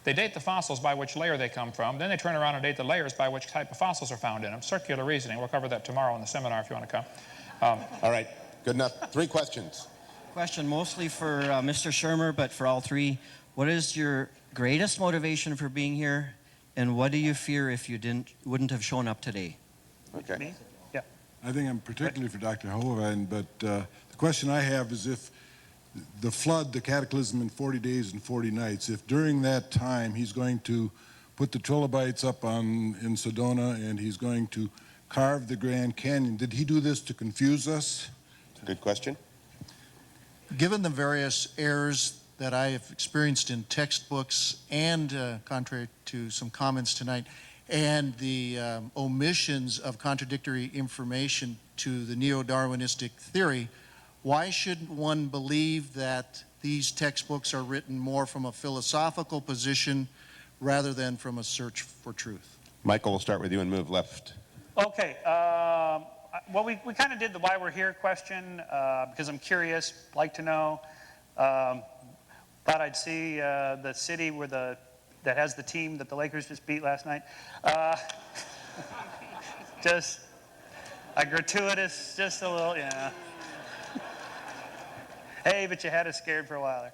They date the fossils by which layer they come from. Then they turn around and date the layers by which type of fossils are found in them. Circular reasoning. We'll cover that tomorrow in the seminar if you want to come. All right, good enough. 3 questions. Question mostly for Mr. Shermer, but for all three. What is your greatest motivation for being here, and what do you fear if you wouldn't have shown up today? Okay. Me? Yeah. I think I'm particularly for Dr. Hovind, but the question I have is if the flood, the cataclysm in 40 days and 40 nights, if during that time he's going to put the trilobites up in Sedona and he's going to carve the Grand Canyon, did he do this to confuse us? Good question. Given the various errors that I have experienced in textbooks and, contrary to some comments tonight, and the omissions of contradictory information to the neo-Darwinistic theory, why shouldn't one believe that these textbooks are written more from a philosophical position rather than from a search for truth? Michael, we'll start with you and move left. Okay. Well, we kind of did the why we're here question because I'm curious, like to know. Thought I'd see the city that has the team that the Lakers just beat last night. Just a gratuitous, just a little, Hey, but you had us scared for a while there.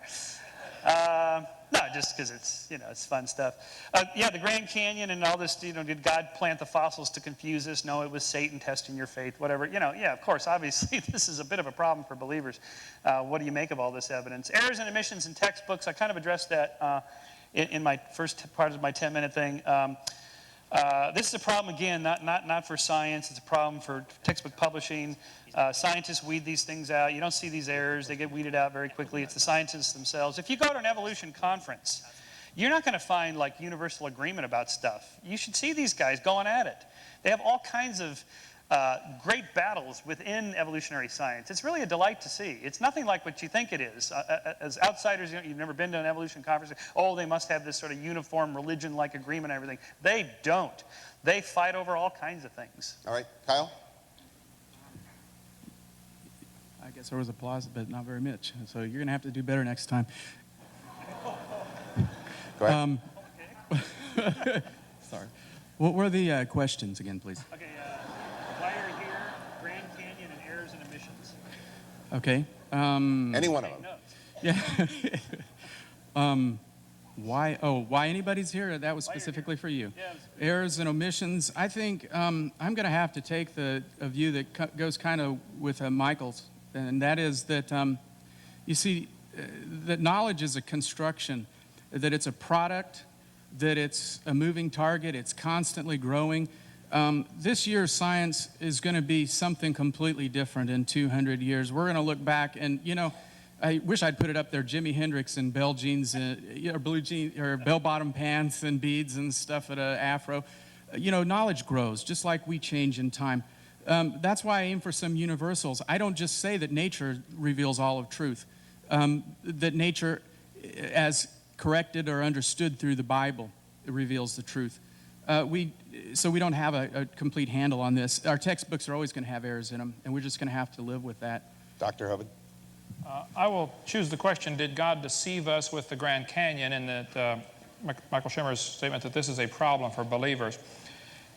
No, just because it's fun stuff. The Grand Canyon and all this, did God plant the fossils to confuse us? No, it was Satan testing your faith, whatever. Of course, obviously, this is a bit of a problem for believers. What do you make of all this evidence? Errors and omissions in textbooks, I kind of addressed that in my first part of my 10-minute thing. This is a problem, again, not for science. It's a problem for textbook publishing. Scientists weed these things out. You don't see these errors. They get weeded out very quickly. It's the scientists themselves. If you go to an evolution conference, you're not going to find universal agreement about stuff. You should see these guys going at it. They have all kinds of great battles within evolutionary science. It's really a delight to see. It's nothing like what you think it is. As outsiders, you've never been to an evolution conference. Oh, they must have this sort of uniform religion-like agreement and everything. They don't. They fight over all kinds of things. All right, Kyle? I guess there was applause, but not very much. So you're going to have to do better next time. Go ahead. Sorry. What were the questions again, please? Okay, why you're here, Grand Canyon, and errors and omissions. Okay. Any one of them. Yeah. Why anybody's here? That was specifically for you. Yeah, Errors and omissions. I think I'm going to have to take a view that goes kind of with Michael's, and that is that you see that knowledge is a construction, that it's a product, that it's a moving target, it's constantly growing. This year, science is going to be something completely different in 200 years. We're going to look back and, I wish I'd put it up there, Jimi Hendrix and bell jeans, or blue jeans, or bell-bottom pants and beads and stuff at an afro. Knowledge grows, just like we change in time. That's why I aim for some universals. I don't just say that nature reveals all of truth, that nature, as corrected or understood through the Bible, reveals the truth. So we don't have a complete handle on this. Our textbooks are always going to have errors in them, and we're just going to have to live with that. Dr. Hovind? I will choose the question, did God deceive us with the Grand Canyon in that Michael Schimmer's statement that this is a problem for believers.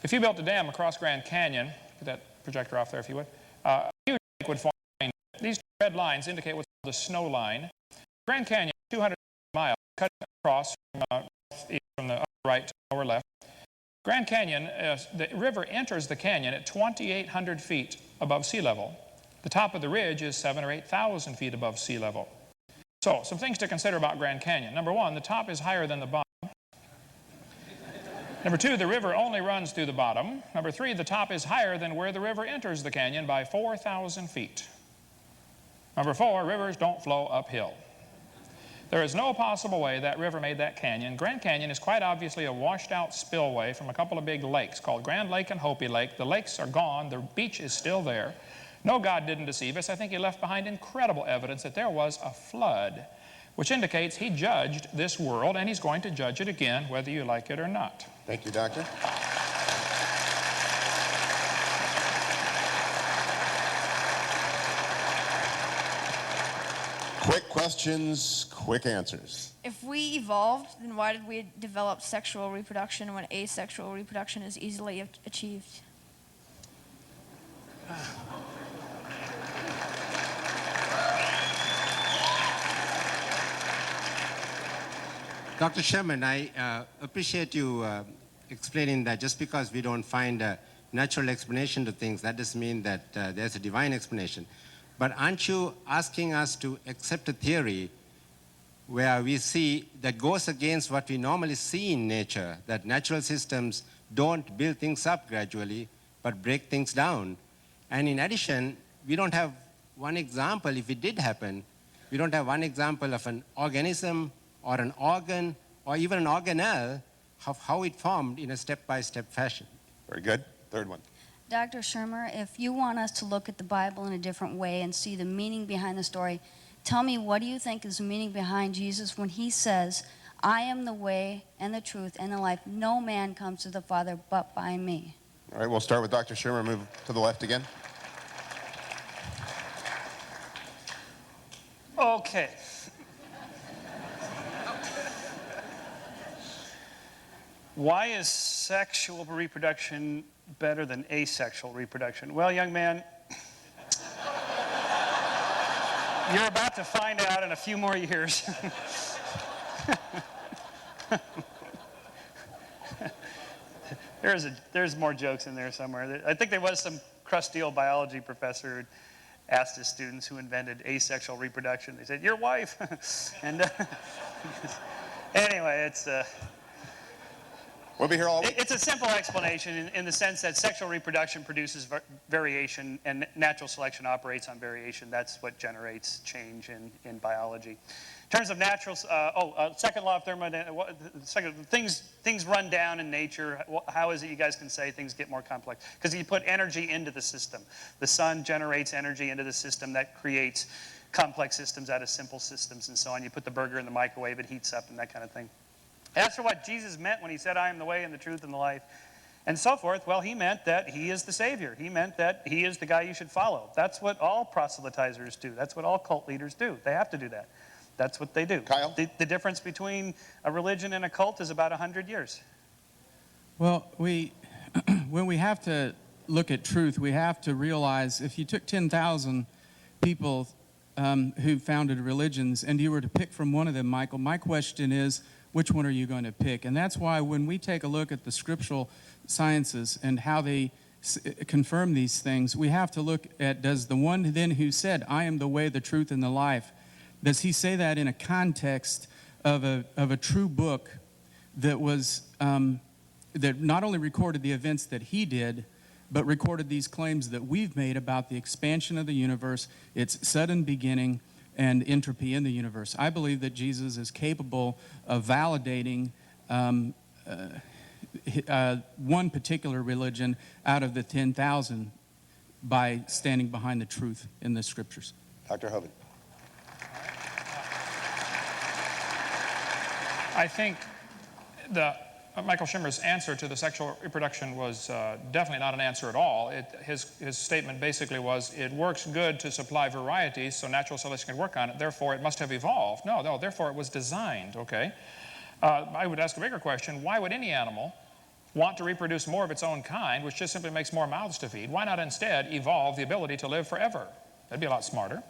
If you built a dam across Grand Canyon, put that projector off there if you would, a huge lake would form. These red lines indicate what's called the snow line. Grand Canyon, 200 miles, cut across from the upper right to the lower left. Grand Canyon, the river enters the canyon at 2,800 feet above sea level. The top of the ridge is 7,000 or 8,000 feet above sea level. So, some things to consider about Grand Canyon. Number one, the top is higher than the bottom. Number two, the river only runs through the bottom. Number three, the top is higher than where the river enters the canyon by 4,000 feet. Number four, rivers don't flow uphill. There is no possible way that river made that canyon. Grand Canyon is quite obviously a washed-out spillway from a couple of big lakes called Grand Lake and Hopi Lake. The lakes are gone. The beach is still there. No, God didn't deceive us. I think he left behind incredible evidence that there was a flood, which indicates he judged this world, and he's going to judge it again, whether you like it or not. Thank you, Doctor. Quick questions, quick answers. If we evolved, then why did we develop sexual reproduction when asexual reproduction is easily achieved? Dr. Sherman, I appreciate you explaining that just because we don't find a natural explanation to things, that doesn't mean that there's a divine explanation. But aren't you asking us to accept a theory where we see that goes against what we normally see in nature, that natural systems don't build things up gradually, but break things down? And in addition, we don't have one example, if it did happen, we don't have one example of an organism or an organ or even an organelle of how it formed in a step-by-step fashion. Very good. Third one. Dr. Shermer, if you want us to look at the Bible in a different way and see the meaning behind the story, tell me, what do you think is the meaning behind Jesus when he says, I am the way and the truth and the life. No man comes to the Father but by me. All right, we'll start with Dr. Shermer. Move to the left again. Okay. Why is sexual reproduction better than asexual reproduction? Well, young man, you're about to find out in a few more years. There's more jokes in there somewhere. I think there was some crusty old biology professor who asked his students who invented asexual reproduction. They said, your wife. And anyway, it's... We'll be here all week. It's a simple explanation in the sense that sexual reproduction produces variation and natural selection operates on variation. That's what generates change in biology. In terms of natural, second law of thermodynamics, things run down in nature. How is it you guys can say things get more complex? Because you put energy into the system. The sun generates energy into the system that creates complex systems out of simple systems and so on. You put the burger in the microwave, it heats up and that kind of thing. As for what Jesus meant when he said, I am the way and the truth and the life, and so forth, well, he meant that he is the Savior. He meant that he is the guy you should follow. That's what all proselytizers do. That's what all cult leaders do. They have to do that. That's what they do. Kyle? The difference between a religion and a cult is about 100 years. Well, when we have to look at truth, we have to realize if you took 10,000 people who founded religions and you were to pick from one of them, Michael, my question is, which one are you going to pick? And that's why when we take a look at the scriptural sciences and how they confirm these things, we have to look at, does the one then who said, I am the way, the truth, and the life, does he say that in a context of a true book that was, that not only recorded the events that he did, but recorded these claims that we've made about the expansion of the universe, its sudden beginning, and entropy in the universe? I believe that Jesus is capable of validating one particular religion out of the 10,000 by standing behind the truth in the scriptures. Dr. Hovind. I think Michael Schimmer's answer to the sexual reproduction was definitely not an answer at all. His statement basically was, it works good to supply varieties so natural selection can work on it, therefore it must have evolved. No, therefore it was designed, okay? I would ask a bigger question. Why would any animal want to reproduce more of its own kind, which just simply makes more mouths to feed? Why not instead evolve the ability to live forever? That'd be a lot smarter.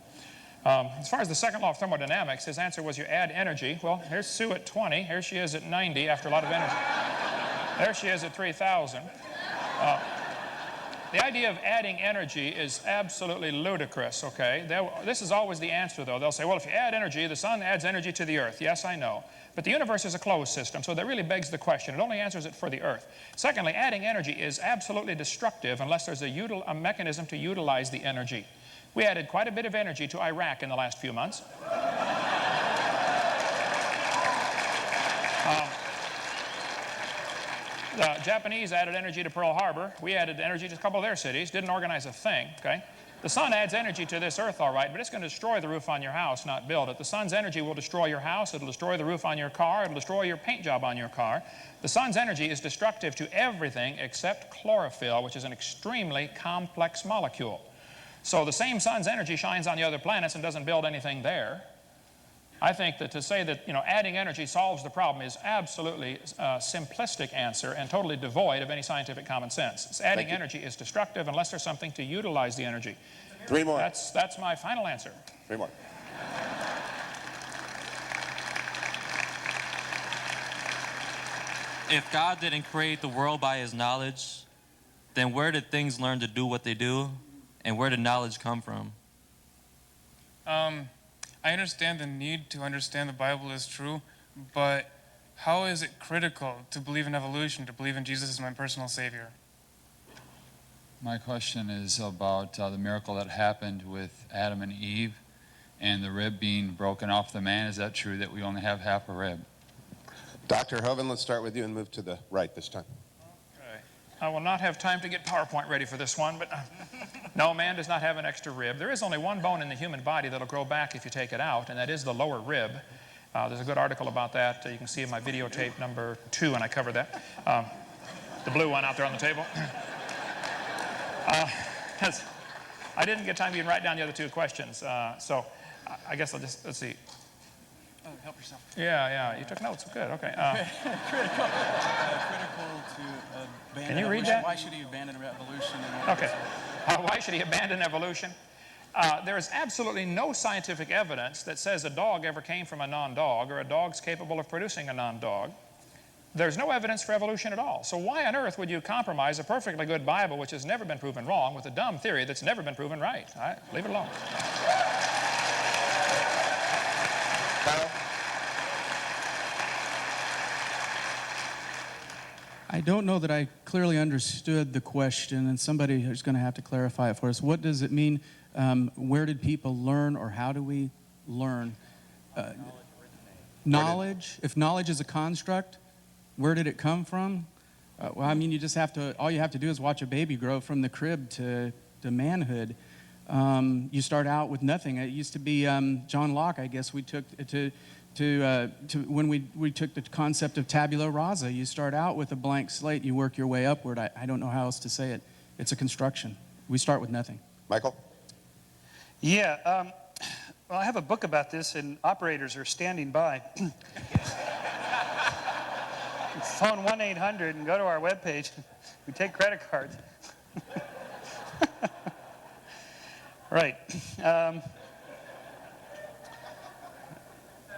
As far as the second law of thermodynamics, his answer was you add energy. Well, here's Sue at 20. Here she is at 90 after a lot of energy. There she is at 3,000. The idea of adding energy is absolutely ludicrous, okay? This is always the answer, though. They'll say, well, if you add energy, the sun adds energy to the earth. Yes, I know. But the universe is a closed system, so that really begs the question. It only answers it for the earth. Secondly, adding energy is absolutely destructive unless there's a mechanism to utilize the energy. We added quite a bit of energy to Iraq in the last few months. The Japanese added energy to Pearl Harbor. We added energy to a couple of their cities. Didn't organize a thing, okay? The sun adds energy to this earth, all right, but it's going to destroy the roof on your house, not build it. The sun's energy will destroy your house. It'll destroy the roof on your car. It'll destroy your paint job on your car. The sun's energy is destructive to everything except chlorophyll, which is an extremely complex molecule. So the same sun's energy shines on the other planets and doesn't build anything there. I think that to say that, adding energy solves the problem is absolutely a simplistic answer and totally devoid of any scientific common sense. Adding energy is destructive unless there's something to utilize the energy. 3 more. That's my final answer. 3 more. If God didn't create the world by his knowledge, then where did things learn to do what they do? And where did knowledge come from? I understand the need to understand the Bible is true, but how is it critical to believe in evolution, to believe in Jesus as my personal Savior? My question is about the miracle that happened with Adam and Eve and the rib being broken off the man. Is that true that we only have half a rib? Dr. Hovind, let's start with you and move to the right this time. I will not have time to get PowerPoint ready for this one, but no, man does not have an extra rib. There is only one bone in the human body that'll grow back if you take it out, and that is the lower rib. There's a good article about that. You can see in my videotape number 2, and I cover that. The blue one out there on the table. I didn't get time to even write down the other 2 questions, so I guess let's see. Oh, help yourself. Yeah, you took notes. Good, okay. Critical to abandon. Can you read that? Why should he abandon evolution? Okay. Why should he abandon evolution? There is absolutely no scientific evidence that says a dog ever came from a non-dog or a dog's capable of producing a non-dog. There's no evidence for evolution at all. So why on earth would you compromise a perfectly good Bible, which has never been proven wrong, with a dumb theory that's never been proven right? All right, leave it alone. I don't know that I clearly understood the question, and somebody is going to have to clarify it for us. What does it mean? Where did people learn, or how do we learn? Knowledge? If knowledge is a construct, where did it come from? Well, I mean, you just have to, all you have to do is watch a baby grow from the crib to manhood. You start out with nothing. It used to be John Locke, I guess, we took when we took the concept of tabula rasa. You start out with a blank slate, you work your way upward. I don't know how else to say it. It's a construction. We start with nothing. Michael? Yeah, well, I have a book about this, and operators are standing by. Phone 1-800 and go to our webpage. We take credit cards. Right.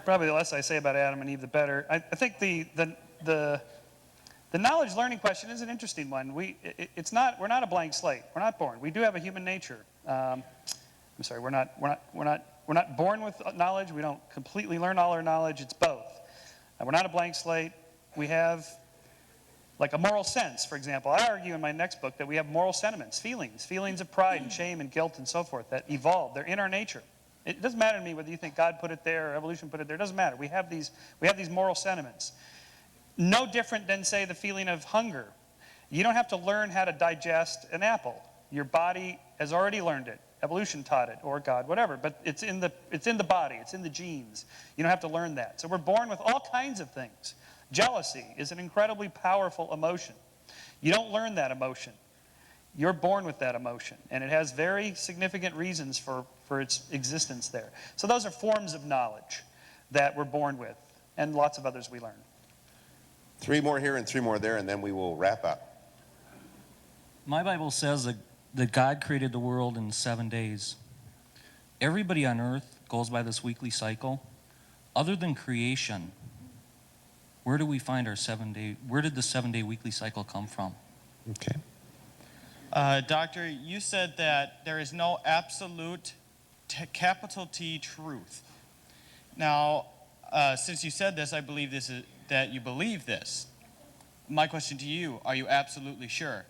Probably the less I say about Adam and Eve, the better. I think the knowledge learning question is an interesting one. We're not a blank slate. We're not born. We do have a human nature. I'm sorry. We're not born with knowledge. We don't completely learn all our knowledge. It's both. We're not a blank slate. We have like a moral sense, for example. I argue in my next book that we have moral sentiments, feelings of pride and shame and guilt and so forth that evolve. They're in our nature. It doesn't matter to me whether you think God put it there or evolution put it there. It doesn't matter. We have these moral sentiments. No different than, say, the feeling of hunger. You don't have to learn how to digest an apple. Your body has already learned it. Evolution taught it, or God, whatever. But it's in the body. It's in the genes. You don't have to learn that. So we're born with all kinds of things. Jealousy is an incredibly powerful emotion. You don't learn that emotion. You're born with that emotion, and it has very significant reasons for its existence there. So those are forms of knowledge that we're born with, and lots of others we learn. 3 more here and 3 more there, and then we will wrap up. My Bible says that God created the world in 7 days. Everybody on earth goes by this weekly cycle. Other than creation, where do we find our 7-day, where did the 7-day weekly cycle come from? Okay. Doctor, you said that there is no absolute capital T truth. Now, since you said this, I believe that you believe this. My question to you, are you absolutely sure?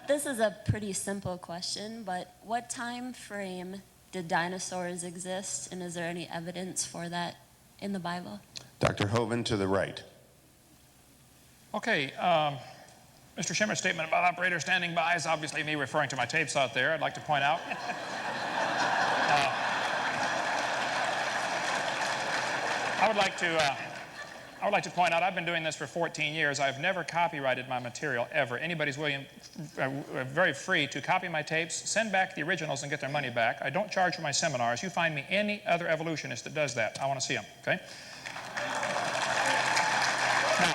This is a pretty simple question, but what time frame did dinosaurs exist, and is there any evidence for that in the Bible? Dr. Hovind to the right. Okay, Mr. Schimmer's statement about operators standing by is obviously me referring to my tapes out there. I'd like to point out. I would like to point out I've been doing this for 14 years. I've never copyrighted my material, ever. Anybody's very free to copy my tapes, send back the originals, and get their money back. I don't charge for my seminars. You find me any other evolutionist that does that. I want to see them, okay? Now,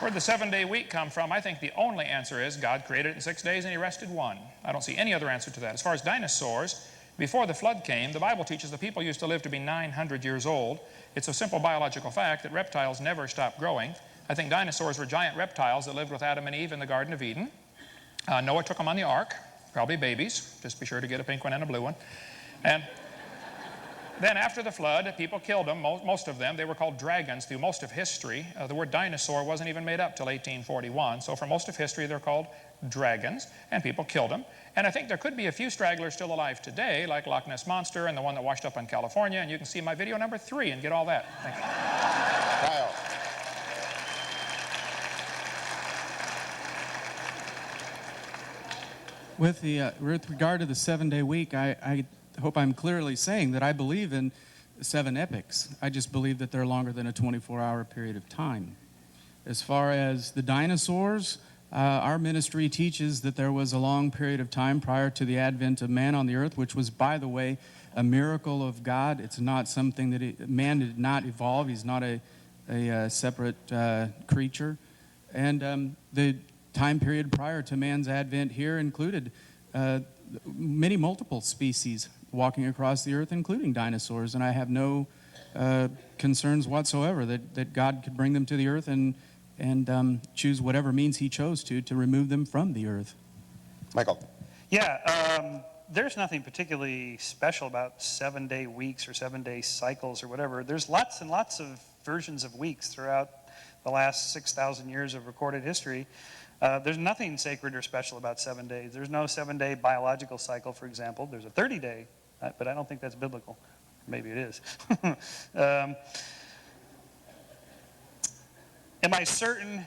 where'd the 7-day week come from? I think the only answer is God created it in 6 days and he rested 1. I don't see any other answer to that. As far as dinosaurs, before the flood came, the Bible teaches that people used to live to be 900 years old. It's a simple biological fact that reptiles never stop growing. I think dinosaurs were giant reptiles that lived with Adam and Eve in the Garden of Eden. Noah took them on the ark, probably babies. Just be sure to get a pink one and a blue one. And then after the flood, people killed them, most of them. They were called dragons through most of history. The word dinosaur wasn't even made up till 1841. So for most of history, they're called dragons, and people killed them. And I think there could be a few stragglers still alive today, like Loch Ness Monster and the one that washed up in California. And you can see my video number 3 and get all that. Thank you. Kyle. With regard to the 7-day week, I hope I'm clearly saying that I believe in 7 epochs. I just believe that they're longer than a 24-hour period of time. As far as the dinosaurs, our ministry teaches that there was a long period of time prior to the advent of man on the earth, which was, by the way, a miracle of God. It's not something that man did not evolve. He's not a separate creature. And the time period prior to man's advent here included many multiple species walking across the earth, including dinosaurs. And I have no concerns whatsoever that God could bring them to the earth and choose whatever means he chose to remove them from the earth. Michael. Yeah, there's nothing particularly special about 7-day weeks or 7-day cycles or whatever. There's lots and lots of versions of weeks throughout the last 6,000 years of recorded history. There's nothing sacred or special about 7 days. There's no 7-day biological cycle, for example. There's a 30-day, but I don't think that's biblical. Maybe it is. Am I certain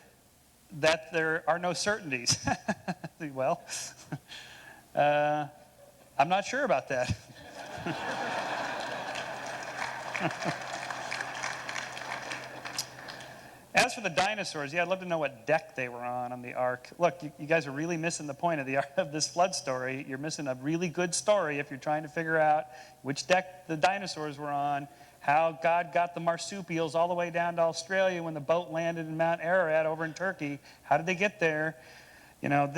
that there are no certainties? Well, I'm not sure about that. As for the dinosaurs, yeah, I'd love to know what deck they were on the ark. Look, you guys are really missing the point of this flood story. You're missing a really good story if you're trying to figure out which deck the dinosaurs were on, how God got the marsupials all the way down to Australia when the boat landed in Mount Ararat over in Turkey. How did they get there? You know,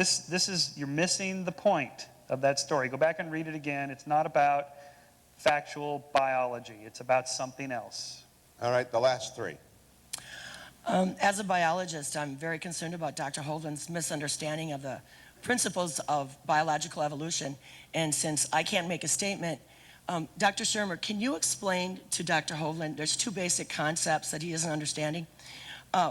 you're missing the point of that story. Go back and read it again. It's not about factual biology. It's about something else. All right, the last 3. As a biologist, I'm very concerned about Dr. Hovind's misunderstanding of the principles of biological evolution. And since I can't make a statement, Dr. Shermer, can you explain to Dr. Hovind, there's 2 basic concepts that he isn't understanding.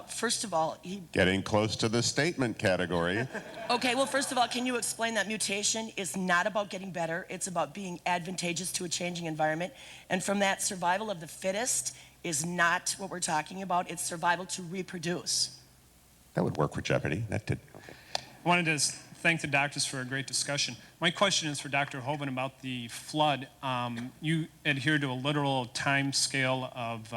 First of all, Getting close to the statement category. Okay, well, first of all, can you explain that mutation is not about getting better, it's about being advantageous to a changing environment. And from that, survival of the fittest is not what we're talking about. It's survival to reproduce. That would work for Jeopardy. That did. Okay. I wanted to thank the doctors for a great discussion. My question is for Dr. Hovind about the flood. You adhere to a literal time scale of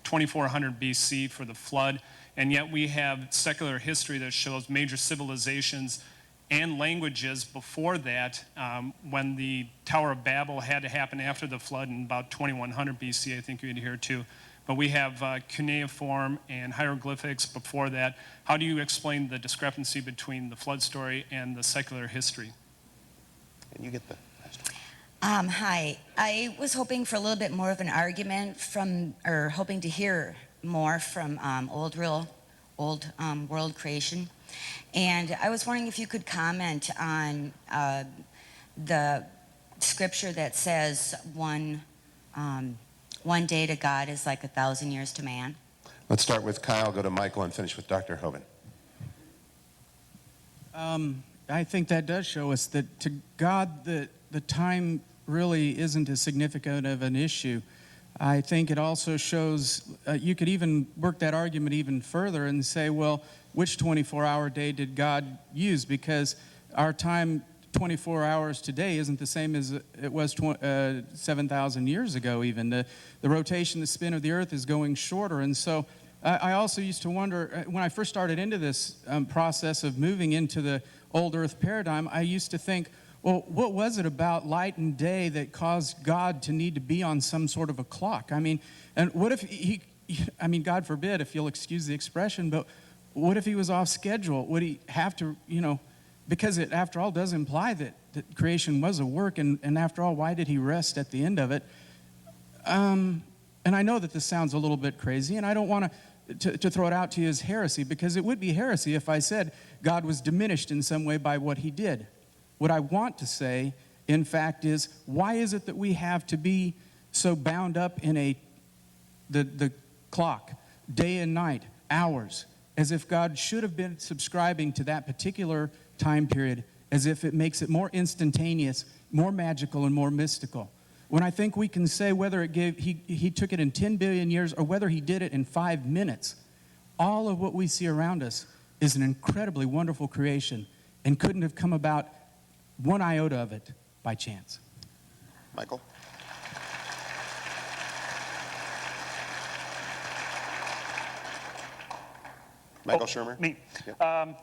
2400 BC for the flood, and yet we have secular history that shows major civilizations and languages before that, when the Tower of Babel had to happen after the flood in about 2100 BC, I think you adhere to. But we have cuneiform and hieroglyphics before that. How do you explain the discrepancy between the flood story and the secular history? And you get the Hi. I was hoping for a little bit more of an argument from, or hoping to hear more from old world creation. And I was wondering if you could comment on the scripture that says one day to God is like 1,000 years to man. Let's start with Kyle, go to Michael, and finish with Dr. Hovind. I think that does show us that to God, the time really isn't as significant of an issue. I think it also shows, you could even work that argument even further and say, well, which 24-hour day did God use? Because our time, 24 hours today, isn't the same as it was 7,000 years ago even. The rotation, the spin of the earth is going shorter. And so I also used to wonder, when I first started into this process of moving into the old earth paradigm, I used to think, well, what was it about light and day that caused God to need to be on some sort of a clock? I mean, and what if I mean, God forbid, if you'll excuse the expression, but what if he was off schedule? Would he have to, because it, after all, does imply that creation was a work, and after all, why did he rest at the end of it? And I know that this sounds a little bit crazy, and I don't want to throw it out to you as heresy, because it would be heresy if I said God was diminished in some way by what he did. What I want to say, in fact, is why is it that we have to be so bound up in the clock, day and night, hours, as if God should have been subscribing to that particular time period, as if it makes it more instantaneous, more magical, and more mystical. When I think we can say whether he took it in 10 billion years or whether he did it in 5 minutes, all of what we see around us is an incredibly wonderful creation and couldn't have come about one iota of it by chance. Michael? Michael Shermer? Me. Yep.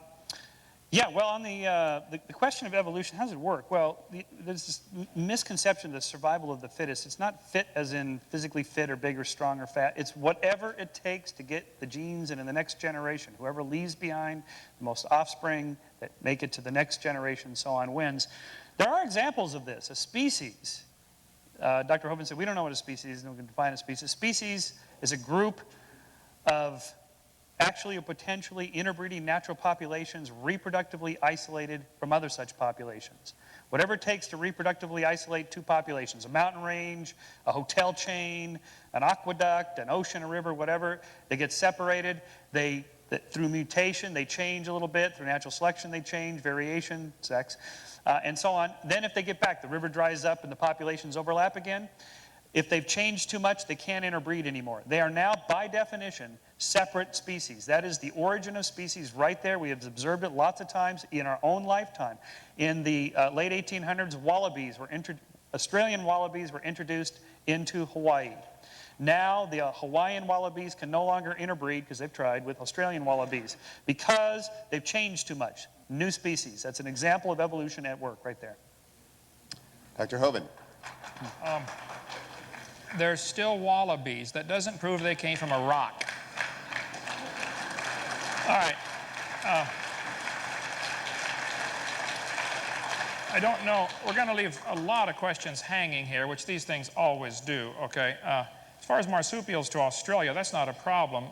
Yeah, well, on the question of evolution, how does it work? Well, there's this misconception of the survival of the fittest. It's not fit as in physically fit or big or strong or fat. It's whatever it takes to get the genes and in the next generation. Whoever leaves behind the most offspring that make it to the next generation and so on wins. There are examples of this. A species, Dr. Hovind said, we don't know what a species is, and we can define a species. A species is a group of actually or potentially interbreeding natural populations reproductively isolated from other such populations. Whatever it takes to reproductively isolate two populations, a mountain range, a hotel chain, an aqueduct, an ocean, a river, whatever, they get separated. Through mutation, they change a little bit. Through natural selection, they change, variation, sex, and so on. Then if they get back, the river dries up and the populations overlap again. If they've changed too much, they can't interbreed anymore. They are now, by definition, separate species. That is the origin of species right there. We have observed it lots of times in our own lifetime. In the late 1800s, Australian wallabies were introduced into Hawaii. Now the Hawaiian wallabies can no longer interbreed, because they've tried, with Australian wallabies, because they've changed too much. New species. That's an example of evolution at work right there. Dr. Hovind? There's still wallabies. That doesn't prove they came from a rock. All right. I don't know. We're going to leave a lot of questions hanging here, which these things always do, okay? As far as marsupials to Australia, that's not a problem.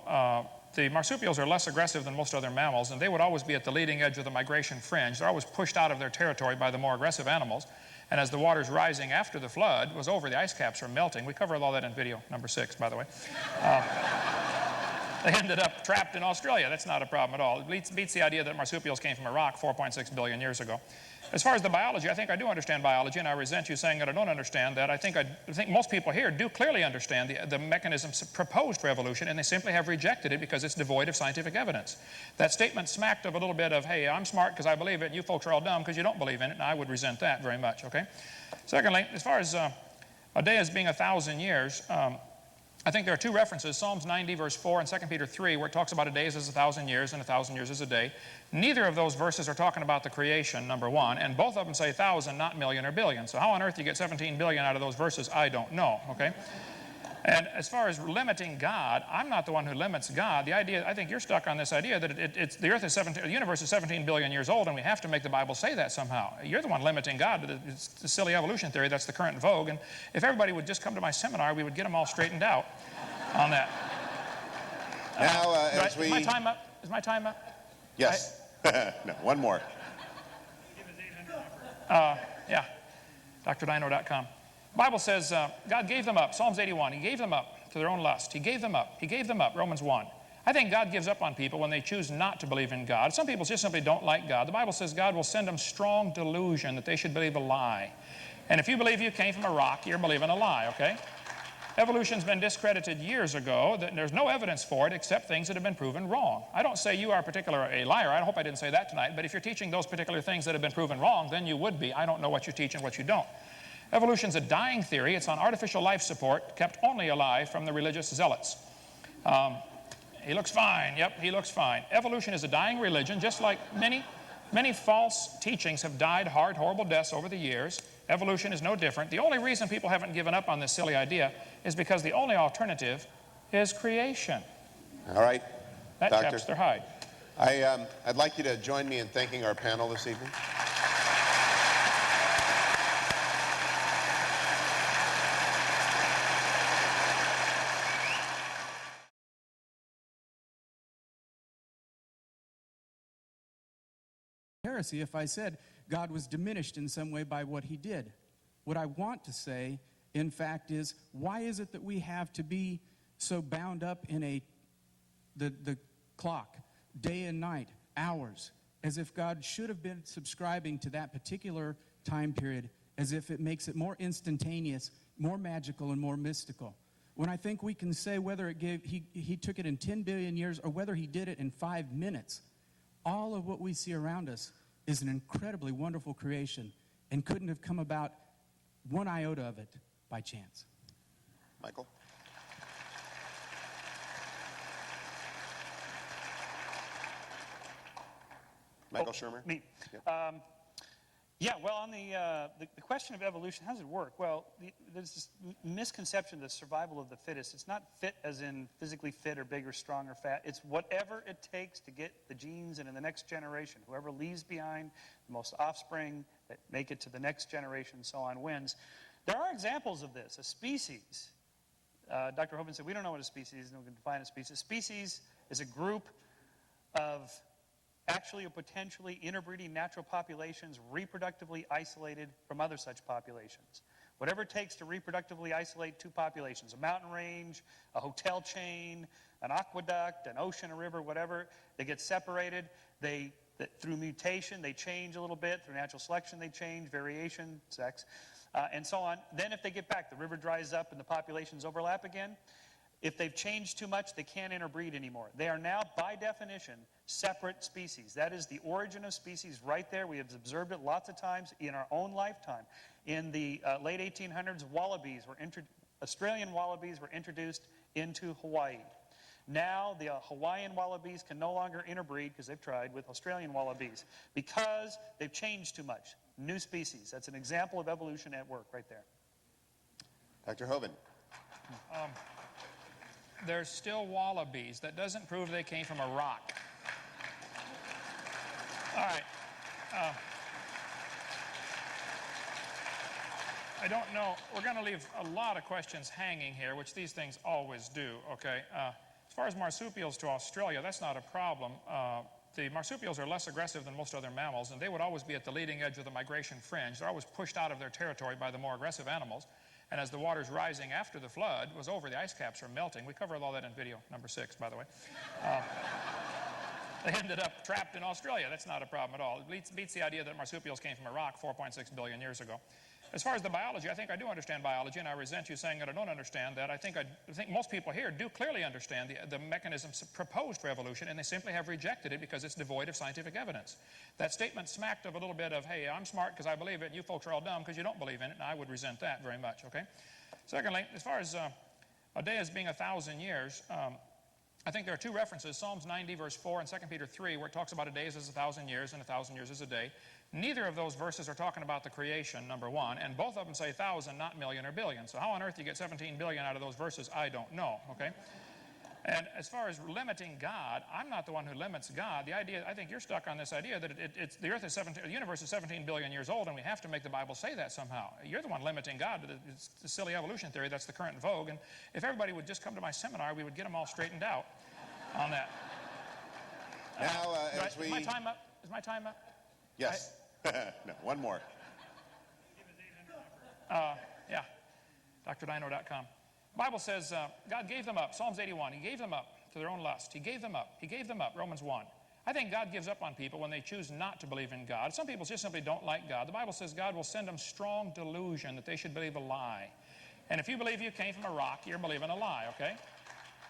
The marsupials are less aggressive than most other mammals, and they would always be at the leading edge of the migration fringe. They're always pushed out of their territory by the more aggressive animals. And as the water's rising after the flood was over, the ice caps are melting. We covered all that in video number 6, by the way. They ended up trapped in Australia. That's not a problem at all. It beats the idea that marsupials came from a rock 4.6 billion years ago. As far as the biology, I think I do understand biology, and I resent you saying that I don't understand that. I think most people here do clearly understand the mechanisms proposed for evolution, and they simply have rejected it because it's devoid of scientific evidence. That statement smacked of a little bit of, hey, I'm smart because I believe it, and you folks are all dumb because you don't believe in it, and I would resent that very much, okay? Secondly, as far as a day as being 1,000 years, I think there are two references, Psalms 90 verse 4 and 2 Peter 3, where it talks about a day as 1,000 years and 1,000 years as a day. Neither of those verses are talking about the creation, number one, and both of them say 1,000, not million or billion. So how on earth you get 17 billion out of those verses, I don't know, okay? And as far as limiting God, I'm not the one who limits God. The idea, I think you're stuck on this idea that the earth is the universe is 17 billion years old, and we have to make the Bible say that somehow. You're the one limiting God. It's the silly evolution theory that's the current vogue. And if everybody would just come to my seminar, we would get them all straightened out on that. Now, is my time up? Is my time up? Yes. No, one more. Yeah. DrDino.com. The Bible says God gave them up. Psalms 81. He gave them up to their own lust. He gave them up. He gave them up. Romans 1. I think God gives up on people when they choose not to believe in God. Some people just simply don't like God. The Bible says God will send them strong delusion that they should believe a lie. And if you believe you came from a rock, you're believing a lie, okay? Evolution's been discredited years ago. There's no evidence for it except things that have been proven wrong. I don't say you are a liar. I hope I didn't say that tonight. But if you're teaching those particular things that have been proven wrong, then you would be. I don't know what you teach and what you don't. Evolution's a dying theory. It's on artificial life support, kept only alive from the religious zealots. He looks fine. Yep, he looks fine. Evolution is a dying religion, just like many false teachings have died hard, horrible deaths over the years. Evolution is no different. The only reason people haven't given up on this silly idea is because the only alternative is creation. All right, that Doctor, chaps their hide. I'd like you to join me in thanking our panel this evening. Heresy if I said God was diminished in some way by what he did. What I want to say, in fact, is why is it that we have to be so bound up in the clock, day and night, hours, as if God should have been subscribing to that particular time period, as if it makes it more instantaneous, more magical, and more mystical. When I think we can say whether he took it in 10 billion years or whether he did it in 5 minutes, all of what we see around us is an incredibly wonderful creation and couldn't have come about one iota of it by chance. Michael? Michael Shermer? Me. Yep. Yeah, well, on the question of evolution, how does it work? Well, there's this misconception of the survival of the fittest. It's not fit as in physically fit or big or strong or fat. It's whatever it takes to get the genes and in the next generation. Whoever leaves behind the most offspring that make it to the next generation and so on wins. There are examples of this. A species, Dr. Hovind said, we don't know what a species is, and we can define a species. A species is a group of actually or potentially interbreeding natural populations reproductively isolated from other such populations. Whatever it takes to reproductively isolate two populations, a mountain range, a hotel chain, an aqueduct, an ocean, a river, whatever, they get separated. Through mutation, they change a little bit. Through natural selection, they change, variation, sex, and so on. Then if they get back, the river dries up and the populations overlap again. If they've changed too much, they can't interbreed anymore. They are now, by definition, separate species. That is the origin of species right there. We have observed it lots of times in our own lifetime. In the late 1800s, Australian wallabies were introduced into Hawaii. Now the Hawaiian wallabies can no longer interbreed, because they've tried, with Australian wallabies, because they've changed too much. New species. That's an example of evolution at work right there. Dr. Hovind? There's still wallabies. That doesn't prove they came from a rock. All right. I don't know. We're going to leave a lot of questions hanging here, which these things always do, okay? As far as marsupials to Australia, that's not a problem. The marsupials are less aggressive than most other mammals, and they would always be at the leading edge of the migration fringe. They're always pushed out of their territory by the more aggressive animals. And as the water's rising after the flood was over, the ice caps are melting. We covered all that in video number 6, by the way. They ended up trapped in Australia. That's not a problem at all. It beats the idea that marsupials came from a rock 4.6 billion years ago. As far as the biology, I think I do understand biology, and I resent you saying that I don't understand that. I think most people here do clearly understand the mechanisms proposed for evolution, and they simply have rejected it because it's devoid of scientific evidence. That statement smacked of a little bit of, hey, I'm smart because I believe it, and you folks are all dumb because you don't believe in it, and I would resent that very much, okay? Secondly, as far as a day as being 1,000 years, I think there are two references, Psalms 90 verse 4 and 2 Peter 3, where it talks about a day as 1,000 years and 1,000 years as a day. Neither of those verses are talking about the creation, number one, and both of them say 1,000, not million or billion. So how on earth you get 17 billion out of those verses, I don't know, okay? And as far as limiting God, I'm not the one who limits God. The idea, I think you're stuck on this idea that the earth is the universe is 17 billion years old, and we have to make the Bible say that somehow. You're the one limiting God. It's the silly evolution theory that's the current vogue. And if everybody would just come to my seminar, we would get them all straightened out on that. Now, is my time up? Is my time up? Yes. No, one more. Yeah, drdino.com. The Bible says God gave them up. Psalms 81, he gave them up to their own lust. He gave them up. He gave them up. Romans 1. I think God gives up on people when they choose not to believe in God. Some people just simply don't like God. The Bible says God will send them strong delusion that they should believe a lie. And if you believe you came from a rock, you're believing a lie, okay?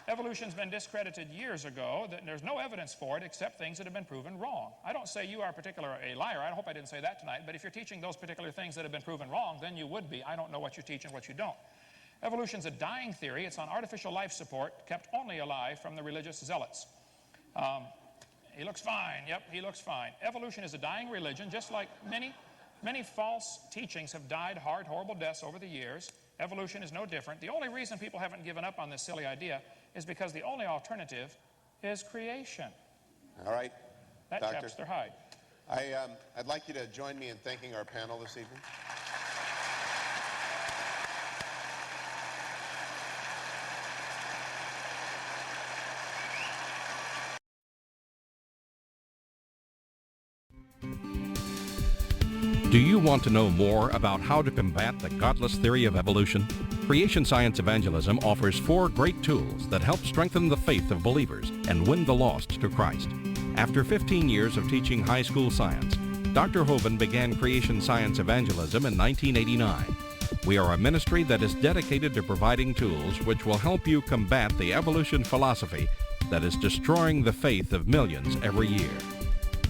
Evolution's been discredited years ago. There's no evidence for it except things that have been proven wrong. I don't say you are a liar. I hope I didn't say that tonight. But if you're teaching those particular things that have been proven wrong, then you would be. I don't know what you teach and what you don't. Evolution's a dying theory. It's on artificial life support, kept only alive from the religious zealots. He looks fine. Yep, he looks fine. Evolution is a dying religion, just like many false teachings have died hard, horrible deaths over the years. Evolution is no different. The only reason people haven't given up on this silly idea is because the only alternative is creation. All right, that Doctor, chaps their hide. I'd like you to join me in thanking our panel this evening. Do you want to know more about how to combat the godless theory of evolution? Creation Science Evangelism offers 4 great tools that help strengthen the faith of believers and win the lost to Christ. After 15 years of teaching high school science, Dr. Hovind began Creation Science Evangelism in 1989. We are a ministry that is dedicated to providing tools which will help you combat the evolution philosophy that is destroying the faith of millions every year.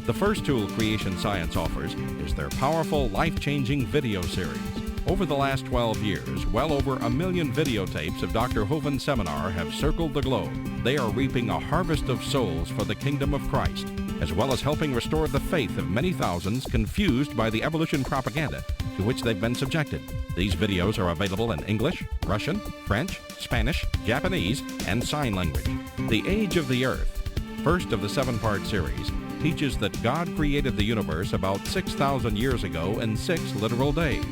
The first tool Creation Science offers is their powerful, life-changing video series. Over the last 12 years, well over 1 million videotapes of Dr. Hovind's seminar have circled the globe. They are reaping a harvest of souls for the kingdom of Christ, as well as helping restore the faith of many thousands confused by the evolution propaganda to which they've been subjected. These videos are available in English, Russian, French, Spanish, Japanese, and sign language. The Age of the Earth, first of the 7-part series, teaches that God created the universe about 6,000 years ago in 6 literal days.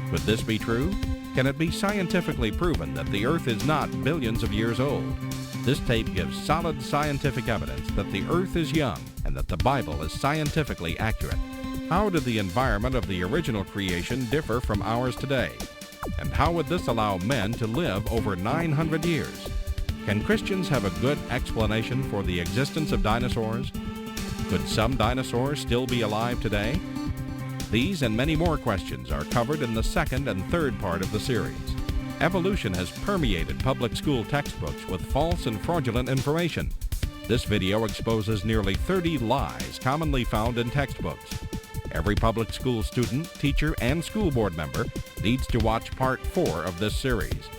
Could this be true? Can it be scientifically proven that the Earth is not billions of years old? This tape gives solid scientific evidence that the Earth is young and that the Bible is scientifically accurate. How did the environment of the original creation differ from ours today? And how would this allow men to live over 900 years? Can Christians have a good explanation for the existence of dinosaurs? Could some dinosaurs still be alive today? These and many more questions are covered in the 2nd and 3rd part of the series. Evolution has permeated public school textbooks with false and fraudulent information. This video exposes nearly 30 lies commonly found in textbooks. Every public school student, teacher, and school board member needs to watch part 4 of this series.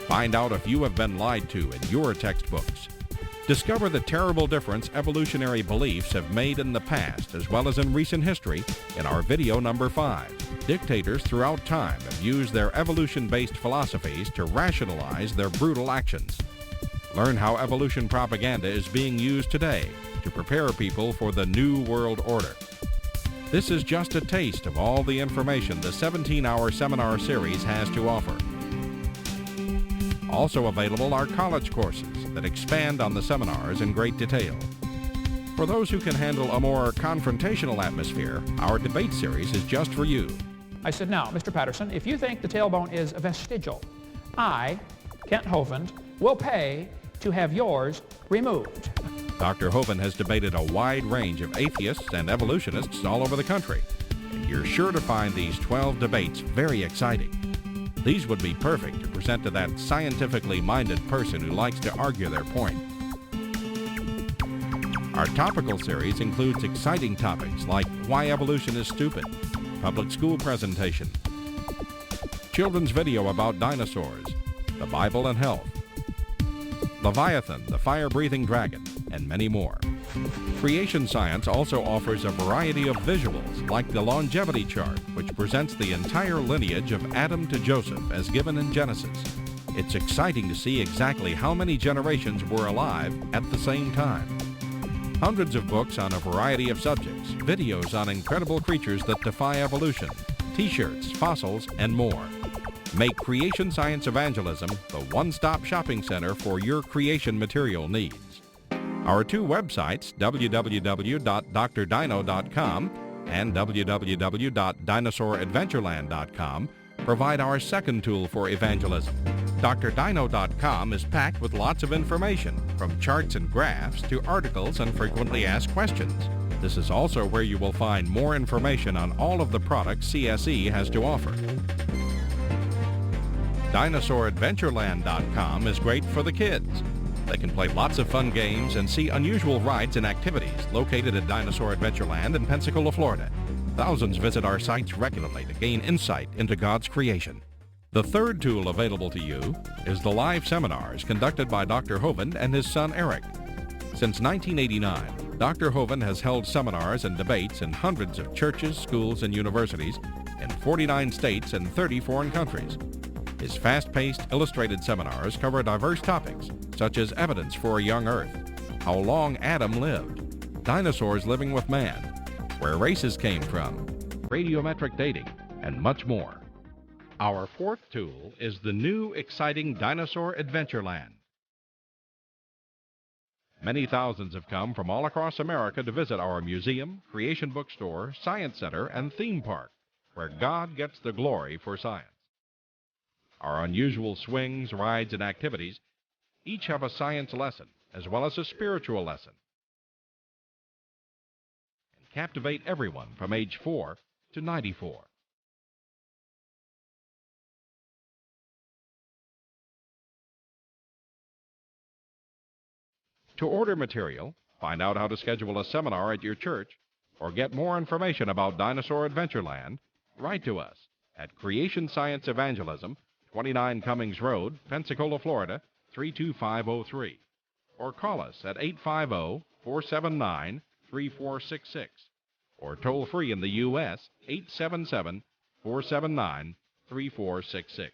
Find out if you have been lied to in your textbooks. Discover the terrible difference evolutionary beliefs have made in the past as well as in recent history in our video number 5. Dictators throughout time have used their evolution-based philosophies to rationalize their brutal actions. Learn how evolution propaganda is being used today to prepare people for the New World Order. This is just a taste of all the information the 17-hour seminar series has to offer. Also available are college courses that expand on the seminars in great detail. For those who can handle a more confrontational atmosphere, our debate series is just for you. I said, now, Mr. Patterson, if you think the tailbone is vestigial, I, Kent Hovind, will pay to have yours removed. Dr. Hovind has debated a wide range of atheists and evolutionists all over the country, and you're sure to find these 12 debates very exciting. These would be perfect to present to that scientifically minded person who likes to argue their point. Our topical series includes exciting topics like why evolution is stupid, public school presentation, children's video about dinosaurs, the Bible and health, Leviathan, the fire-breathing dragon, and many more. Creation Science also offers a variety of visuals, like the longevity chart, which presents the entire lineage of Adam to Joseph as given in Genesis. It's exciting to see exactly how many generations were alive at the same time. Hundreds of books on a variety of subjects, videos on incredible creatures that defy evolution, t-shirts, fossils, and more. Make Creation Science Evangelism the one-stop shopping center for your creation material needs. Our two websites, www.drdino.com and www.dinosauradventureland.com, provide our second tool for evangelism. DrDino.com is packed with lots of information, from charts and graphs to articles and frequently asked questions. This is also where you will find more information on all of the products CSE has to offer. Dinosauradventureland.com is great for the kids. They can play lots of fun games and see unusual rides and activities located at Dinosaur Adventureland in Pensacola, Florida. Thousands visit our sites regularly to gain insight into God's creation. The third tool available to you is the live seminars conducted by Dr. Hovind and his son Eric. Since 1989, Dr. Hovind has held seminars and debates in hundreds of churches, schools, and universities in 49 states and 30 foreign countries. His fast-paced, illustrated seminars cover diverse topics, such as evidence for a young Earth, how long Adam lived, dinosaurs living with man, where races came from, radiometric dating, and much more. Our fourth tool is the new, exciting Dinosaur Adventureland. Many thousands have come from all across America to visit our museum, creation bookstore, science center, and theme park, where God gets the glory for science. Our unusual swings, rides, and activities each have a science lesson as well as a spiritual lesson, and captivate everyone from age 4 to 94. To order material, find out how to schedule a seminar at your church, or get more information about Dinosaur Adventureland, write to us at Creation Science Evangelism, 29 Cummings Road, Pensacola, Florida, 32503, or call us at 850-479-3466, or toll free in the U.S. 877-479-3466.